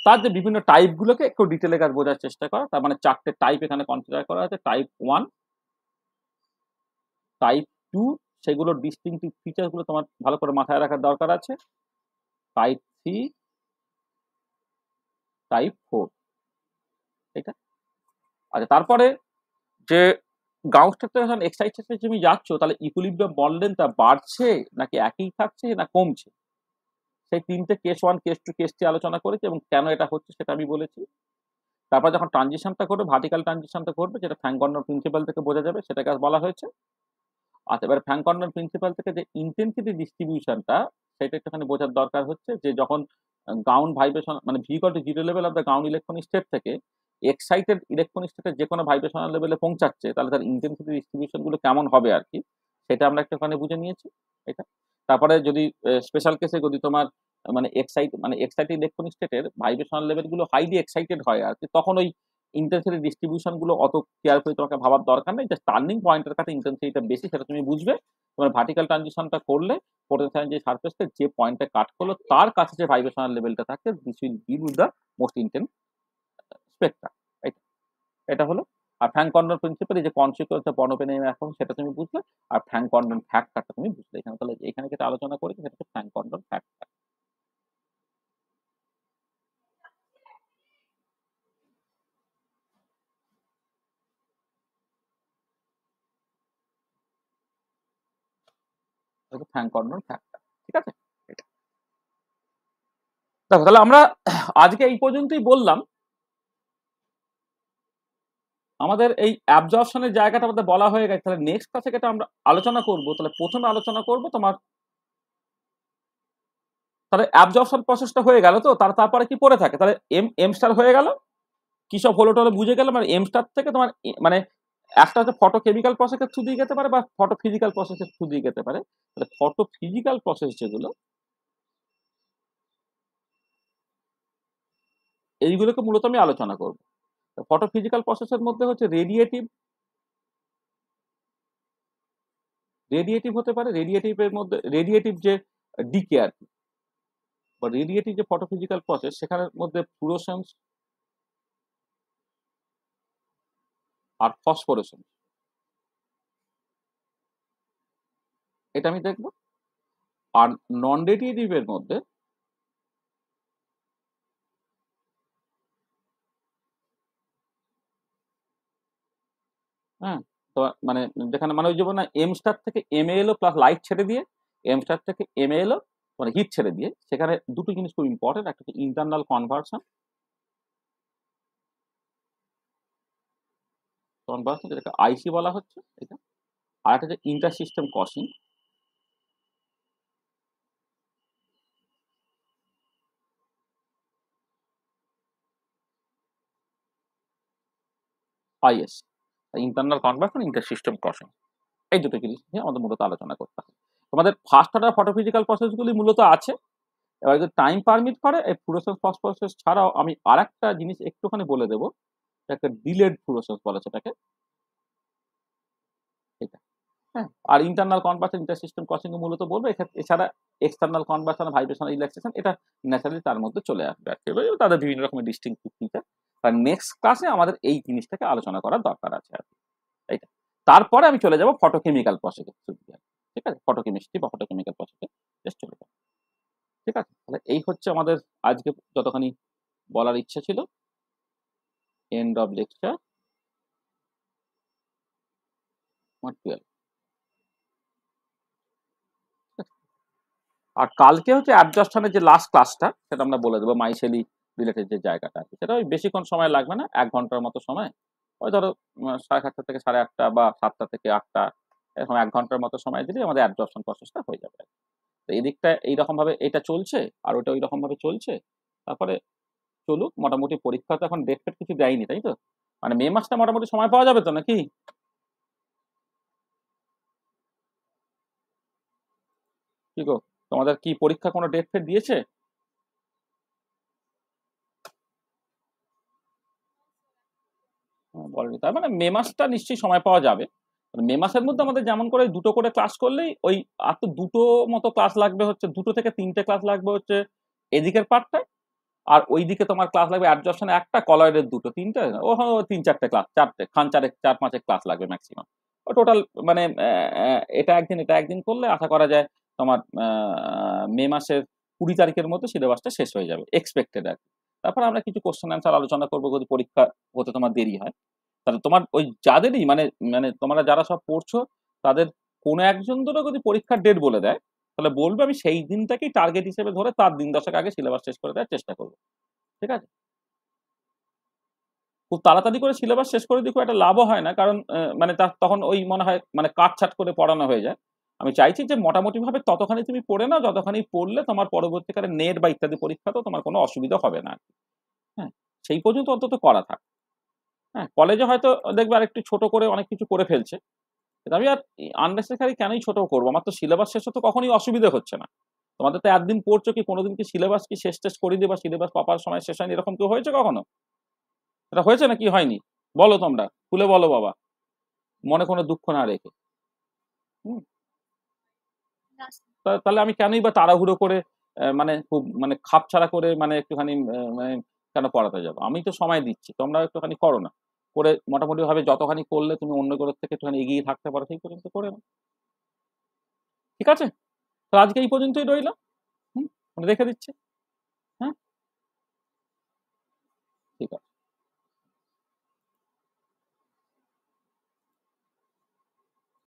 তার যে বিভিন্ন টাইপ গুলোকে একটু ডিটেলে কাজ বোঝার চেষ্টা করা। তার মানে চারটে টাইপ এখানে কনসিডার করা আছে, টাইপ 1, টাইপ 2, সেগুলোর ডিস্টিংটিভ ফিচার গুলো তোমার ভালো করে মাথায় রাখার দরকার আছে, টাইপ 3, টাইপ 4। এটা আচ্ছা, তারপরে যে গ্রাউন্ড স্টেট থেকে যখন এক্সাইট স্টেটে তুমি যাচ্ছ, তাহলে ইকুইলিব্রিয়াম বন্ড লেন্থটা বাড়ছে নাকি একই থাকছে না কমছে, সেই তিনটে কেস 1, কেস 2, কেস 3 আলোচনা করেছি, এবং কেন এটা হচ্ছে সেটা আমি বলেছি। তারপর যখন ট্রানজিশনটা করবে, ভার্টিক্যাল ট্রানজিশনটা করবে, যেটা ফ্র্যাঙ্ক কন্ডন প্রিন্সিপাল থেকে বোঝা যাবে, সেটাকে বলা হয়েছে। আচ্ছা, এবার ফ্র্যাঙ্ক কন্ডন প্রিন্সিপাল থেকে যে ইন্টেন্সিটি ডিস্ট্রিবিউশনটা, সেটা একটুখানি বোঝার দরকার হচ্ছে, যে যখন গ্রাউন্ড ভাইব্রেশন মানে V equal to zero level of the ground electronic state থেকে এক্সাইটেড ইলেকট্রনিক স্টেটের যে কোনো ভাইব্রেশনাল লেভেলে পৌঁছাচ্ছে, তাহলে তার ইন্টেন্সিটি ডিস্ট্রিবিউশন গুলো কেমন হবে আর কি, সেটা আমরা একটুখানি বুঝে নিয়েছি। এটা তারপরে যদি স্পেশাল কেসে যদি তোমার মানে এক্সাইটেড ইলেকট্রনিক স্টেটের ভাইব্রেশনাল লেভেল গুলো হাইলি এক্সাইটেড হয় আর কি, তখন ওই ইন্টেন্সিটি ডিস্ট্রিবিউশন গুলো অত কেয়ার করে তোমাকে ভাবার দরকার নেই, যে টার্নিং পয়েন্টের কাছে ইন্টেন্সিটিটা বেশি, সেটা তুমি বুঝবে। তোমার ভার্টিক্যাল ট্রানজিশনটা করলে পোটেনশিয়াল যে সারফেসটা যে পয়েন্টে কাট করলো তার কাছে যে ভাইব্রেশনাল লেভেলটা থাকে, this will give you the most intense spectrum. এটা হলো। আর ফ্র্যাঙ্ক কন্ডন প্রিন্সিপাল, এই যে কনসিকুয়েন্স অফ বর্ণপেনেম এখন, সেটা তুমি বুঝলে। আর ফ্র্যাঙ্ক কন্ডন ফ্যাক্টরটা তুমি বুঝলে। এখানে তাহলে এখানে যেটা আলোচনা করেছি সেটা হচ্ছে Franck Condon factor. Franck Condon factor. ঠিক আছে? দেখো, তাহলে আমরা আজকে এই পর্যন্তই বললাম। আমাদের এই অ্যাবজর্পশনের জায়গাটা আমাদের বলা হয়ে গেছে। তাহলে নেক্সট ক্লাসে যেটা আমরা আলোচনা করব, তাহলে প্রথমে আলোচনা করব তোমার, তাহলে অ্যাবজর্পশন প্রসেসটা হয়ে গেল, তো তারপরে কি পড়ে থাকে, তাহলে এম এম স্টার হয়ে গেল, কি সব হলো টলো বুঝে গেলাম। মানে এম স্টার থেকে তোমার মানে একটা হচ্ছে ফটো কেমিক্যাল প্রসেসের থ্রু দিয়ে যেতে পারে, বা ফটো ফিজিক্যাল প্রসেসের থ্রু দিয়ে যেতে পারে। তাহলে ফটো ফিজিক্যাল প্রসেস যেগুলো, এইগুলোকে মূলত আমি আলোচনা করব। ফটো ফিজিক্যাল প্রসেসের মধ্যে হচ্ছে রেডিয়েটিভ, রেডিয়েটিভ হতে পারে, রেডিয়েটিভের মধ্যে রেডিয়েটিভ যে ডিকে আর কি, বা রেডিয়েটিভ যে ফটো ফিজিক্যাল প্রসেস, সেখানের মধ্যে ফ্লুরোসেন্স আর ফসফোরেসেন্স, এটা আমি দেখবো। আর নন রেডিয়েটিভের মধ্যে হ্যাঁ, তো মানে যেখানে মানে ওই যে না এম স্টার থেকে এম এ এলো প্লাস লাইট ছেড়ে দিয়ে, এম স্টার থেকে এম এ এলো মানে হিট ছেড়ে দিয়ে, সেখানে দুটো জিনিস খুব ইম্পর্টেন্ট। একটা হচ্ছে ইন্টারনাল কনভার্সন, যেটাকে আইসি বলা হচ্ছে এটা। আর একটা হচ্ছে inter system Cushing. Is, internal conversion, inter system Cushing, এই দুটো জিনিস নিয়ে আমাদের মূলত আলোচনা করতে হবে। তোমাদের ফার্স্ট অর্ডার ফটোফিজিক্যাল প্রসেসগুলি মূলত আছে। এবার যদি টাইম পারমিট করে এই ফ্লুরোসেন্স ফসফোরেসেন্স ছাড়াও আমি আরেকটা জিনিস একটুখানি বলে দেবো, একটা ডিলেড ফ্লুরোসেন্স বলে সেটাকে, এটা। হ্যাঁ, আর ইন্টারনাল কনভার্সন ইন্টারসিস্টেম ক্রসিং মূলত বলবো এছাড়া এক্সটার্নাল কনভার্সন ভাইব্রেশন রিল্যাক্সেশন এটা ন্যাচারালি তার মধ্যে চলে আসবে আর কি, তাদের বিভিন্ন রকমের ডিস্টিংক্ট ফিচার। আর নেক্সট ক্লাসে আমাদের এই জিনিসটাকে আলোচনা করার দরকার আছে আর কি, এইটা। তারপরে আমি চলে যাব ফটোকেমিক্যাল প্রসেসে, ঠিক আছে, ফটোকেমিস্ট্রি বা ফটোকেমিক্যাল প্রসেসে জাস্ট চলে যাব, ঠিক আছে। তাহলে এই হচ্ছে আমাদের আজকে যতখানি বলার ইচ্ছা ছিল। End of lecture 12। আর কালকে হচ্ছে অ্যাডজাস্টনের যে লাস্ট ক্লাসটা সেটা আমরা বলে দেবো, মাইসেলি রিলেটেড যে জায়গাটা আছে সেটা ওই বেশিক্ষণ সময় লাগবে না, 1 ঘন্টার মতো সময়। ওই ধরো 7:30 থেকে 8:30 বা 7টা থেকে 8টা, এরকম 1 ঘন্টার মতো সময় দিলে আমাদের অ্যাডজাস্টন প্রসেসটা হয়ে যাবে। তো এই দিকটা এইরকম ভাবে এটা চলছে, আর ওটা ওই রকম ভাবে চলছে। তারপরে চলুক, মোটামুটি পরীক্ষা তো এখন ডেট ফেট কিছু দেয়নি, তাই তো? মানে মে মাসটা মোটামুটি সময় পাওয়া যাবে তো নাকি? কি গো, তোমাদের কি পরীক্ষা কোনো ডেট ফেট দিয়েছে? বলেনি, তার মানে মে মাসটা নিশ্চয়ই সময় পাওয়া যাবে। মে মাসের মধ্যে আমাদের যেমন করে 2টো করে ক্লাস করলেই ওই, আর তো 2টো মতো ক্লাস লাগবে হচ্ছে, 2টো থেকে 3টে ক্লাস লাগবে হচ্ছে এদিকের পার্টটা, আর ওইদিকে তোমার ক্লাস লাগবে অ্যাডজর্পশনে একটা, কলয়েডের 2টো 3টে, ও 3-4টে ক্লাস, 4টে খান 4-5 ক্লাস লাগবে ম্যাক্সিমাম। ও টোটাল মানে এটা একদিন এটা একদিন করলে আশা করা যায় তোমার মে মাসের 20 তারিখের মধ্যে সিলেবাসটা শেষ হয়ে যাবে এক্সপেক্টেড আর কি। তারপর আমরা কিছু কোশ্চেন অ্যান্সার আলোচনা করবো যদি পরীক্ষা হতে তোমার দেরি হয়। তাহলে তোমার ওই যাদেরই মানে মানে তোমরা যারা সব পড়ছো তাদের কোনো একজন ধরো যদি পরীক্ষার ডেট বলে দেয়, তাহলে বলবে আমি সেই দিনটাকেই টার্গেট হিসেবে ধরে তার দিন 10 আগে সিলেবাস শেষ করে দেওয়ার চেষ্টা করবো, ঠিক আছে। খুব তাড়াতাড়ি করে সিলেবাস শেষ করে দিয়ে খুব একটা লাভও হয় না, কারণ মানে তখন ওই মনে হয় মানে কাটছাট করে পড়ানো হয়ে যায়। আমি চাইছি যে মোটামুটি ভাবে ততখানি তুমি পড়ে নাও যতখানি পড়লে তোমার পরবর্তীকালে নেট বা ইত্যাদি পরীক্ষাতেও তোমার কোনো অসুবিধা হবে না। হ্যাঁ, সেই পর্যন্ত অন্তত করা থাক। হ্যাঁ, কলেজে হয়তো দেখবে আর একটু ছোট করে অনেক কিছু করে ফেলছে, আমি আর আননেসেসারি কেনই ছোট করবো, আমার তো সিলেবাস শেষ হতে কখনোই অসুবিধা হচ্ছে না। তোমাদের তো একদিন পড়ছো, কি কোনোদিন কি সিলেবাস কি শেষ টেস্ট করে দিয়ে বা সিলেবাস প্রপার সময় শেষ হয়নি এরকম কেউ হয়েছে কখনো? এটা হয়েছে নাকি হয়নি? বলো, তোমরা খুলে বলো বাবা, মনে কোনো দুঃখ না রেখে। হুম, তাহলে আমি কেনই বা তাড়াহুড়ো করে মানে খুব মানে খাপছাড়া করে মানে একটুখানি মানে কেন পড়াতে যাবো? আমি তো সময় দিচ্ছি, তোমরাও একটুখানি করো না। করে মোটামুটি ভাবে যতখানি করলে তুমি অন্যগুলোর থেকে একটুখানি এগিয়ে থাকতে পারো সেই পর্যন্ত করে নাও, ঠিক আছে? তো আজকে এই পর্যন্তই রইলো। হুম, রেখে দিচ্ছি।